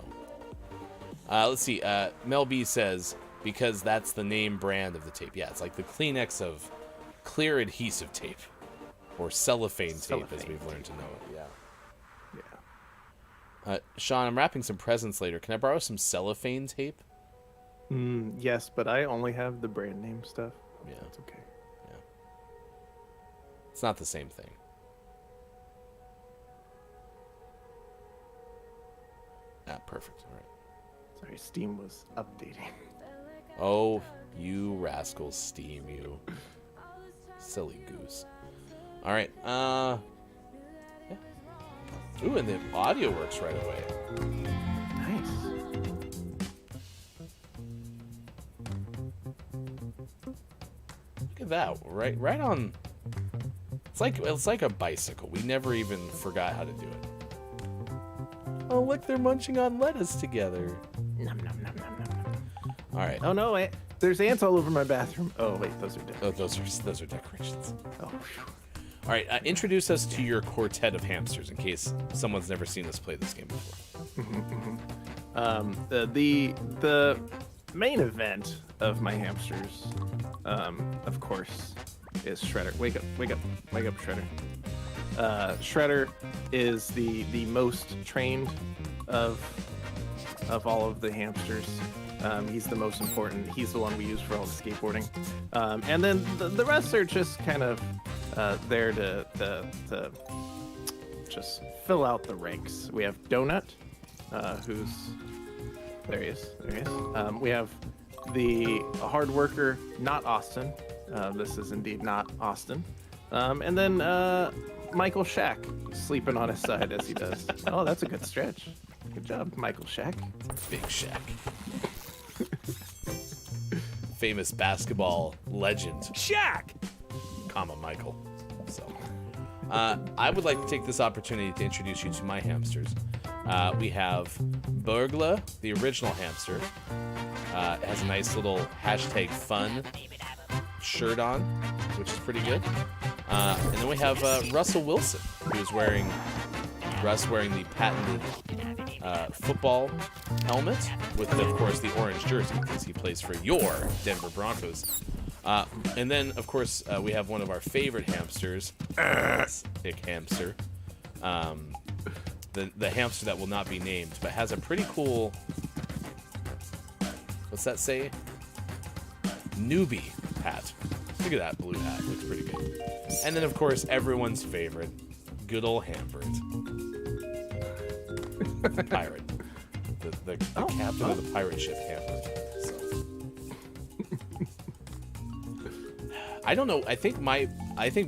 D: let's see. Mel B says, because that's the name brand of the tape. Yeah, it's like the Kleenex of clear adhesive tape, or cellophane tape, as we've learned to know it. Yeah. Sean, I'm wrapping some presents later. Can I borrow some cellophane tape?
C: Yes, but I only have the brand name stuff.
D: Yeah.
C: That's okay.
D: Yeah. It's not the same thing. Ah, perfect. All right.
C: Sorry, Steam was updating.
D: Oh, you rascal, Steam, you. Silly goose. All right. Yeah. Ooh, and the audio works right away.
C: Nice.
D: Look at that. Right on. It's like a bicycle. We never even forgot how to do it. Oh, look, they're munching on lettuce together.
C: Nom, nom, nom, nom, nom, nom.
D: All right.
C: Oh no, there's ants all over my bathroom. Oh wait, those are decorations.
D: Oh, those are decorations.
C: Oh, phew.
D: All right, introduce us to your quartet of hamsters in case someone's never seen us play this game before.
C: The main event of my hamsters, of course, is Shredder. Wake up, Shredder. Shredder is the most trained of all of the hamsters. He's the most important. He's the one we use for all the skateboarding. And then the rest are just kind of there to just fill out the ranks. We have Donut, who's there he is. We have the hard worker, not Austin. This is indeed not Austin. And then Michael Shack, sleeping on his side as he does. Oh, that's a good stretch. Good job, Michael Shack.
D: Big Shaq. Famous basketball legend,
B: Shaq!
D: Michael. So, I would like to take this opportunity to introduce you to my hamsters. We have Burglar, the original hamster. It has a nice little #fun shirt on, which is pretty good. And then we have Russell Wilson, who's wearing the patented football helmet with, of course, the orange jersey because he plays for your Denver Broncos. And then, of course, we have one of our favorite hamsters, Hick Hamster. The hamster that will not be named, but has a pretty cool, what's that say? Newbie hat. Look at that blue hat. Looks pretty good. And then, of course, everyone's favorite, good old Hambert. The pirate. The captain of the pirate ship, Hambert. So. I don't know. I think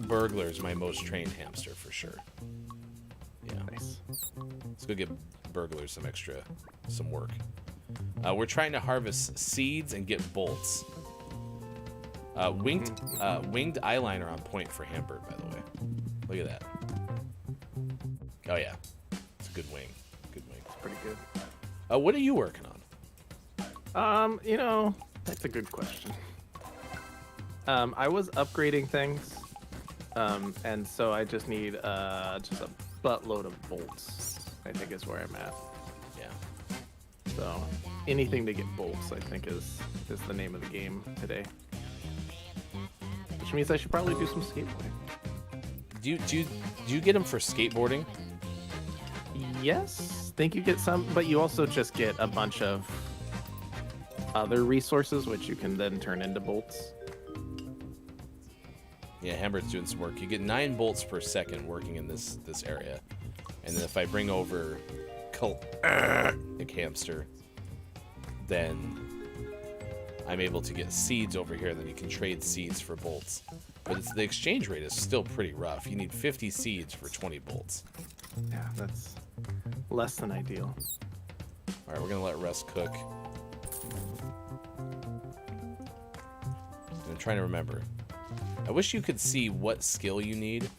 D: Burglar is my most trained hamster for sure. Yeah.
C: Nice.
D: Let's go give Burglar some work. We're trying to harvest seeds and get bolts. Winged eyeliner on point for Hambert, by the way. Look at that. Oh yeah, it's a good wing. Good wing.
C: It's pretty good.
D: What are you working on?
C: That's a good question. I was upgrading things, and so I just need just a buttload of bolts. I think is where I'm at.
D: Yeah.
C: So anything to get bolts, I think is the name of the game today. Which means I should probably do some skateboarding.
D: Do you get them for skateboarding?
C: Yes, think you get some, but you also just get a bunch of other resources which you can then turn into bolts.
D: Yeah, Hambert's doing some work. You get 9 bolts per second working in this area. And then if I bring over Nick Hamster, then I'm able to get seeds over here. Then you can trade seeds for bolts. But the exchange rate is still pretty rough. You need 50 seeds for 20 bolts.
C: Yeah, that's less than ideal.
D: All right, we're going to let Russ cook. I'm trying to remember. I wish you could see what skill you need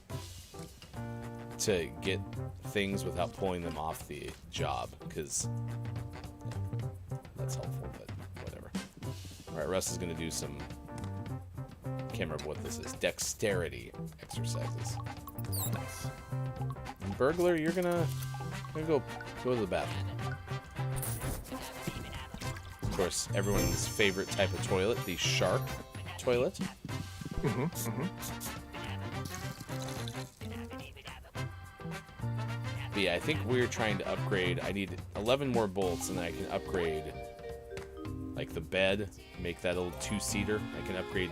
D: to get things without pulling them off the job, because that's helpful, but whatever. All right, Russ is going to do some, can't remember what this is, dexterity exercises.
C: Nice.
D: And Burglar, you're gonna go to the bathroom. Of course, everyone's favorite type of toilet, the shark toilet. But yeah, I think we're trying to upgrade. I need 11 more bolts, and then I can upgrade like the bed, make that a little 2-seater. I can upgrade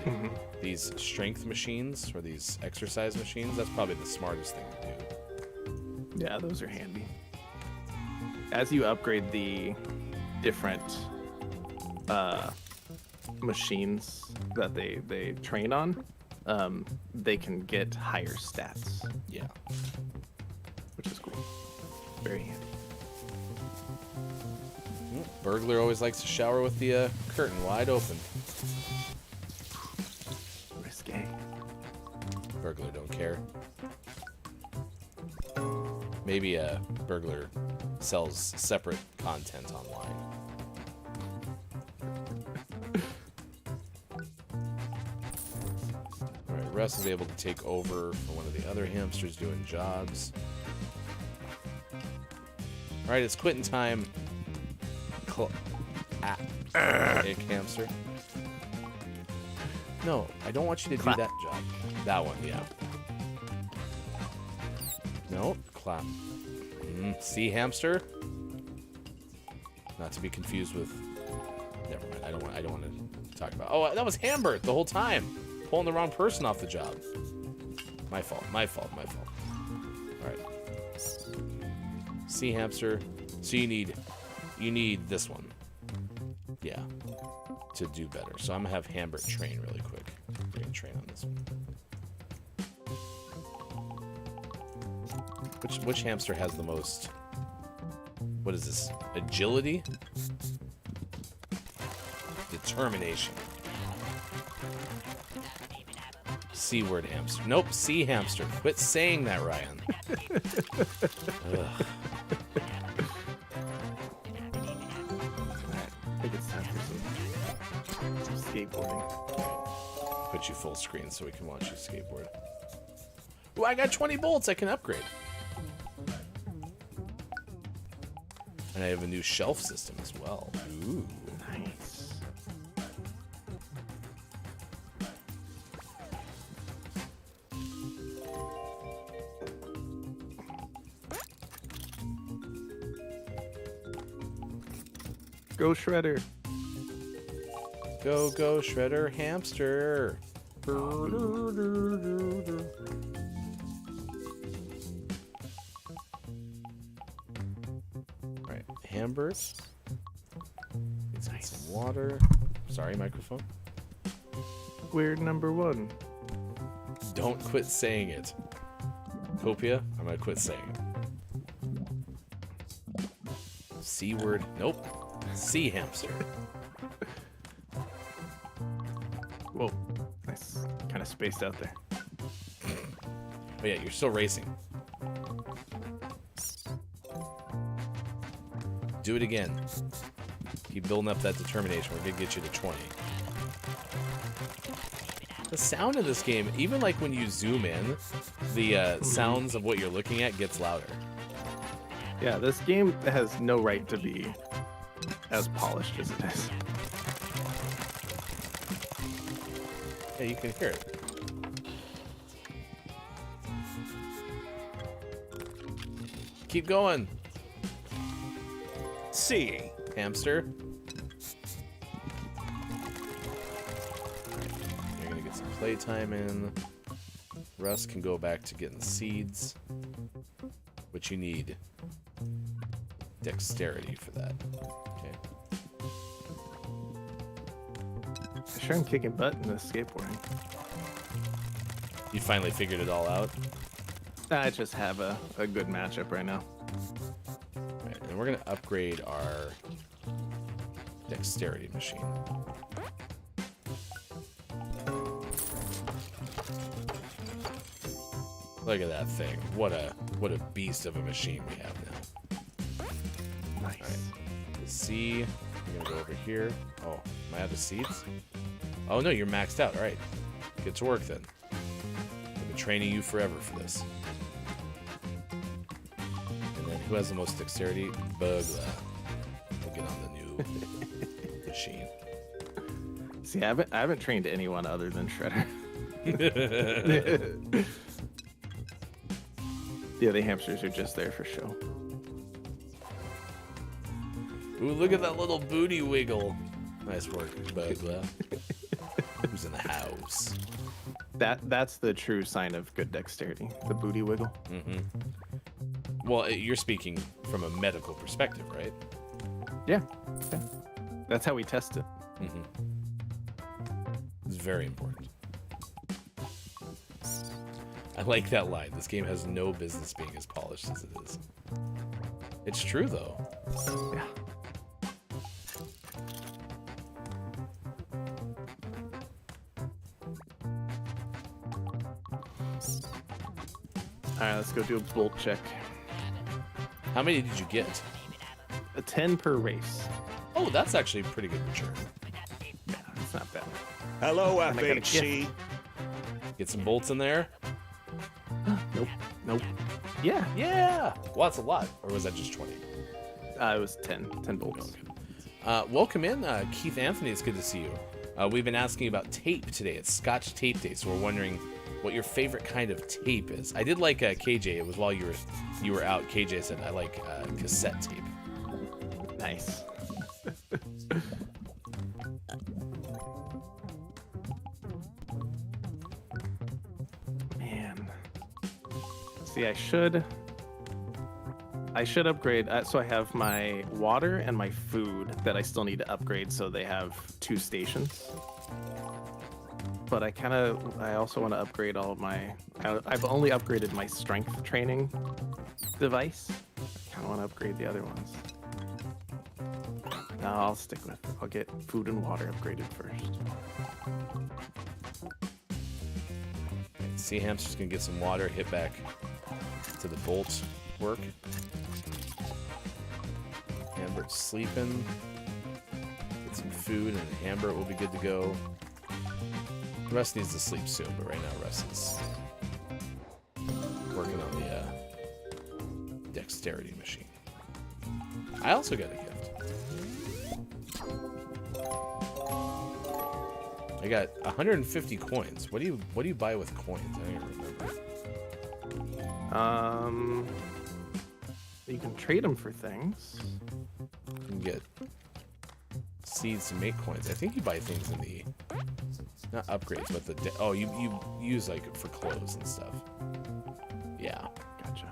D: these strength machines or these exercise machines. That's probably the smartest thing to do.
C: Yeah, those are handy. As you upgrade the different machines that they train on, they can get higher stats.
D: Yeah.
C: Which is cool. Very handy.
D: Burglar always likes to shower with the curtain wide open.
C: Risque.
D: Burglar don't care. Maybe Burglar sells separate content online. Alright, Russ is able to take over for one of the other hamsters doing jobs. Alright, it's quitting time. Hick Hamster. No, I don't want you to do that job. That one, yeah. No, clap. Sea hamster. Not to be confused with. Never mind. I don't want to talk about. Oh, that was Hambert the whole time, pulling the wrong person off the job. My fault. All right. Sea hamster. So you need this one. Yeah. To do better. So I'm gonna have Hambert train really quick. We're gonna train on this one. Which hamster has the most? What is this? Agility? Determination. C word hamster. Nope, sea hamster. Quit saying that, Ryan. Ugh.
C: I think it's time for some skateboarding.
D: Put you full screen so we can watch you skateboard. Ooh, I got 20 bolts I can upgrade. And I have a new shelf system as well. Ooh.
C: Nice. Go Shredder.
D: Go, go, Shredder hamster. Right, Hambert. Let's get some water. Sorry, microphone.
C: Weird number 1.
D: Don't quit saying it. Copia, I'm gonna quit saying it. C word. Nope. Sea hamster.
C: Whoa. Nice. Kind of spaced out there.
D: Oh yeah, you're still racing. Do it again. Keep building up that determination. We're gonna get you to 20. The sound of this game, even like when you zoom in, the sounds of what you're looking at gets louder.
C: Yeah, this game has no right to be as polished as it is.
D: Yeah, you can hear it. Keep going,
B: C.
D: hamster. You're gonna get some playtime in. Russ can go back to getting seeds, which you need dexterity for that. Okay.
C: Sure, I'm kicking butt in this skateboarding.
D: You finally figured it all out.
C: I just have a good matchup right now.
D: Right, and we're gonna upgrade our dexterity machine. Look at that thing. What a beast of a machine we have now.
C: Nice.
D: Right. C. I'm gonna go over here. Oh, am I out of seats? Oh no, you're maxed out. All right, get to work then. I've been training you forever for this. And then who has the most dexterity? Bugla. We'll get on the new machine.
C: See, I haven't trained anyone other than Shredder. The other hamsters are just there for show.
D: Ooh, look at that little booty wiggle. Nice work, Bugla. Who's in the house?
C: That's the true sign of good dexterity, the booty wiggle.
D: Mm-hmm. Well, you're speaking from a medical perspective, right?
C: Yeah. That's how we test it.
D: Mm-hmm. It's very important. I like that line. This game has no business being as polished as it is. It's true, though.
C: Yeah. All right, let's go do a bolt check.
D: How many did you get?
C: A 10 per race.
D: Oh, that's actually a pretty good return.
C: Yeah, it's not bad.
B: Hello,
C: And I got a
B: FHC.
D: Get some bolts in there.
C: Nope. Yeah.
D: Yeah. Well, that's a lot. Or was that just 20?
C: It was 10 bolts.
D: Welcome in, Keith Anthony. It's good to see you. We've been asking about tape today. It's Scotch Tape Day, so we're wondering what your favorite kind of tape is. I did like KJ. It was while you were out. KJ said I like cassette tape.
C: Nice. Man. See, I should upgrade. So I have my water and my food that I still need to upgrade, so they have 2 stations. But I also want to upgrade all of my. I've only upgraded my strength training device. I kind of want to upgrade the other ones. No, I'll stick with. I'll get food and water upgraded first.
D: Sea Hamster's gonna get some water. Hit back to the bolt work. Hambert's sleeping. Get some food, and Hambert will be good to go. Russ needs to sleep soon, but right now Russ is working on the dexterity machine. I also got a gift. I got 150 coins. What do you buy with coins? I don't even remember.
C: You can trade them for things.
D: You can get seeds to make coins. I think you buy things in the not upgrades, but the you use like for clothes and stuff. Yeah.
C: Gotcha.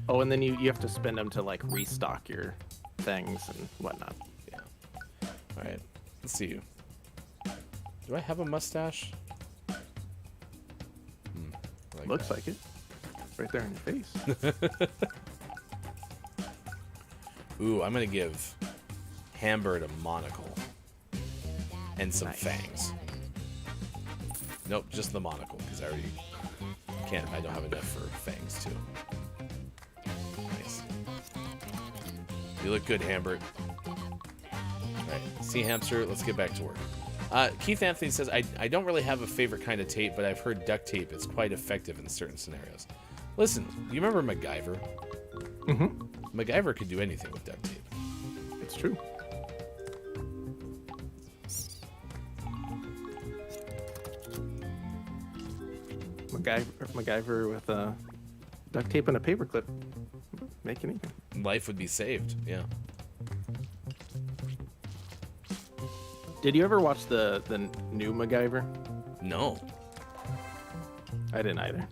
C: Oh, and then you have to spend them to like restock your things and whatnot.
D: Yeah. All right. Let's see. Do I have a mustache?
C: Looks like it. Right there in your face.
D: Ooh, I'm gonna give Hambert a monocle and some
C: Nice.
D: fangs. Nope, just the monocle because I already can't. I don't have enough for fangs too. Nice. You look good, Hambert. All right, Sea Hamster. Let's get back to work. Keith Anthony says, I don't really have a favorite kind of tape, but I've heard duct tape is quite effective in certain scenarios. Listen, do you remember MacGyver?
C: Mm-hmm.
D: MacGyver could do anything with duct tape.
C: It's true. MacGyver with duct tape and a paperclip. Make anything.
D: Life would be saved, yeah.
C: Did you ever watch the new MacGyver?
D: No.
C: I didn't either.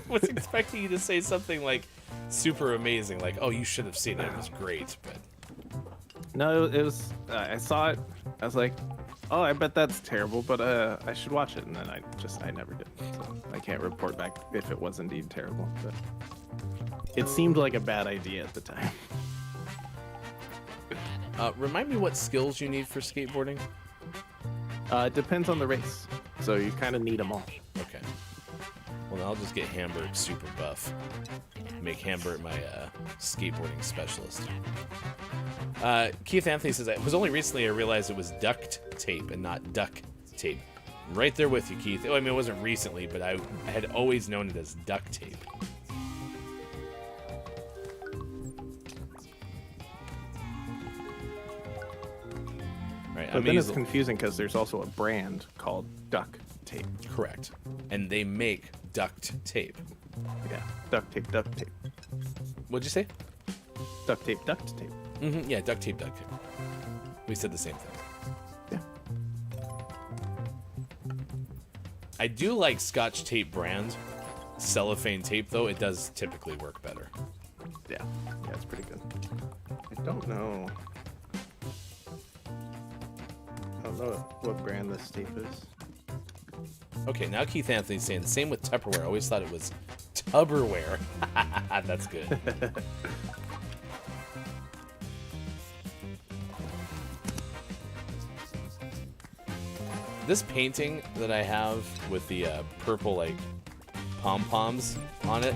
D: Was expecting you to say something like super amazing, like, oh, you should have seen it, it was great, but...
C: No, it was. I saw it. I was like, oh, I bet that's terrible, but I should watch it. And then I never did. So I can't report back if it was indeed terrible. But it seemed like a bad idea at the time.
D: Remind me what skills you need for skateboarding?
C: It depends on the race. So you kind of need them all.
D: Okay. Well, I'll just get Hambert super buff. Make Hambert my skateboarding specialist. Keith Anthony says, it was only recently I realized it was duct tape and not duck tape. Right there with you, Keith. Oh, I mean, it wasn't recently, but I had always known it as duct tape. Right,
C: But then it's confusing because there's also a brand called Duck Tape.
D: Correct. And they make duct tape.
C: Yeah, duct tape, duct tape.
D: What'd you say?
C: Duct tape, duct tape.
D: Mm-hmm. Yeah, duct tape, duct tape. We said the same thing.
C: Yeah.
D: I do like Scotch Tape brand. Cellophane tape, though, it does typically work better.
C: Yeah, it's pretty good. I don't know what brand this tape is.
D: Okay, now Keith Anthony's saying the same with Tupperware. I always thought it was Tupperware. That's good. This painting that I have with the purple, like, pom-poms on it,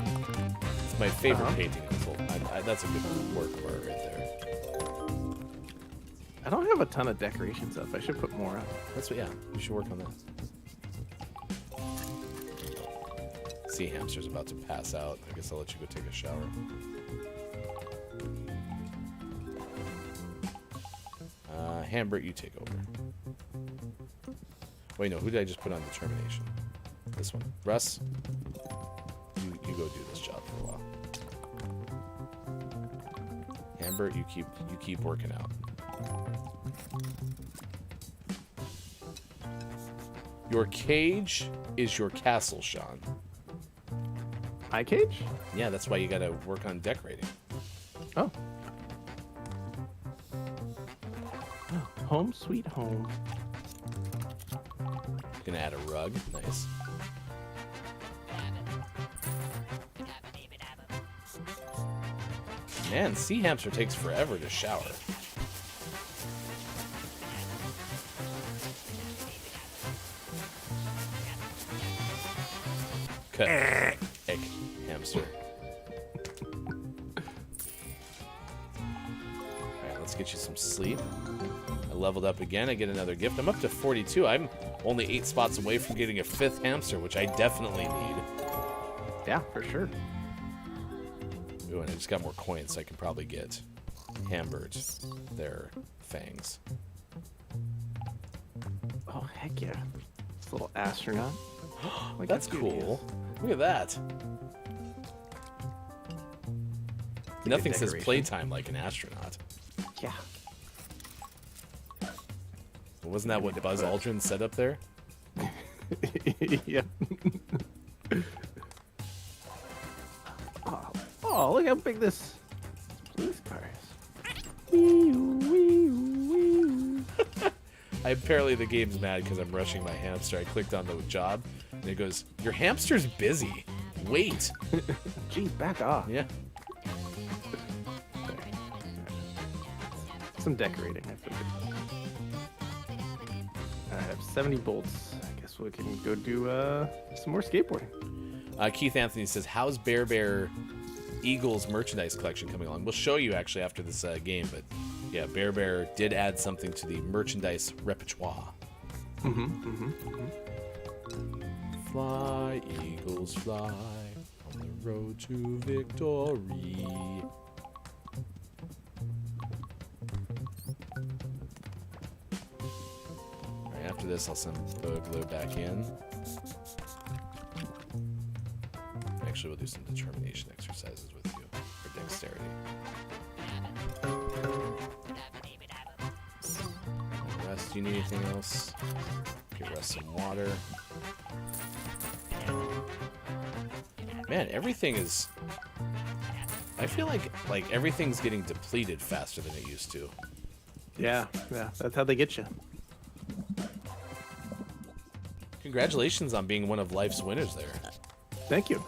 D: it's my favorite painting in this whole... that's a good work of art right there.
C: I don't have a ton of decorations up. I should put more up.
D: That's what, yeah, you should work on that. Sea Hamster's about to pass out. I guess I'll let you go take a shower. Hambert, you take over. Wait, no, who did I just put on determination? This one. Russ, you go do this job for a while. Amber, you keep working out. Your cage is your castle, Sean.
C: My cage?
D: Yeah, that's why you gotta work on decorating.
C: Oh. Home sweet home.
D: Gonna add a rug. Nice. Man, sea hamster takes forever to shower. Cut. Egg hamster. Alright, let's get you some sleep. I leveled up again. I get another gift. I'm up to 42. I'm only 8 spots away from getting a 5th hamster, which I definitely need.
C: Yeah, for sure.
D: Ooh, and I just got more coins, so I can probably get hammered their fangs.
C: Oh, heck yeah. This little astronaut. Like,
D: That's cool. Look at that. Nothing says
C: decoration.
D: playtime like an astronaut.
C: Yeah.
D: Wasn't that what Buzz Aldrin said up there?
C: Yeah. Oh, look how big this police car is.
D: Apparently the game's mad because I'm rushing my hamster. I clicked on the job, and it goes, "Your hamster's busy. Wait."
C: Gee, back off.
D: Yeah.
C: Some decorating, I figured. I have 70 bolts. I guess we can go do some more skateboarding.
D: Keith Anthony says, "How's Bear Eagles merchandise collection coming along?" We'll show you actually after this game, but yeah, Bear did add something to the merchandise repertoire. Fly, Eagles, fly on the road to victory. Alright, after this, I'll send Buglo back in. Actually, we'll do some determination exercises with you for dexterity. Russ, do you need anything else? Give Russ some water. Man, everything is... I feel like everything's getting depleted faster than it used to.
C: Yeah, that's how they get you.
D: Congratulations on being one of life's winners there.
C: Thank you.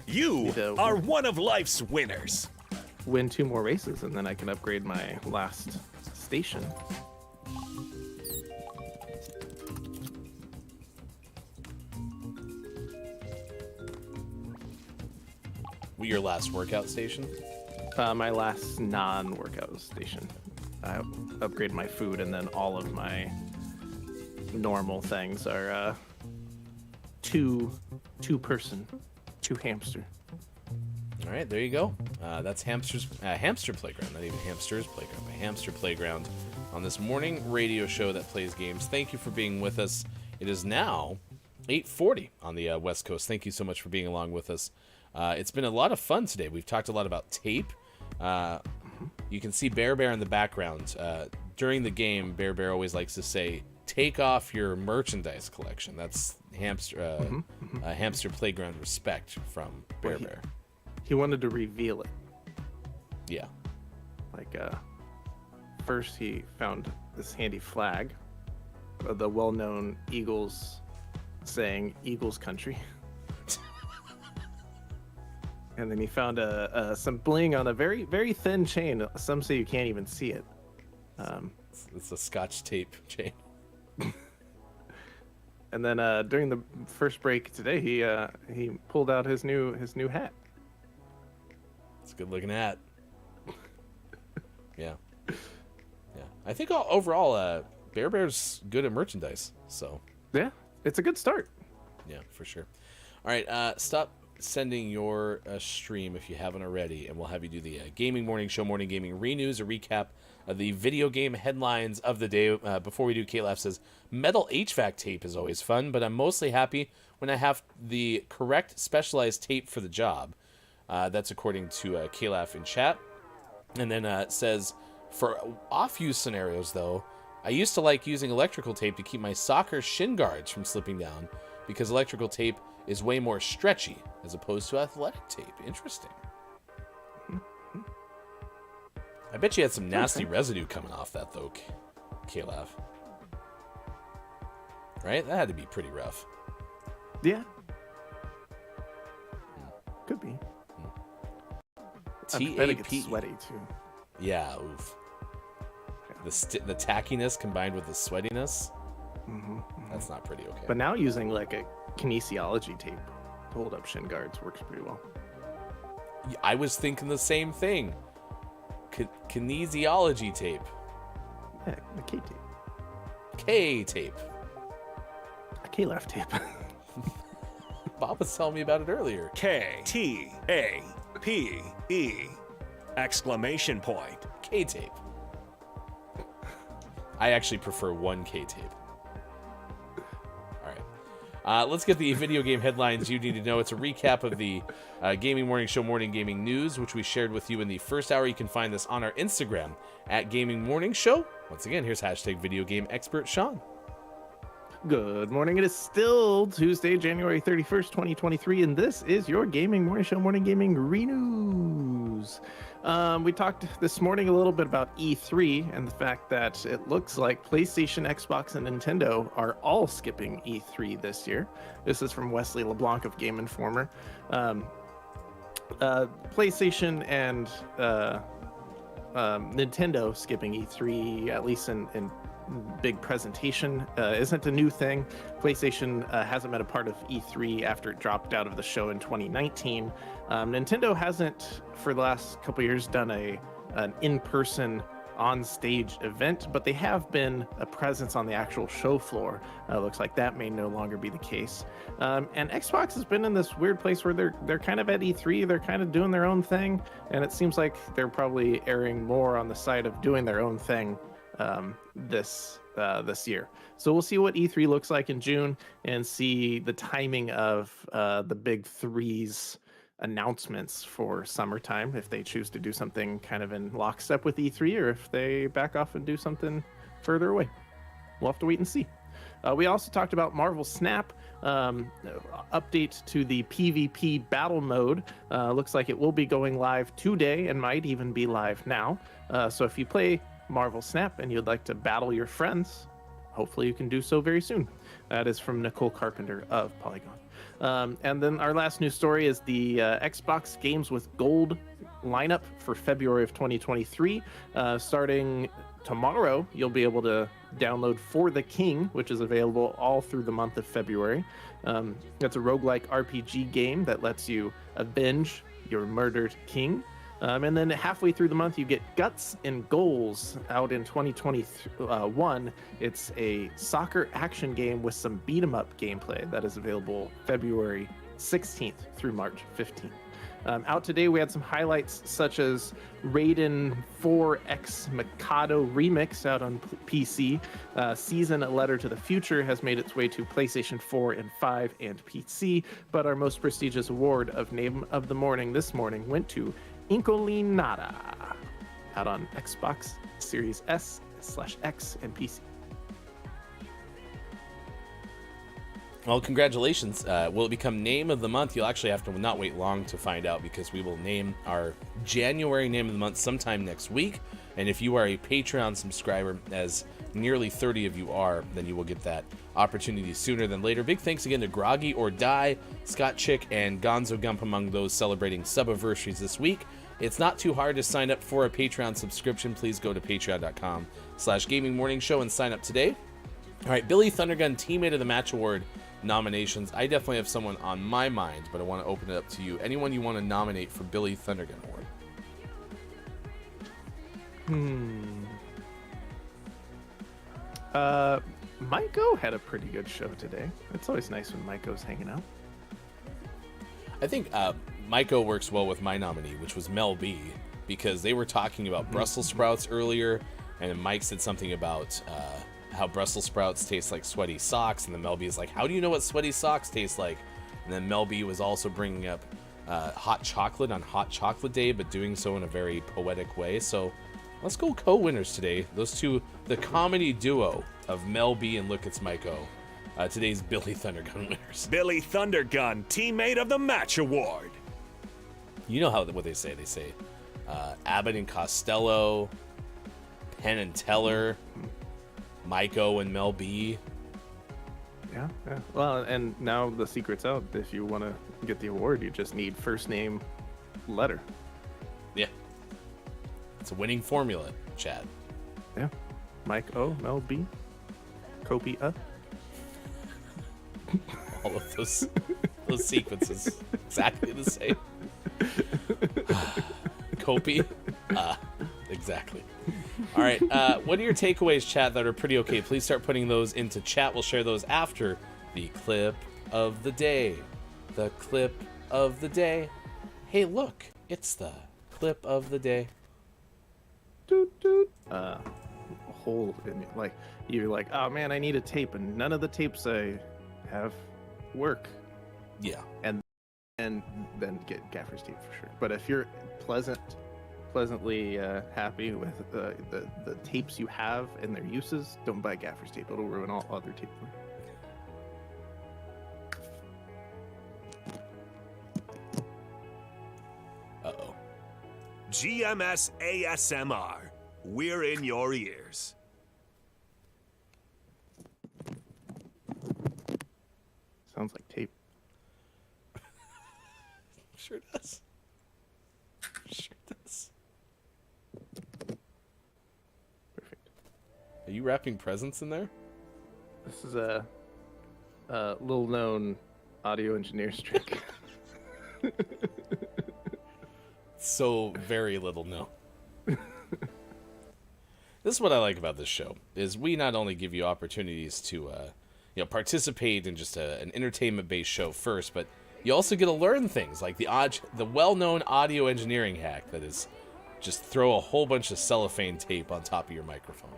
B: You
C: Need to
B: are one of life's winners.
C: Win 2 more races, and then I can upgrade my last station.
D: Your last workout station?
C: My last non-workout station. I upgrade my food, and then all of my normal things are two person, 2 hamster.
D: All right, there you go. That's hamster playground, not even hamsters playground, but hamster playground on this morning radio show that plays games. Thank you for being with us. It is now 8:40 on the West Coast. Thank you so much for being along with us. It's been a lot of fun today. We've talked a lot about tape. You can see Bear in the background. During the game, Bear always likes to say, "Take off your merchandise collection." That's hamster playground respect from Bear.
C: He wanted to reveal it.
D: Yeah.
C: Like, first he found this handy flag, the well-known Eagles saying "Eagles Country." And then he found some bling on a very, very thin chain. Some say you can't even see it.
D: It's a Scotch Tape chain.
C: And then during the first break today, he pulled out his new hat.
D: It's a good looking hat. Yeah. I think overall, Bear's good at merchandise. So
C: yeah, it's a good start.
D: Yeah, for sure. All right, stop sending your stream if you haven't already, and we'll have you do the Gaming Morning Show Morning Gaming Renews, a recap of the video game headlines of the day. Before we do, Calaf says, metal HVAC tape is always fun, but I'm mostly happy when I have the correct specialized tape for the job. That's according to Calaf in chat. And then says, for off-use scenarios, though, I used to like using electrical tape to keep my soccer shin guards from slipping down because electrical tape is way more stretchy as opposed to athletic tape. Interesting. I bet you had some nasty residue coming off that, though, Calaf. Right? That had to be pretty rough.
C: Yeah. Could be. I bet it gets sweaty, too.
D: Yeah, oof. The tackiness combined with the sweatiness, that's not pretty okay.
C: But now using like a kinesiology tape to hold up shin guards works pretty well.
D: I was thinking the same thing. Kinesiology tape.
C: Yeah, a K tape.
D: K tape.
C: A K-left tape.
D: Bob was telling me about it earlier.
B: K-T-A-P-E! Exclamation point.
D: K tape. I actually prefer 1K tape. All right. Let's get the video game headlines you need to know. It's a recap of the Gaming Morning Show Morning Gaming News, which we shared with you in the first hour. You can find this on our Instagram at Gaming Morning Show. Once again, here's hashtag video game expert Sean.
C: Good morning. It is still Tuesday, January 31st, 2023, and this is your Gaming Morning Show Morning Gaming Renews. We talked this morning a little bit about E3 and the fact that it looks like PlayStation, Xbox, and Nintendo are all skipping E3 this year. This is from Wesley LeBlanc of Game Informer. PlayStation and Nintendo skipping E3, at least in big presentation, isn't a new thing. PlayStation hasn't been a part of E3 after it dropped out of the show in 2019. Nintendo hasn't, for the last couple years, done an in-person on-stage event, but they have been a presence on the actual show floor. Looks like that may no longer be the case. And Xbox has been in this weird place where they're kind of at E3, they're kind of doing their own thing, and it seems like they're probably erring more on the side of doing their own thing this year. So we'll see what E3 looks like in June and see the timing of the big three's announcements for summertime, if they choose to do something kind of in lockstep with E3 or if they back off and do something further away. We'll have to wait and see. We also talked about Marvel Snap, update to the PvP battle mode. Looks like it will be going live today and might even be live now. So if you play Marvel Snap and you'd like to battle your friends, hopefully you can do so very soon. That is from Nicole Carpenter of Polygon. And then our last news story is the Xbox Games with Gold lineup for February of 2023. Starting tomorrow, you'll be able to download For the King, which is available all through the month of February. It's a roguelike RPG game that lets you avenge your murdered king. And then halfway through the month, you get Guts and Goals out in 2021. It's a soccer action game with some beat-em-up gameplay that is available February 16th through March 15th. Out today, we had some highlights such as Raiden 4X Mikado Remix out on PC. Season A Letter to the Future has made its way to PlayStation 4 and 5 and PC, but our most prestigious award of Name of the Morning this morning went to Incolinata, out on Xbox Series S/X and PC.
D: Well, congratulations. Will it become Name of the Month? You'll actually have to not wait long to find out, because we will name our January Name of the Month sometime next week. And if you are a Patreon subscriber, as nearly 30 of you are, then you will get that opportunity sooner than later. Big thanks again to Groggy or Die, Scott Chick, and Gonzo Gump among those celebrating sub-anniversaries this week. It's not too hard to sign up for a Patreon subscription. Please go to patreon.com/gamingmorningshow and sign up today. All right, Billy Thundergun Teammate of the Match Award nominations. I definitely have someone on my mind, but I want to open it up to you. Anyone you want to nominate for Billy Thundergun Award?
C: Maiko had a pretty good show today. It's always nice when Maiko's hanging out.
D: I think Maiko works well with my nominee, which was Mel B, because they were talking about Brussels sprouts earlier, and Mike said something about how Brussels sprouts taste like sweaty socks, and then Mel B is like, how do you know what sweaty socks taste like? And then Mel B was also bringing up hot chocolate on Hot Chocolate Day, but doing so in a very poetic way. So let's go co-winners today. Those two, the comedy duo of Mel B and Look It's Maiko. Today's Billy Thundergun winners.
B: Billy Thundergun, Teammate of the Match Award.
D: You know what they say. They say Abbott and Costello, Penn and Teller, Maiko and Mel B.
C: Yeah. Well, and now the secret's out. If you want to get the award, you just need first name, letter.
D: Yeah. It's a winning formula, Chad.
C: Yeah. Mike O, Mel B, Kopi
D: All of those sequences exactly the same. Kopi, exactly. All right. What are your takeaways, chat, that are pretty okay? Please start putting those into chat. We'll share those after the clip of the day. The clip of the day. Hey, look, it's the clip of the day.
C: Doot doot. Hole in it. Like you're like, oh man, I need a tape, and none of the tapes I have work.
D: Yeah.
C: And then get gaffer's tape for sure. But if you're pleasantly happy with the tapes you have and their uses, don't buy gaffer's tape. It'll ruin all other tape.
D: Uh-oh.
B: GMS ASMR. We're in your ears.
C: Sounds like tape.
D: Sure does. Sure does.
C: Perfect.
D: Are you wrapping presents in there?
C: This is a little known audio engineer's trick.
D: So very little known. This is what I like about this show, is we not only give you opportunities to participate in just an entertainment-based show first, but you also get to learn things like the well-known audio engineering hack that is just throw a whole bunch of cellophane tape on top of your microphone.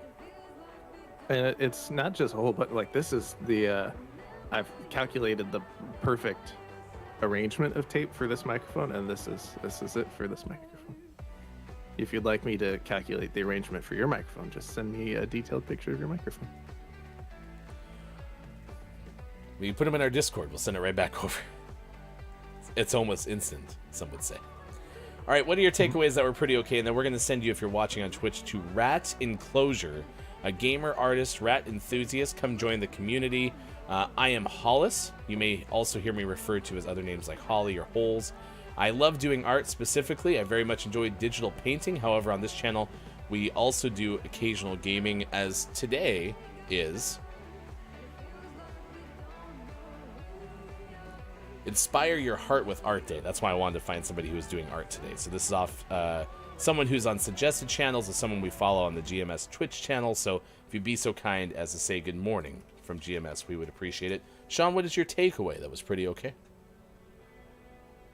C: And it's not just a whole, but like this is the I've calculated the perfect arrangement of tape for this microphone, and this is it for this microphone. If you'd like me to calculate the arrangement for your microphone, just send me a detailed picture of your microphone.
D: We put them in our Discord. We'll send it right back over. It's almost instant, some would say. All right, what are your takeaways that were pretty okay? And then we're going to send you, if you're watching on Twitch, to Rat Enclosure, a gamer, artist, rat enthusiast. Come join the community. I am Hollis. You may also hear me referred to as other names like Holly or Holes. I love doing art specifically. I very much enjoy digital painting. However, on this channel, we also do occasional gaming, as today is Inspire Your Heart with Art Day. That's why I wanted to find somebody who was doing art today. So this is off someone who's on suggested channels and someone we follow on the GMS Twitch channel. So if you'd be so kind as to say good morning from GMS, we would appreciate it. Sean, what is your takeaway that was pretty okay?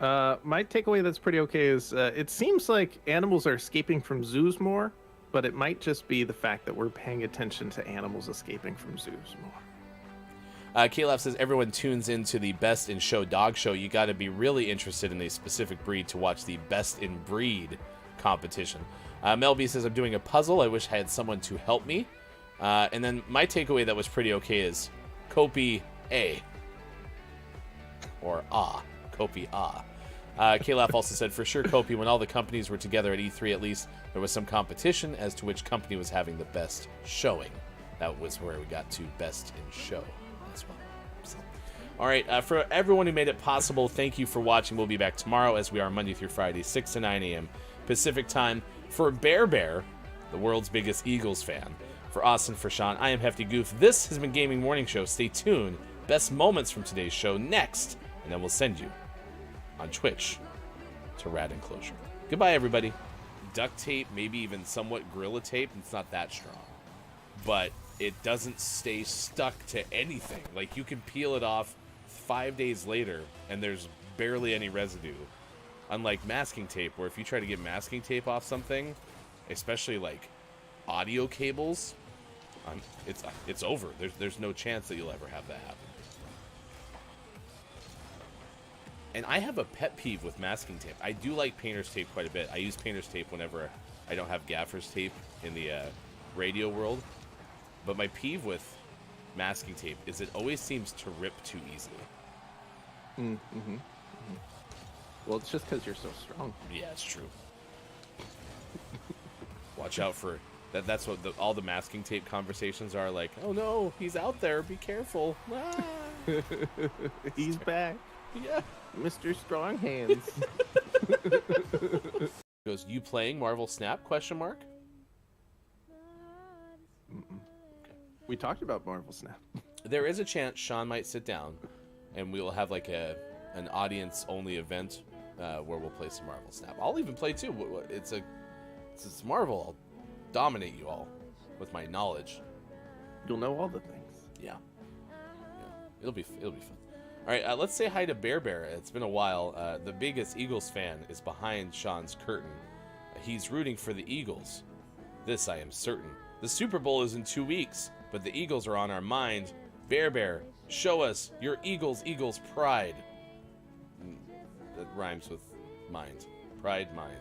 C: My takeaway that's pretty okay is it seems like animals are escaping from zoos more, but it might just be the fact that we're paying attention to animals escaping from zoos more.
D: Caleb says everyone tunes into the Best in Show dog show. You got to be really interested in a specific breed to watch the Best in Breed competition. Mel B says, I'm doing a puzzle. I wish I had someone to help me. And then my takeaway that was pretty okay is Kopi A. Or Ah. Kopi Ah. Caleb also said, for sure, Kopi, when all the companies were together at E3, at least there was some competition as to which company was having the best showing. That was where we got to Best in Show as well. So, all right, for everyone who made it possible, thank you for watching. We'll be back tomorrow, as we are Monday through Friday, 6 to 9 a.m. Pacific time. For Bear, the world's biggest Eagles fan, for Austin, for Sean, I am Hefty Goof. This has been Gaming Morning Show. Stay tuned. Best moments from today's show next, and then we'll send you on Twitch to Rat Enclosure. Goodbye, everybody. Duct tape, maybe even somewhat Gorilla Tape, it's not that strong. But it doesn't stay stuck to anything. Like, you can peel it off 5 days later, and there's barely any residue. Unlike masking tape, where if you try to get masking tape off something, especially like audio cables, it's over. There's no chance that you'll ever have that happen. And I have a pet peeve with masking tape. I do like painter's tape quite a bit. I use painter's tape whenever I don't have gaffer's tape in the radio world. But my peeve with masking tape is it always seems to rip too easily.
C: Well, it's just because you're so strong.
D: Yeah, it's true. Watch out for that. That's what all the masking tape conversations are like. Oh no, he's out there. Be careful. Ah.
C: He's back.
D: Yeah.
C: Mr. Strong Hands.
D: Goes, you playing Marvel Snap? Question mark.
C: We talked about Marvel Snap.
D: There is a chance Sean might sit down, and we'll have like an audience only event where we'll play some Marvel Snap. I'll even play too. It's Marvel. I'll dominate you all with my knowledge.
C: You'll know all the things.
D: Yeah. It'll be fun. All right, let's say hi to Bear Bear. It's been a while. The biggest Eagles fan is behind Sean's curtain. He's rooting for the Eagles. This I am certain. The Super Bowl is in 2 weeks, but the Eagles are on our mind. Bear Bear, show us your Eagles pride. That rhymes with mind. Pride, mind.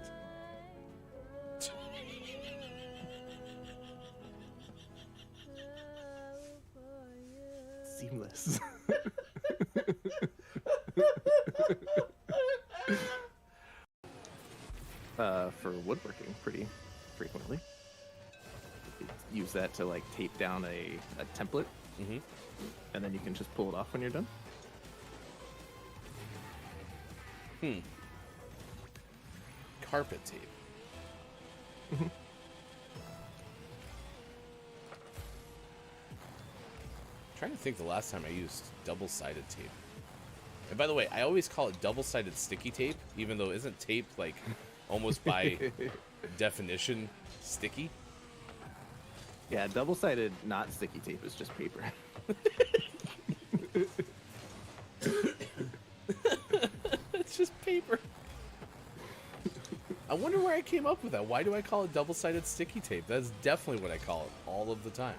C: Seamless. For woodworking, pretty frequently. Use that to like tape down a template, and then you can just pull it off when you're done.
D: Carpet tape. Trying to think the last time I used double-sided tape. And by the way, I always call it double-sided sticky tape, even though isn't tape like almost by definition sticky?
C: Yeah, double-sided not sticky tape is just paper.
D: It's just paper. I wonder where I came up with that. Why do I call it double-sided sticky tape? That's definitely what I call it all of the time.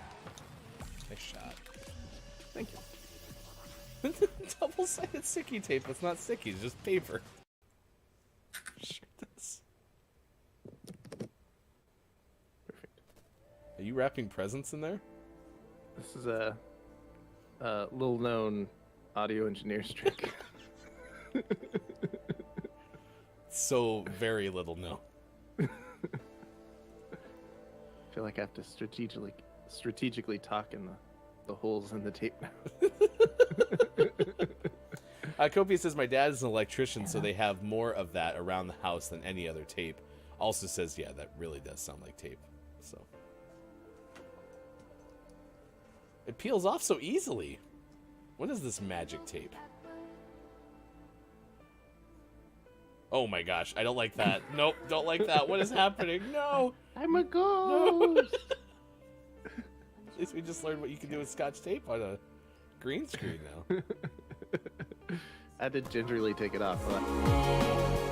D: Nice shot.
C: Thank you.
D: Double-sided sticky tape. It's not sticky. It's just paper. Sure does.
C: Perfect.
D: Are you wrapping presents in there?
C: This is a little-known audio engineer's trick.
D: So very little known.
C: I feel like I have to strategically talk in the holes in the tape now.
D: Kopi says my dad is an electrician, so they have more of that around the house than any other tape. Also says, yeah, that really does sound like tape. So it peels off so easily. What is this magic tape? Oh my gosh, I don't like that. Nope, don't like that. What is happening? No!
C: I'm a ghost!
D: At least we just learned what you can do with Scotch tape on a green screen now.
C: I had to gingerly take it off. But...